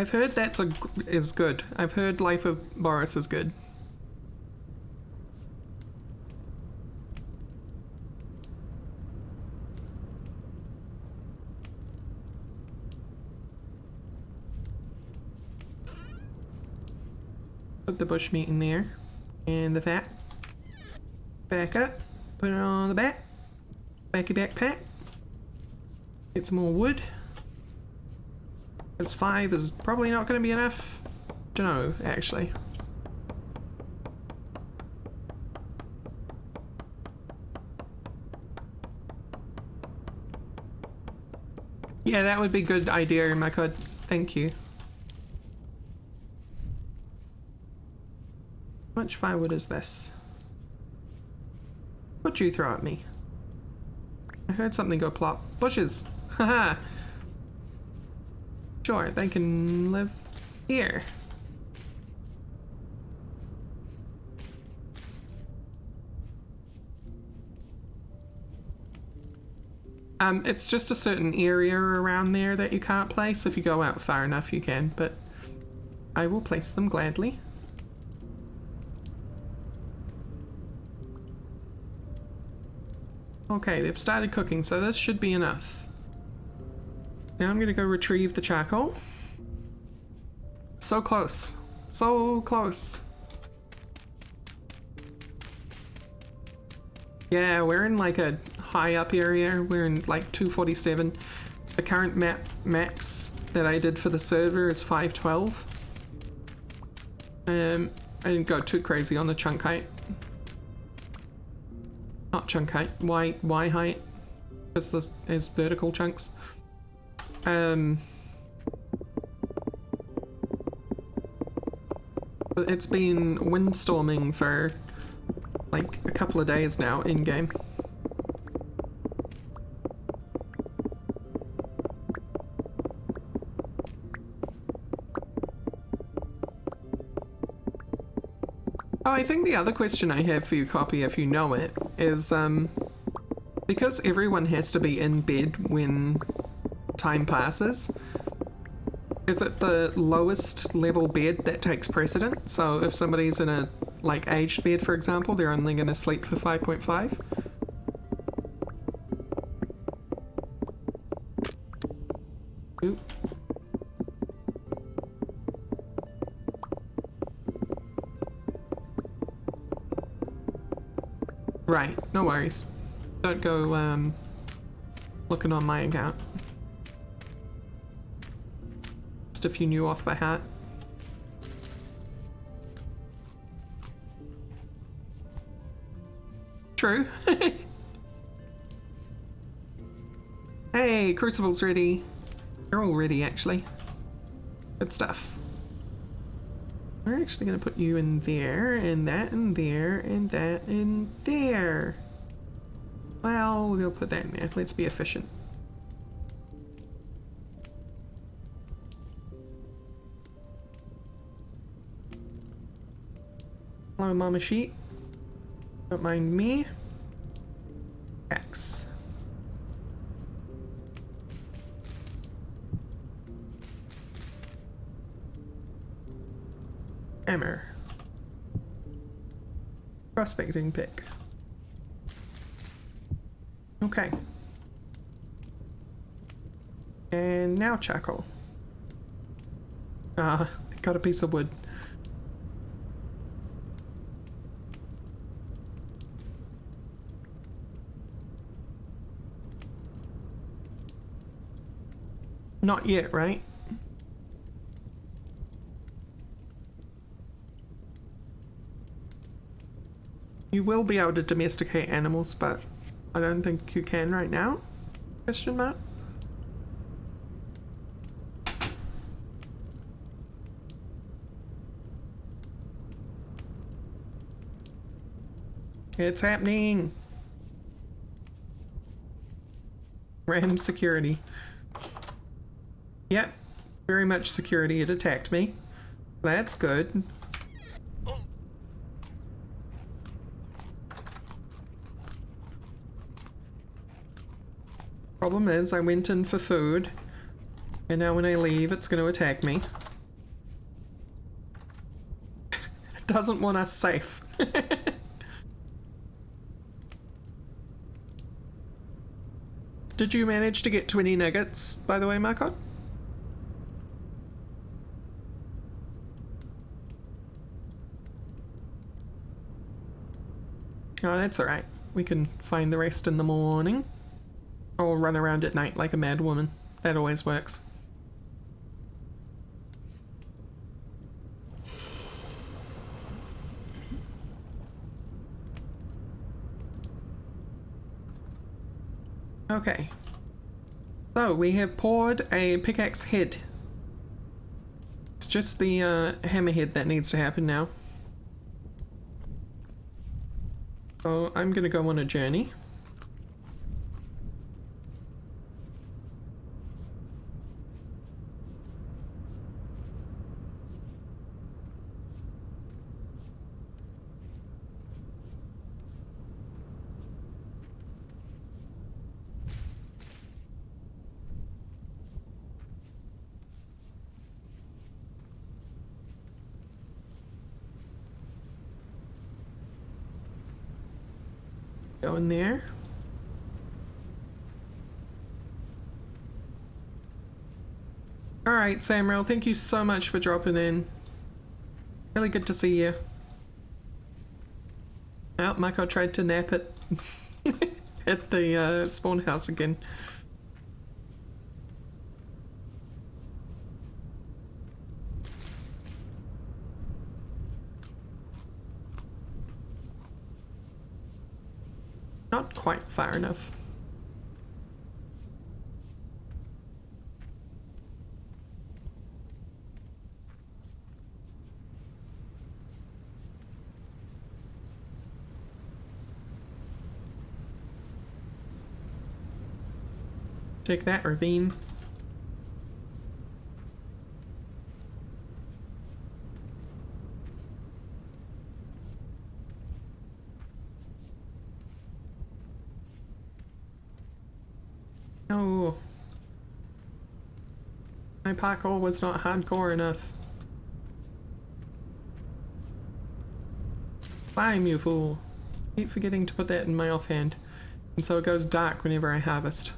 I've heard is good. I've heard Life of Boris is good. Put the bushmeat in there. And the fat. Back up. Put it on the back. Backy backpack. Get some more wood. Because 5 is probably not going to be enough. Dunno, actually. Yeah, that would be a good idea, my god. Thank you. How much firewood is this? What'd you throw at me? I heard something go plop. Bushes! Haha! Sure, they can live here. It's just a certain area around there that you can't place. If you go out far enough, you can, but I will place them gladly. Okay, they've started cooking, so this should be enough. Now I'm gonna go retrieve the charcoal. So close. So close. Yeah, we're in like a high up area. We're in like 247. The current map max that I did for the server is 512. I didn't go too crazy on the chunk height. Not chunk height, Y height. Because this is vertical chunks. But it's been windstorming for like a couple of days now in game. Oh, I think the other question I have for you, Copy, if you know it, is because everyone has to be in bed when time passes, is it the lowest level bed that takes precedent? So if somebody's in a like aged bed, for example, they're only going to sleep for 5.5? Ooh. Right, no worries. Don't go looking on my account. Just if you knew off by heart. True. Hey, Crucible's ready. They're all ready, actually. Good stuff. We're actually going to put you in there, and that in there, and that in there. Well, we'll put that in there. Let's be efficient. Hello, Mama Sheep. Don't mind me. X. Hammer. Prospecting pick. Okay. And now charcoal. Got a piece of wood. Not yet, right? You will be able to domesticate animals, but I don't think you can right now? Question mark? It's happening! Random security. Yep, very much security. It attacked me. That's good. Problem is, I went in for food, and now when I leave, it's going to attack me. doesn't want us safe. Did you manage to get 20 nuggets, by the way, Marco? Oh, that's alright. We can find the rest in the morning. Or run around at night like a mad woman. That always works. Okay. So, we have poured a pickaxe head. It's just the hammerhead that needs to happen now. So, I'm gonna go on a journey. Go in there. Alright, Samuel, thank you so much for dropping in. Really good to see you. Oh, Mako tried to nap it at the spawn house again. Not quite far enough. Take that, ravine. No. My parkour was not hardcore enough. Climb, you fool. Keep forgetting to put that in my offhand. And so it goes dark whenever I harvest.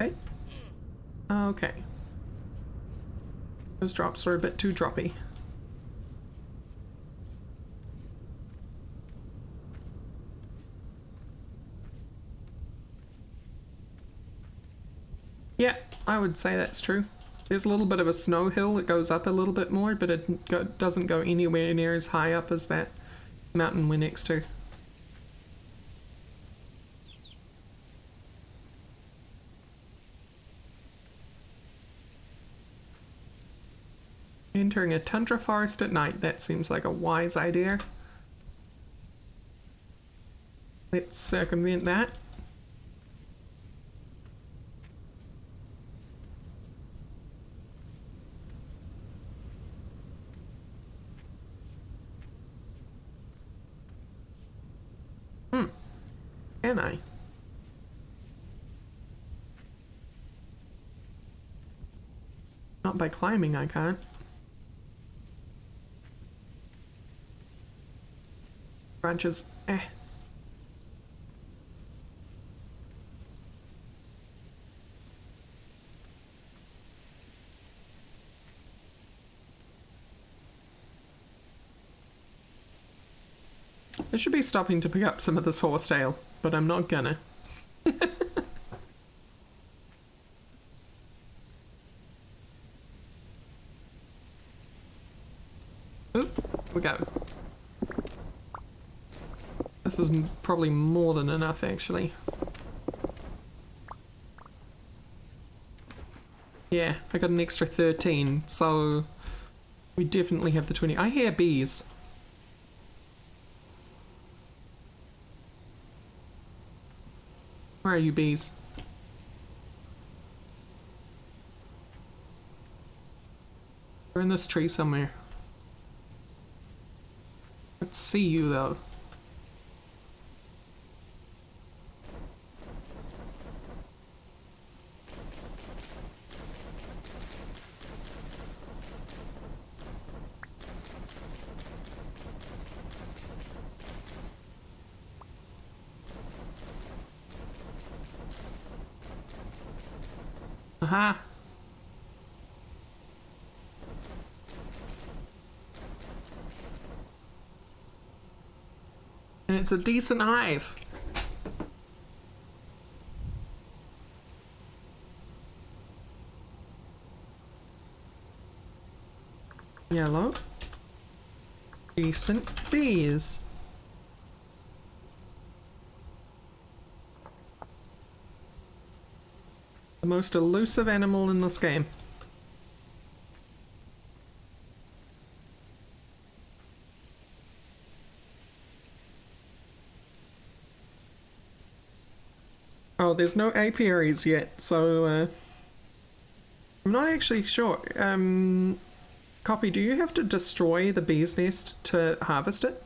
Okay. Okay. Those drops are a bit too droppy. Yeah, I would say that's true. There's a little bit of a snow hill that goes up a little bit more, but it doesn't go anywhere near as high up as that mountain we're next to. Entering a tundra forest at night, that seems like a wise idea. Let's circumvent that. Can I? Not by climbing, I can't. Branches, eh. I should be stopping to pick up some of this horsetail, but I'm not gonna. Oop, we go. This is probably more than enough, actually. Yeah, I got an extra 13, so we definitely have the 20. I hear bees. Where are you, bees? They're in this tree somewhere. Let's see you, though. Aha! And it's a decent hive. Yellow. Decent bees. The most elusive animal in this game. Oh, there's no apiaries yet, so I'm not actually sure. Copy, do you have to destroy the bee's nest to harvest it?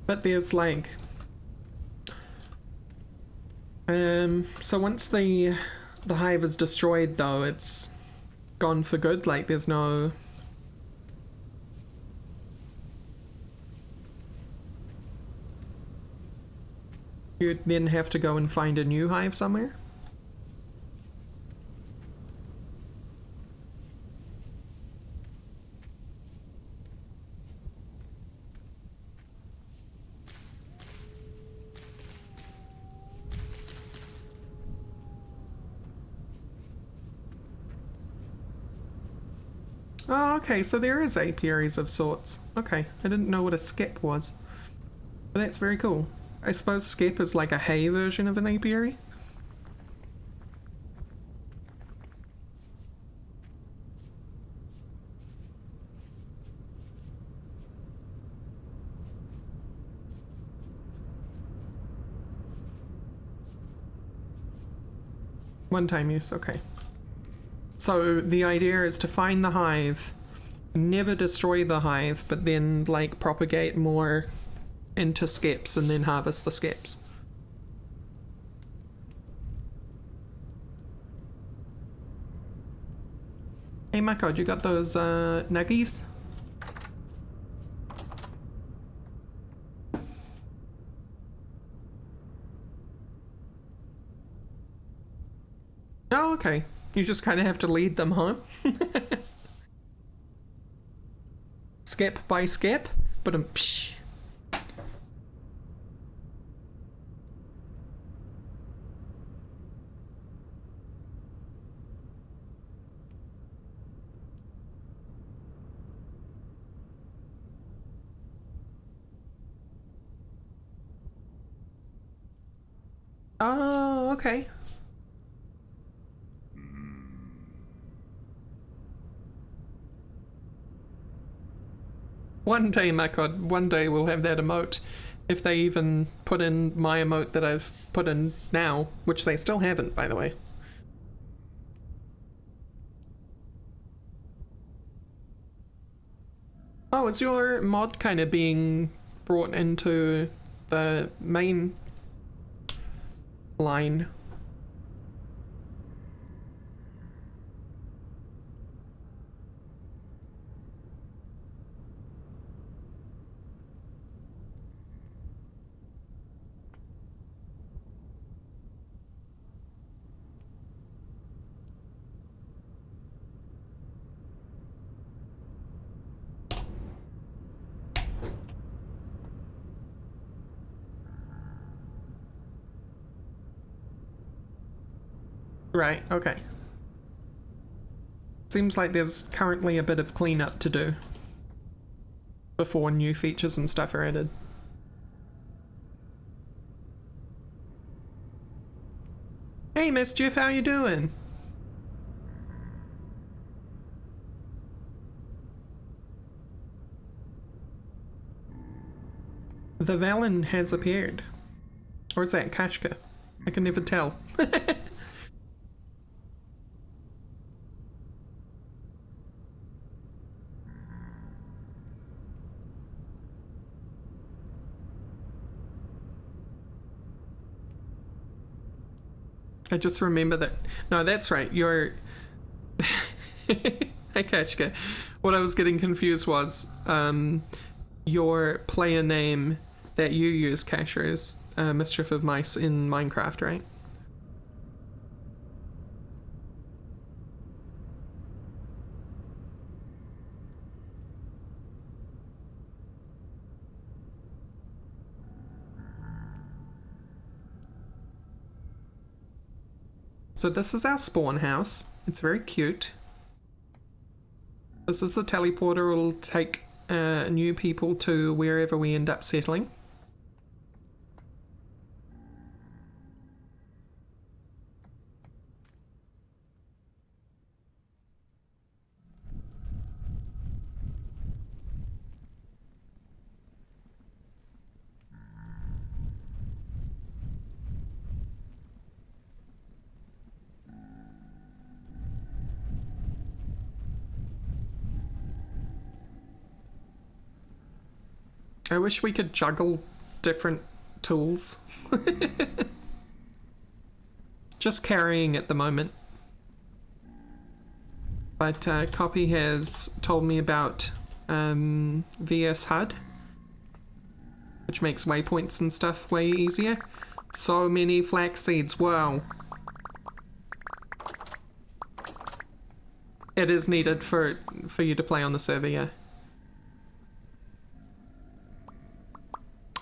But there's like so once the hive is destroyed though, it's gone for good, like there's no you'd then have to go and find a new hive somewhere? Oh, okay, so there is apiaries of sorts. Okay, I didn't know what a skep was. But that's very cool. I suppose skep is like a hay version of an apiary? One-time use, okay. So the idea is to find the hive, never destroy the hive, but then like propagate more into skeps and then harvest the skeps. Hey Mako, you got those nuggies? Oh, okay. You just kind of have to lead them home. Skep by skep, but psh. Oh, okay. One day, my god, one day we'll have that emote. If they even put in my emote that I've put in now, which they still haven't, by the way. Oh, is your mod kind of being brought into the main line? Right, okay. Seems like there's currently a bit of cleanup to do before new features and stuff are added. Hey Mischief, how you doing? The Valen has appeared. Or is that Kashka? I can never tell. I just remember that. No, that's right. You're. Hey, Kachka. What I was getting confused was your player name that you use, Kasher, is Mischief of Mice in Minecraft, right? So this is our spawn house. It's very cute. This is the teleporter. It'll take new people to wherever we end up settling. I wish we could juggle different tools. Just carrying at the moment. But Copy has told me about VS HUD, which makes waypoints and stuff way easier. So many flax seeds, wow. It is needed for you to play on the server, yeah.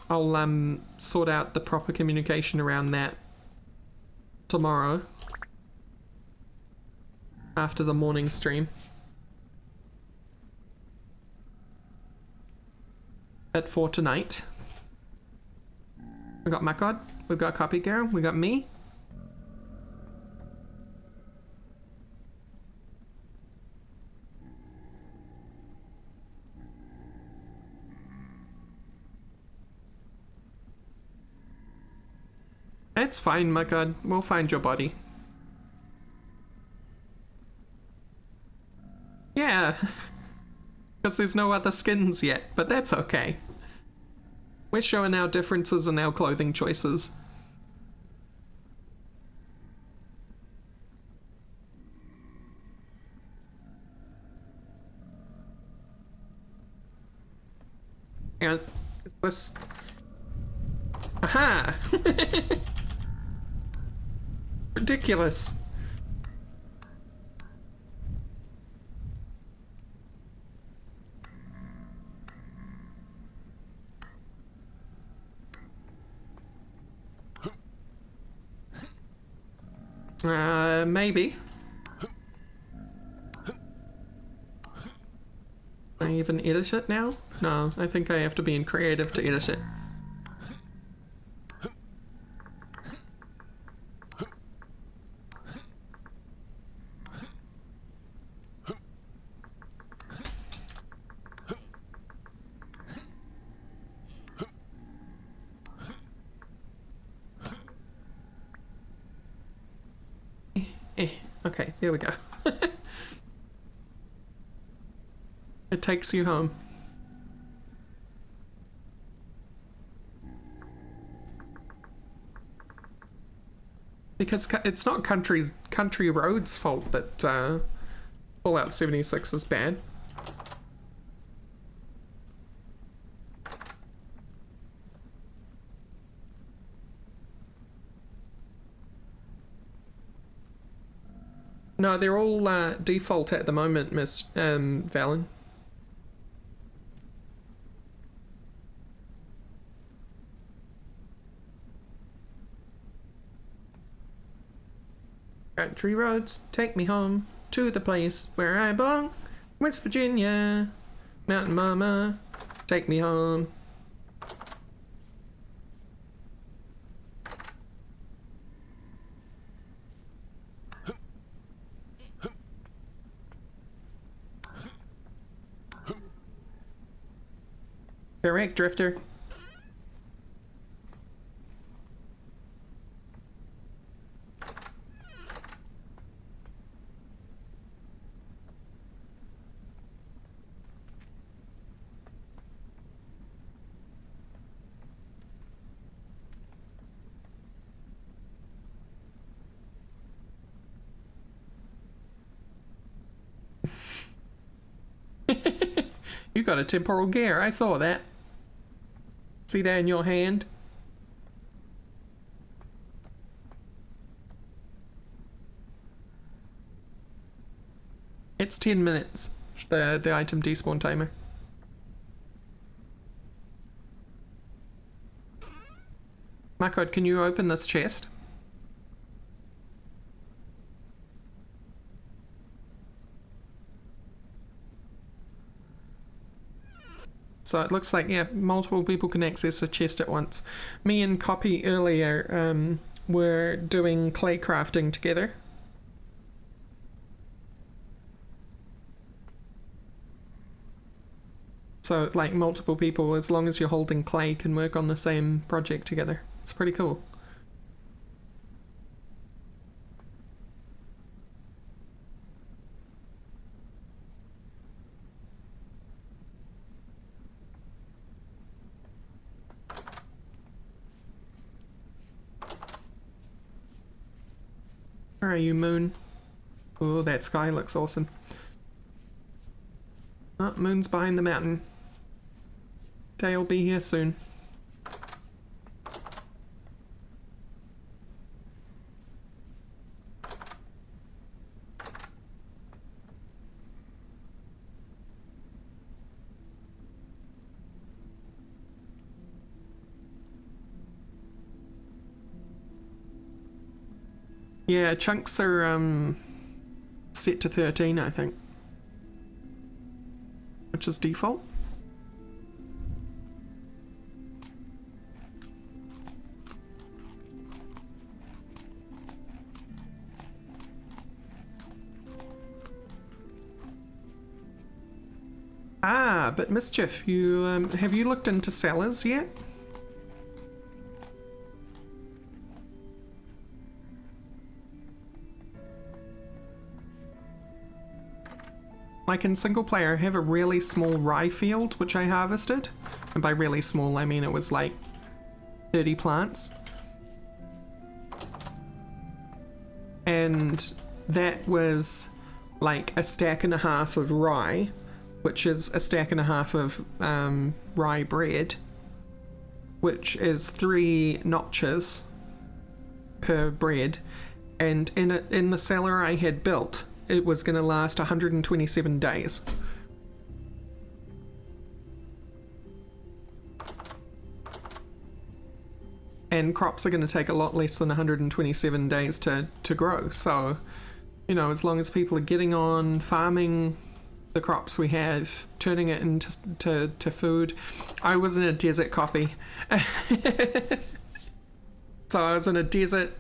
I'll sort out the proper communication around that tomorrow after the morning stream at 4 tonight. We got Makod, we've got Copy Girl, we got me. It's fine, my god. We'll find your body. Yeah. Because there's no other skins yet, but that's okay. We're showing our differences in our clothing choices. And is this... Aha! Ridiculous. Maybe. Can I even edit it now? No, I think I have to be in creative to edit it. Okay, here we go. It takes you home. Because it's not Country Road's fault that Fallout 76 is bad. No, they're all default at the moment, Miss Valen. Country roads, take me home to the place where I belong. West Virginia, Mountain Mama, take me home. Correct, Drifter. You got a temporal gear, I saw that. See that in your hand? It's 10 minutes, the item despawn timer. Marcode, can you open this chest? So it looks like, yeah, multiple people can access a chest at once. Me and Copy earlier were doing clay crafting together. So, like, multiple people, as long as you're holding clay, can work on the same project together. It's pretty cool. Where are you, Moon? Oh, that sky looks awesome. Oh, Moon's behind the mountain. Day'll be here soon. Yeah, chunks are set to 13, I think. Which is default. Ah, but Mischief, you have you looked into sellers yet? Like in single player, I have a really small rye field which I harvested, and by really small I mean it was like 30 plants. And that was like a stack and a half of rye, which is a stack and a half of rye bread, which is 3 notches per bread. And in the cellar I had built, it was going to last 127 days. And crops are going to take a lot less than 127 days to grow. So, you know, as long as people are getting on farming the crops we have, turning it into food. I was in a desert, Copy. So I was in a desert,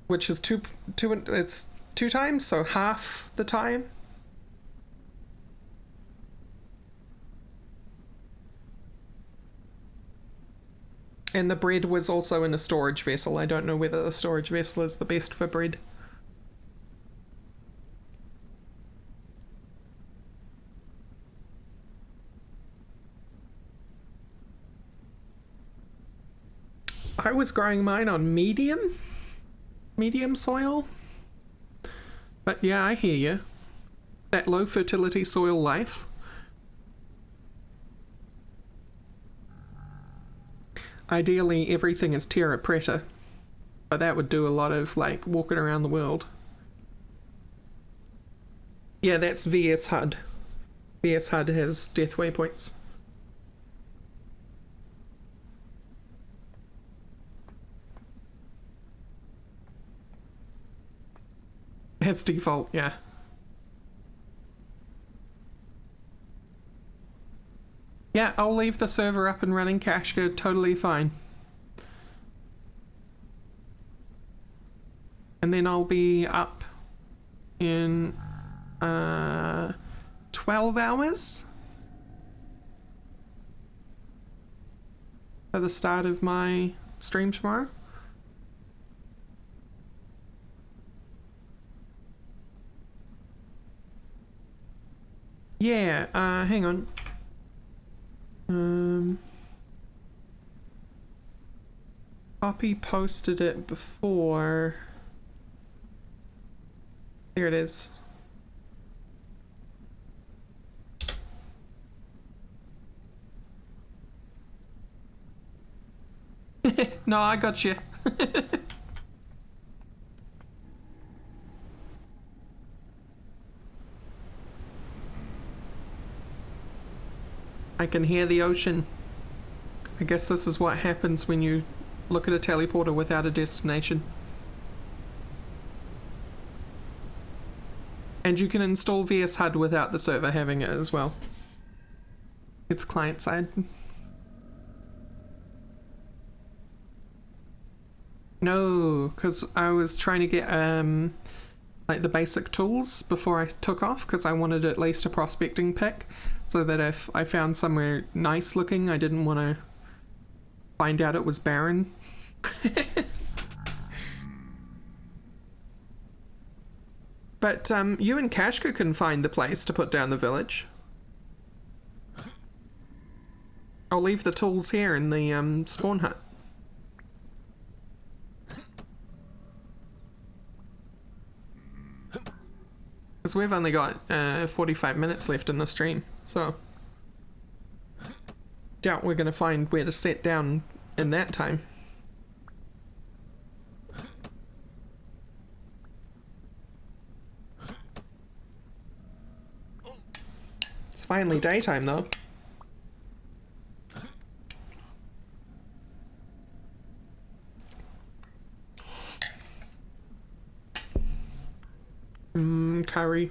which is it's 2 times, so half the time. And the bread was also in a storage vessel. I don't know whether the storage vessel is the best for bread. I was growing mine on medium soil. But yeah, I hear you. That low fertility soil life. Ideally, everything is terra preta. But that would do a lot of, like, walking around the world. Yeah, that's VS HUD. VS HUD has death waypoints. It's default, yeah. Yeah, I'll leave the server up and running, Kashka, totally fine. And then I'll be up in 12 hours at the start of my stream tomorrow. Yeah, hang on. Copy posted it before. There it is. no, I got you. I can hear the ocean. I guess this is what happens when you look at a teleporter without a destination. And you can install VS HUD without the server having it as well. It's client side. No, because I was trying to get like the basic tools before I took off, because I wanted at least a prospecting pick, so that if I found somewhere nice looking, I didn't want to find out it was barren. But you and Kashka can find the place to put down the village. I'll leave the tools here in the spawn hut. Because we've only got 45 minutes left in the stream, so doubt we're going to find where to sit down in that time. It's finally daytime though. Curry.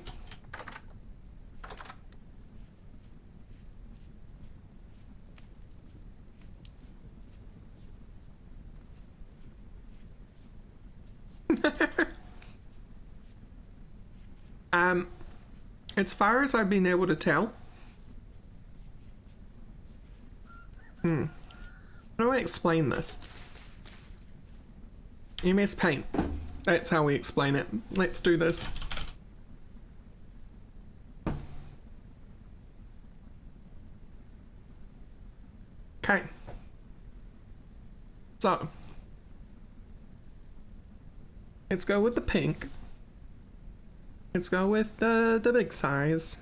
As far as I've been able to tell, how do I explain this? MS Paint. That's how we explain it. Let's do this. Okay. So, let's go with the pink. Let's go with the big size.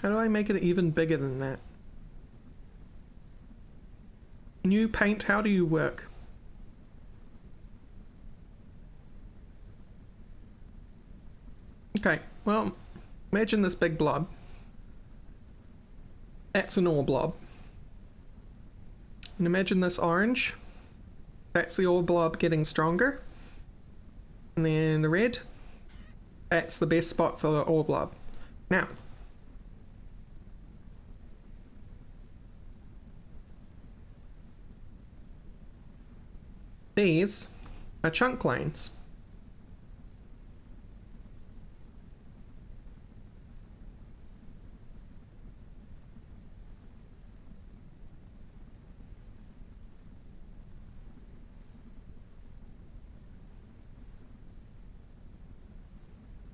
How do I make it even bigger than that? New paint, how do you work? Okay, well, imagine this big blob. That's an ore blob. And imagine this orange. That's the ore blob getting stronger. And then the red. That's the best spot for the ore blob. Now, these are chunk lanes.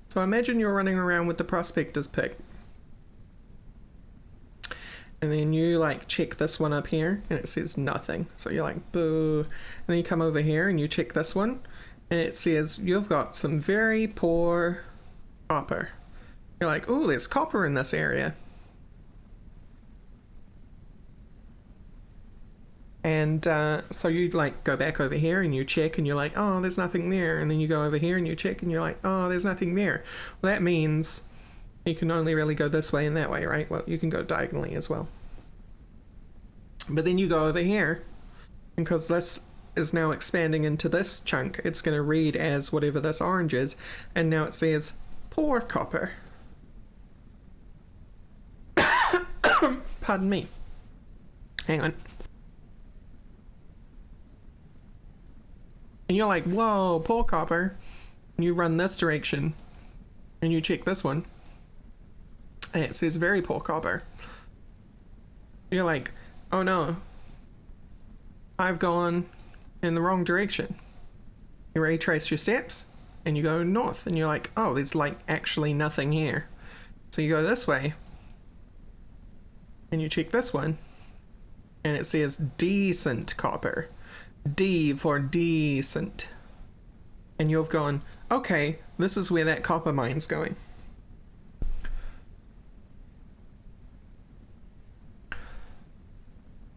So imagine you're running around with the prospector's pick. And then you like check this one up here and it says nothing. So you're like, boo. And then you come over here and you check this one and it says you've got some very poor copper. You're like, oh, there's copper in this area. And so you like go back over here and you check and you're like, oh, there's nothing there. And then you go over here and you check and you're like, oh, there's nothing there. Well, that means you can only really go this way and that way, right? Well, you can go diagonally as well. But then you go over here, and because this is now expanding into this chunk, it's going to read as whatever this orange is. And now it says poor copper. Pardon me. Hang on. And you're like, whoa, poor copper. And you run this direction. And you check this one. And it says very poor copper. You're like, oh no. I've gone in the wrong direction. You retrace your steps. And you go north. And you're like, oh, there's like actually nothing here. So you go this way. And you check this one. And it says decent copper. D for decent. And you've gone, okay, this is where that copper mine's going.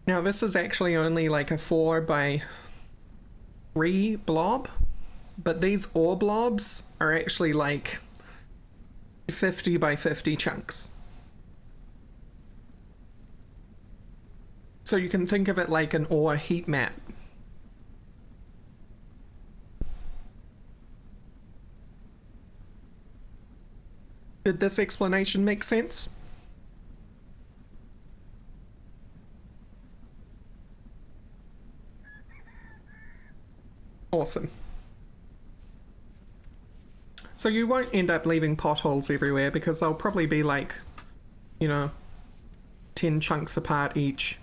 Now this is actually only like a 4 by 3 blob, but these ore blobs are actually like 50 by 50 chunks. So you can think of it like an ore heat map. Did this explanation make sense? Awesome. So you won't end up leaving potholes everywhere because they'll probably be like, you know, 10 chunks apart each.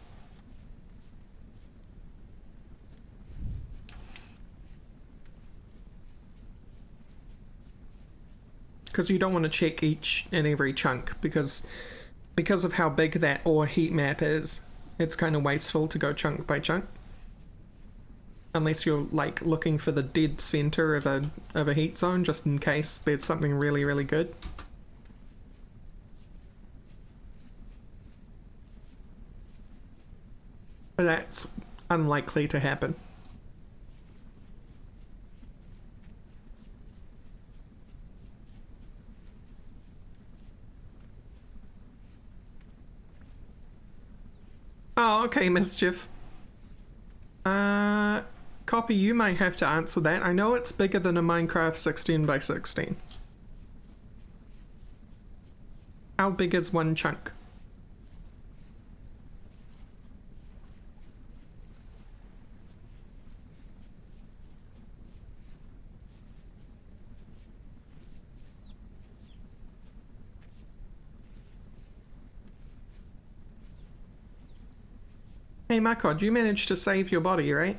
Because you don't want to check each and every chunk because of how big that ore heat map is, it's kind of wasteful to go chunk by chunk. Unless you're like looking for the dead center of a heat zone just in case there's something really, really good. But that's unlikely to happen. Oh, okay, Mischief. Copy, you might have to answer that. I know it's bigger than a Minecraft 16 by 16. How big is one chunk? Hey Makod, you managed to save your body, right?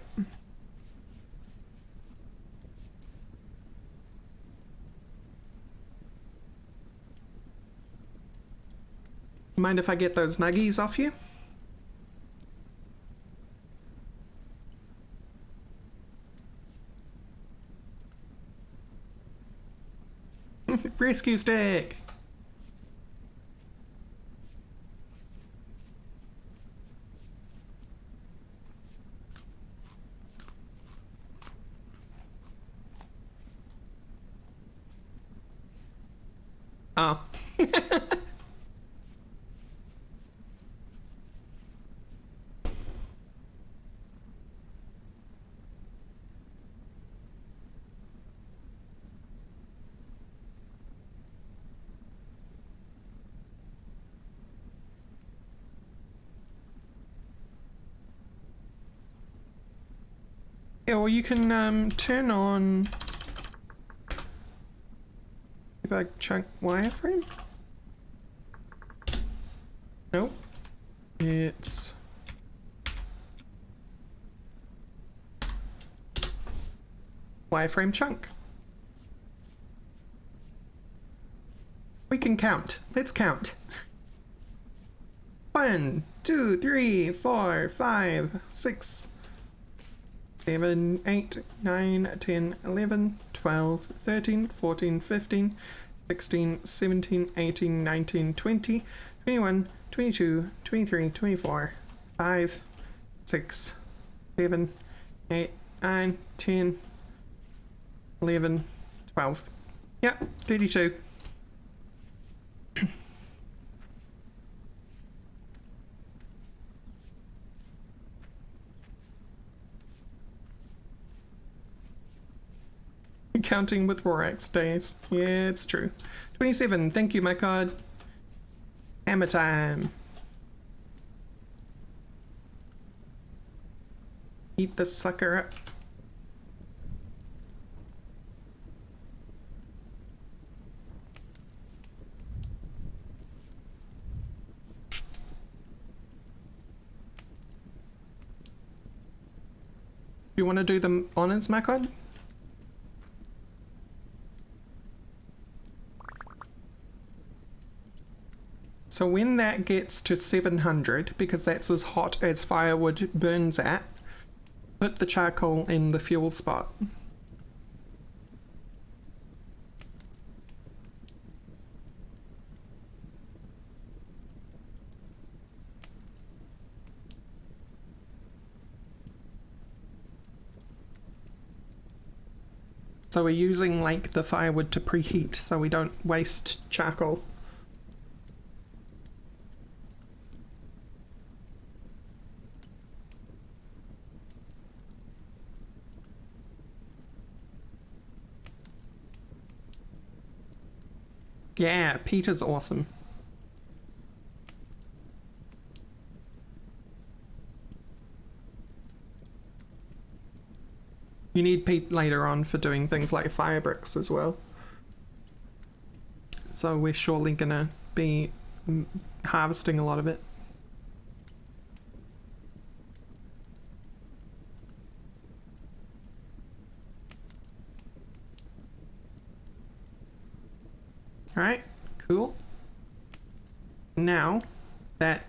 Mind if I get those nuggies off you? Rescue stick! Oh. Yeah, well you can turn on a chunk wireframe? Nope. It's wireframe chunk. We can count. Let's count. 1, 2, 3, 4, 5, 6, 7, 8, 9, 10, 11, 12, 13, 14, 15, 16, 17, 18, 19, 20, 21, 22, 23, 24, 5, 6, 7, 8, 9, 10, 11, 12. Yep, 32. Counting with Rorax days. Yeah, it's true. 27, thank you, my card. Hammer time. Eat the sucker up. You want to do the honors, Macon? So when that gets to 700, because that's as hot as firewood burns at, put the charcoal in the fuel spot. So we're using like the firewood to preheat so we don't waste charcoal. Yeah, peat is awesome. You need peat later on for doing things like fire bricks as well. So we're surely gonna be harvesting a lot of it. Alright, cool. Now that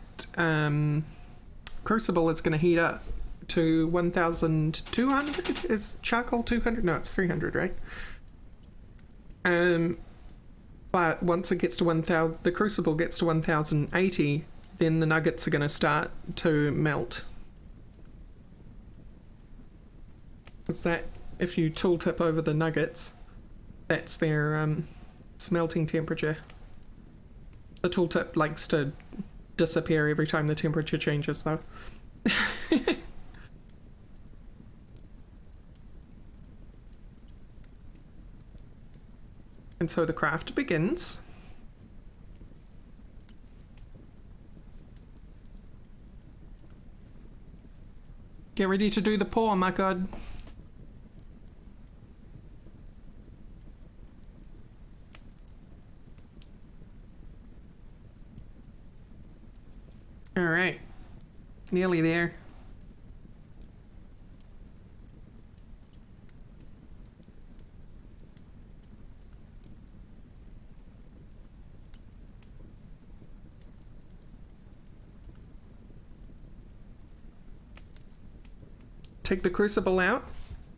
crucible is gonna heat up to 1200. Is charcoal 200? No, it's 300, right? But once it gets to 1000, the crucible gets to 1080, then the nuggets are going to start to melt. It's that if you tooltip over the nuggets, that's their smelting temperature. The tooltip likes to disappear every time the temperature changes, though. And so the craft begins. Get ready to do the pour, my god. Alright. Nearly there. Take the crucible out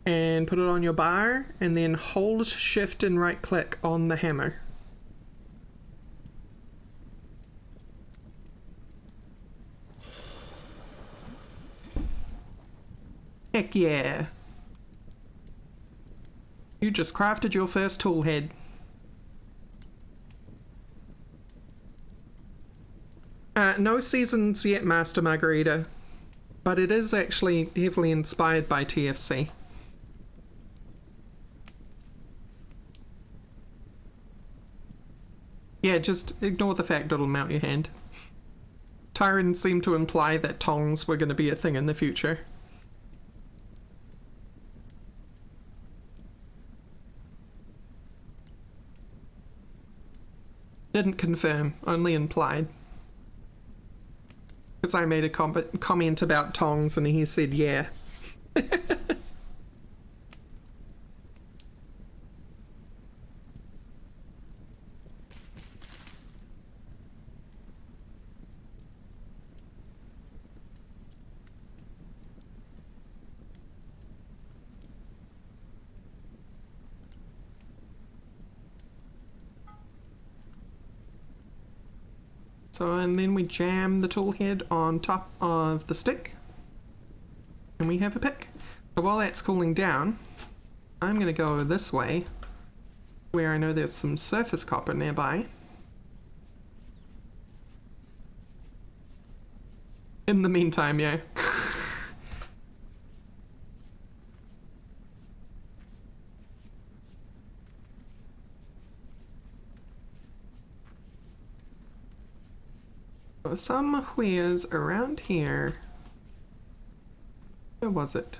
and put it on your bar, and then hold shift and right click on the hammer. Heck yeah. You just crafted your first tool head. No seasons yet, Master Margarita. But it is actually heavily inspired by TFC. Yeah, just ignore the fact it'll mount your hand. Tyron seemed to imply that tongs were going to be a thing in the future. Didn't confirm, only implied. Because I made a comment about tongs and he said yeah. So, and then we jam the tool head on top of the stick. And we have a pick. So while that's cooling down, I'm going to go this way, where I know there's some surface copper nearby. In the meantime, yeah. Somewhere's around here. Where was it?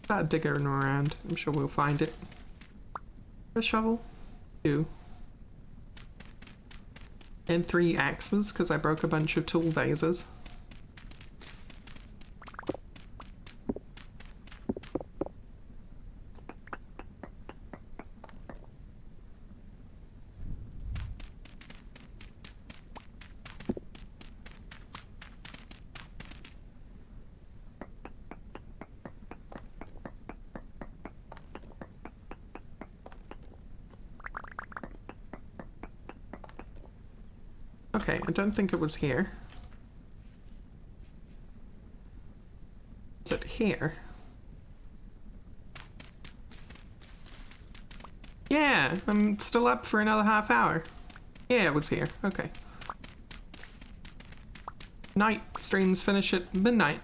Start digging around. I'm sure we'll find it. A shovel. 2. And 3 axes, because I broke a bunch of tool vases. Okay, I don't think it was here. Is it here? Yeah, I'm still up for another half hour. Yeah, it was here. Okay. Night streams finish at midnight.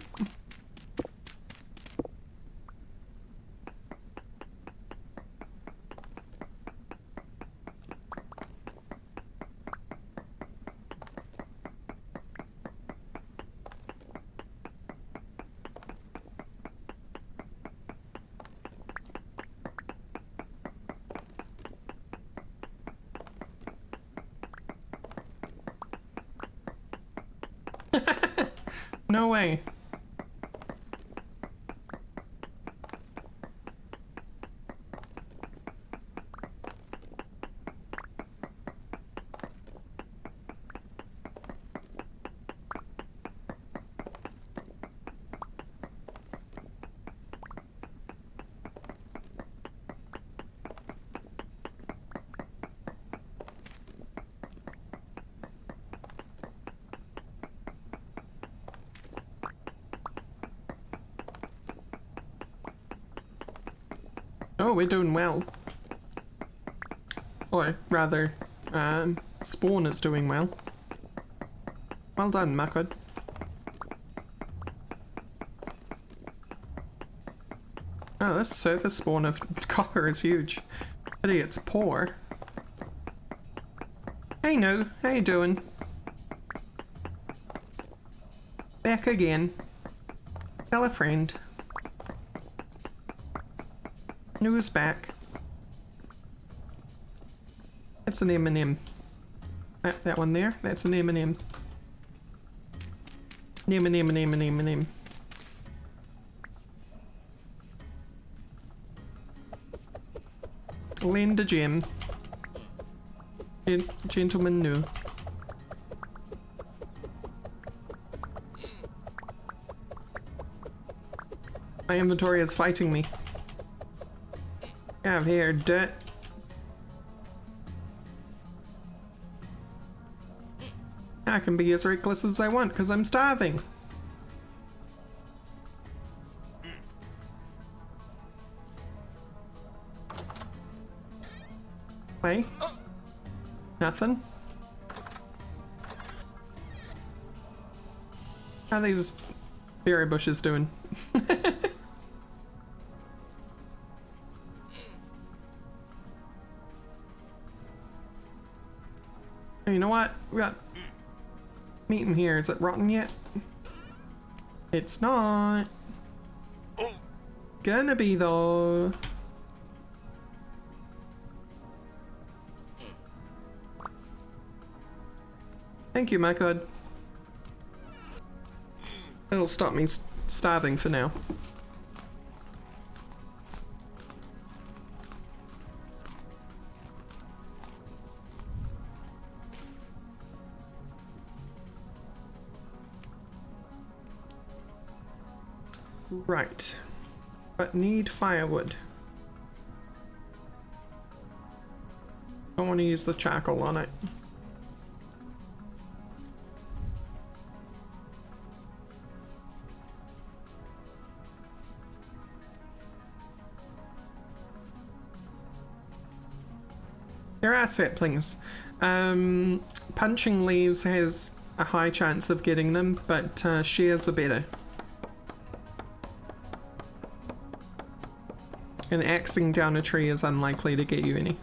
No way. Oh, we're doing well. Or rather, Spawn is doing well. Well done, Makod. Oh, this surface spawn of copper is huge. Pity it's poor. Hey, no. How you doing? Back again. Tell a friend. Who's back? That's an M&M. That one there, that's an M&M. M&M. Lend a gem. Gentleman, no. My inventory is fighting me. Get out of here, dirt. I can be as reckless as I want because I'm starving. Hey? Nothing? How are these berry bushes doing? You know what? We got meat in here. Is it rotten yet? It's not. Gonna be though. Thank you, my god. It'll stop me starving for now. Right, but need firewood. Don't want to use the charcoal on it. There are saplings. Punching leaves has a high chance of getting them, but shears are better. And axing down a tree is unlikely to get you any.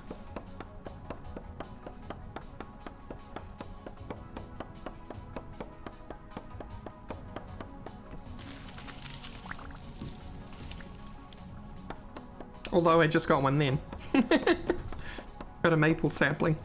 Although I just got one then. Got a maple sapling.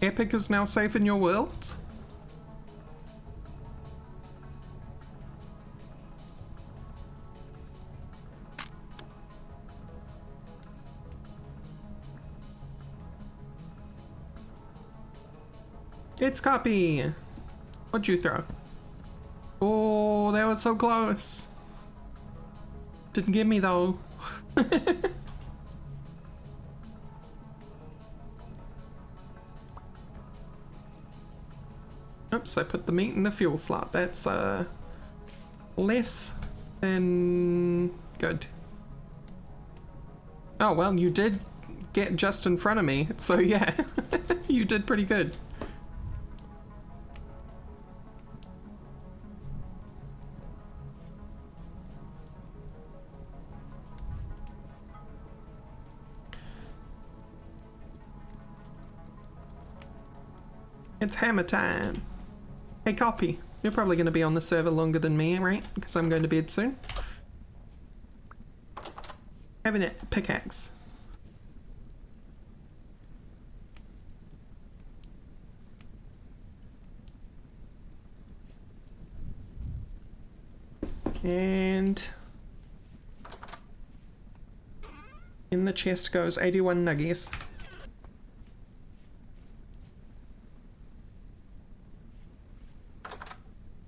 Epic is now safe in your world? It's copy! What'd you throw? Oh, that was so close. Didn't get me though. Oops, I put the meat in the fuel slot. That's less than good. Oh well, you did get just in front of me, so yeah, you did pretty good. It's hammer time. Hey, Copy, you're probably going to be on the server longer than me, right? Because I'm going to bed soon. Having a pickaxe. And in the chest goes 81 nuggies.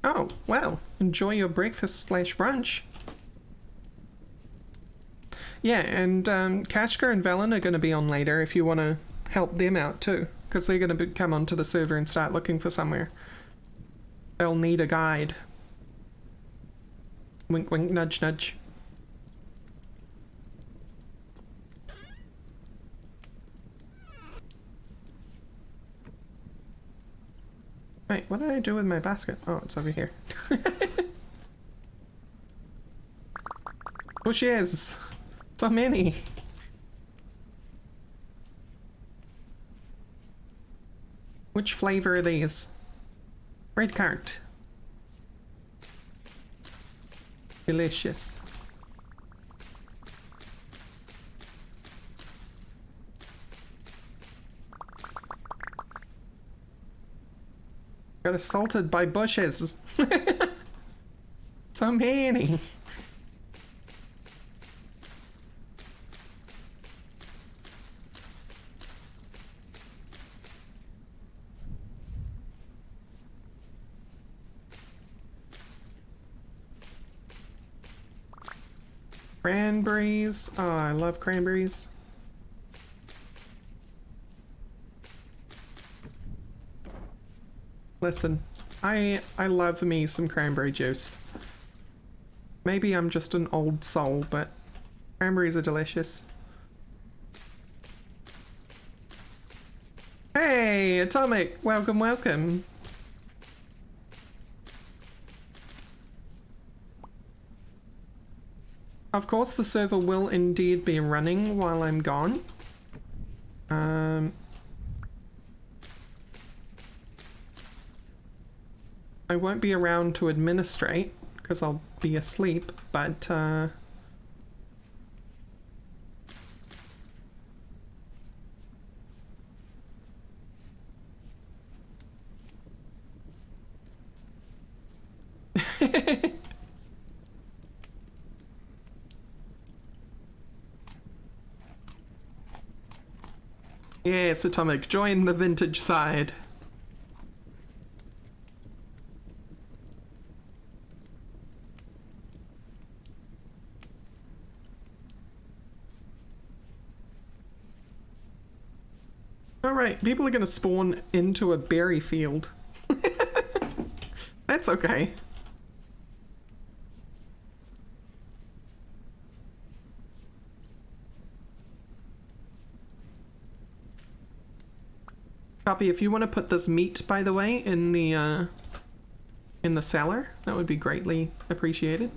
Oh, well, enjoy your breakfast / brunch. Yeah, and Kashka and Velen are going to be on later if you want to help them out too, because they're going to come onto the server and start looking for somewhere. They'll need a guide. Wink wink, nudge nudge. Wait, what did I do with my basket? Oh, it's over here. Bushes! So many! Which flavor are these? Red cart. Delicious. Got assaulted by bushes. So many. Cranberries. Oh, I love cranberries. Listen, I love me some cranberry juice. Maybe I'm just an old soul, but cranberries are delicious. Hey, Atomic! Welcome, welcome. Of course, the server will indeed be running while I'm gone. I won't be around to administrate because I'll be asleep, but yes, Atomic, join the vintage side. Alright, people are gonna spawn into a berry field. That's okay. Copy, if you want to put this meat, by the way, in the cellar, that would be greatly appreciated.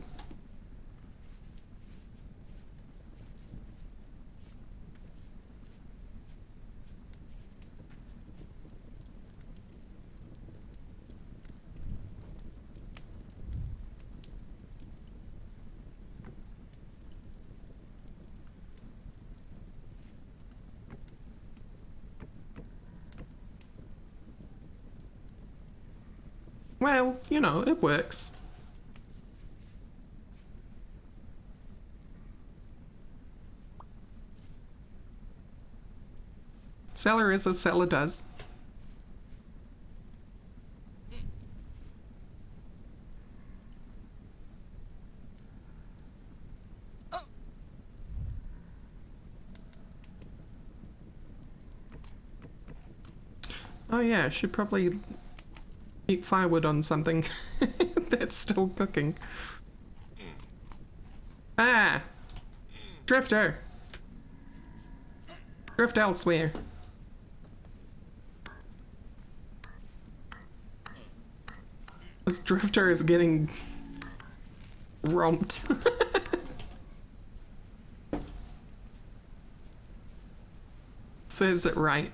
Well, you know, it works. Seller is as seller does. Oh yeah, I should probably eat firewood on something that's still cooking. Ah! Drifter! Drift elsewhere. This drifter is getting romped. Serves it right.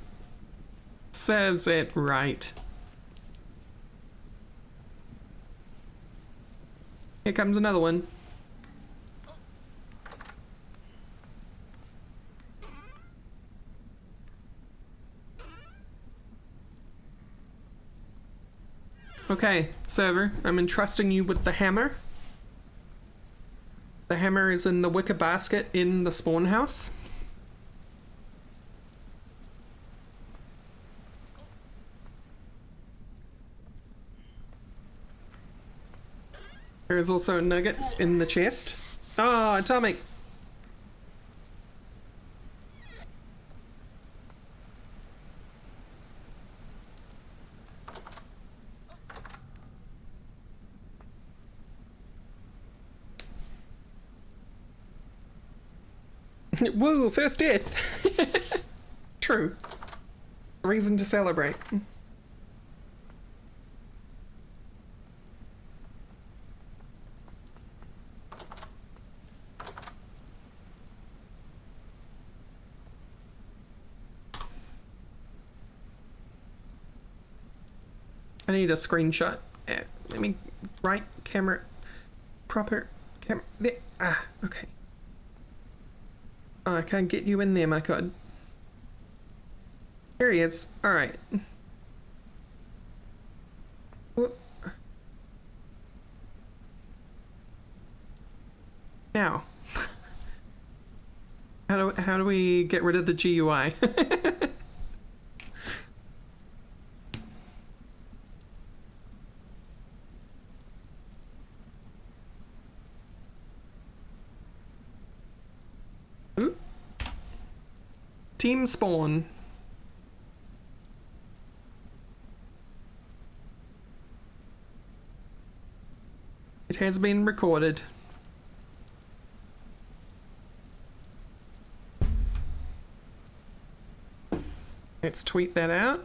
Serves it right. Here comes another one. Okay, server, I'm entrusting you with the hammer. The hammer is in the wicker basket in the spawn house. There is also nuggets in the chest. Oh, atomic! Woo, first death! True. Reason to celebrate. I need a screenshot. Let me right camera, proper camera. There. Ah, okay. Oh, I can't get you in there, my god. Here he is. All right. Whoop. Now, how do we get rid of the GUI? Team spawn. It has been recorded. Let's tweet that out.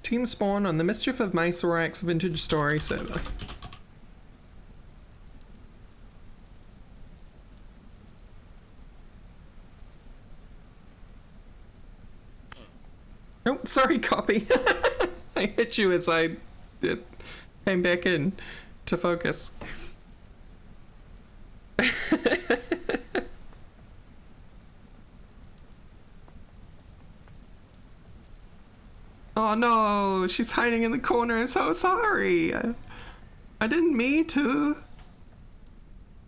Team spawn on the Mischief of Mice Rorax Vintage Story server. Oh, sorry, copy. I hit you as I came back in to focus. Oh no, she's hiding in the corner. So sorry. I didn't mean to.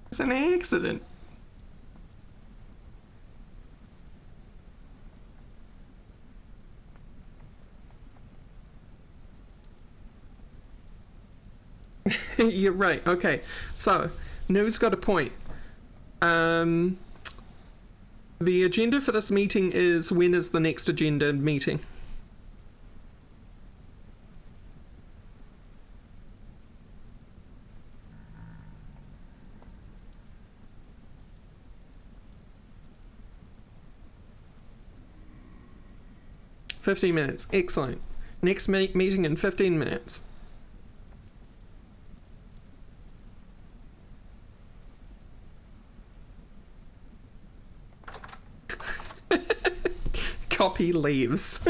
It's an accident. You're right. Okay. So, Noo's got a point. The agenda for this meeting is when is the next agenda meeting? $15 minutes. Excellent. Next meeting in 15 minutes. Copy leaves.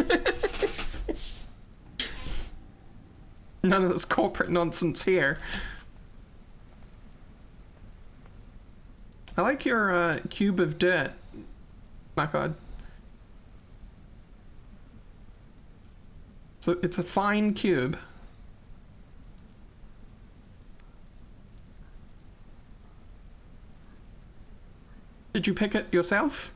None of this corporate nonsense here. I like your cube of dirt, my god. So it's a fine cube. Did you pick it yourself?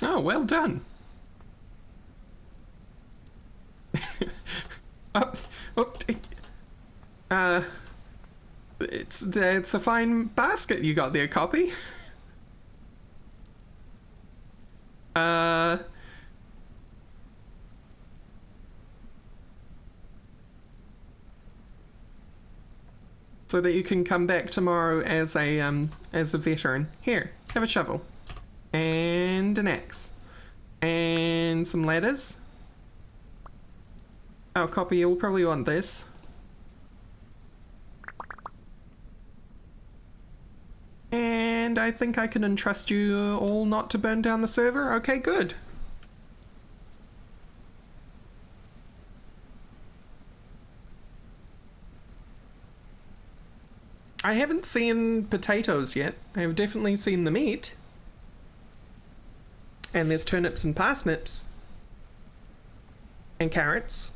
Oh, well done. It's a fine basket you got there, Copy. So that you can come back tomorrow as a veteran. Here, have a shovel. And an axe. And some ladders. Oh, Copy, you'll probably want this. And I think I can entrust you all not to burn down the server. Okay, good. I haven't seen potatoes yet. I have definitely seen the meat. And there's turnips and parsnips. And carrots.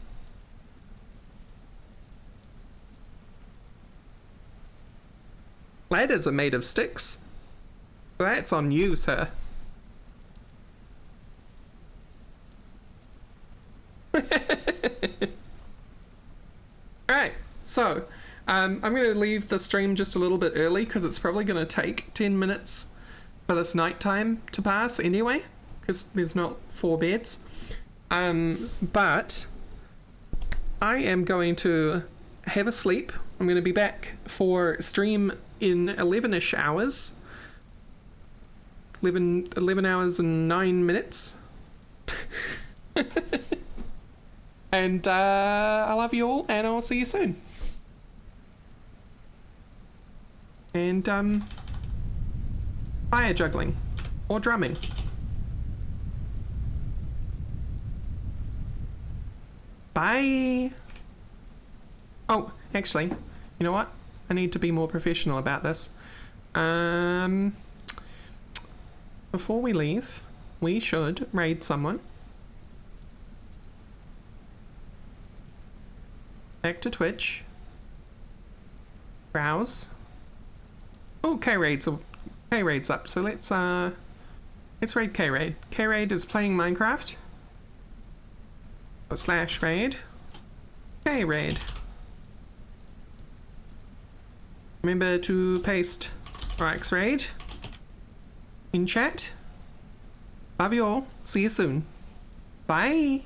Ladders are made of sticks. That's on you, sir. Alright, so I'm going to leave the stream just a little bit early because it's probably going to take 10 minutes for this nighttime to pass anyway, because there's not 4 beds. But I am going to have a sleep. I'm going to be back for stream in 11-ish hours. 11 hours and 9 minutes. And I love you all, and I'll see you soon. And fire juggling or drumming. Bye. Oh, actually, you know what? I need to be more professional about this. Before we leave, we should raid someone. Back to Twitch. Browse. Oh, K-Raid's up. So let's raid K-Raid. K-Raid is playing Minecraft. /raid. K-Raid. Remember to paste Rorax raid in chat. Love you all. See you soon. Bye.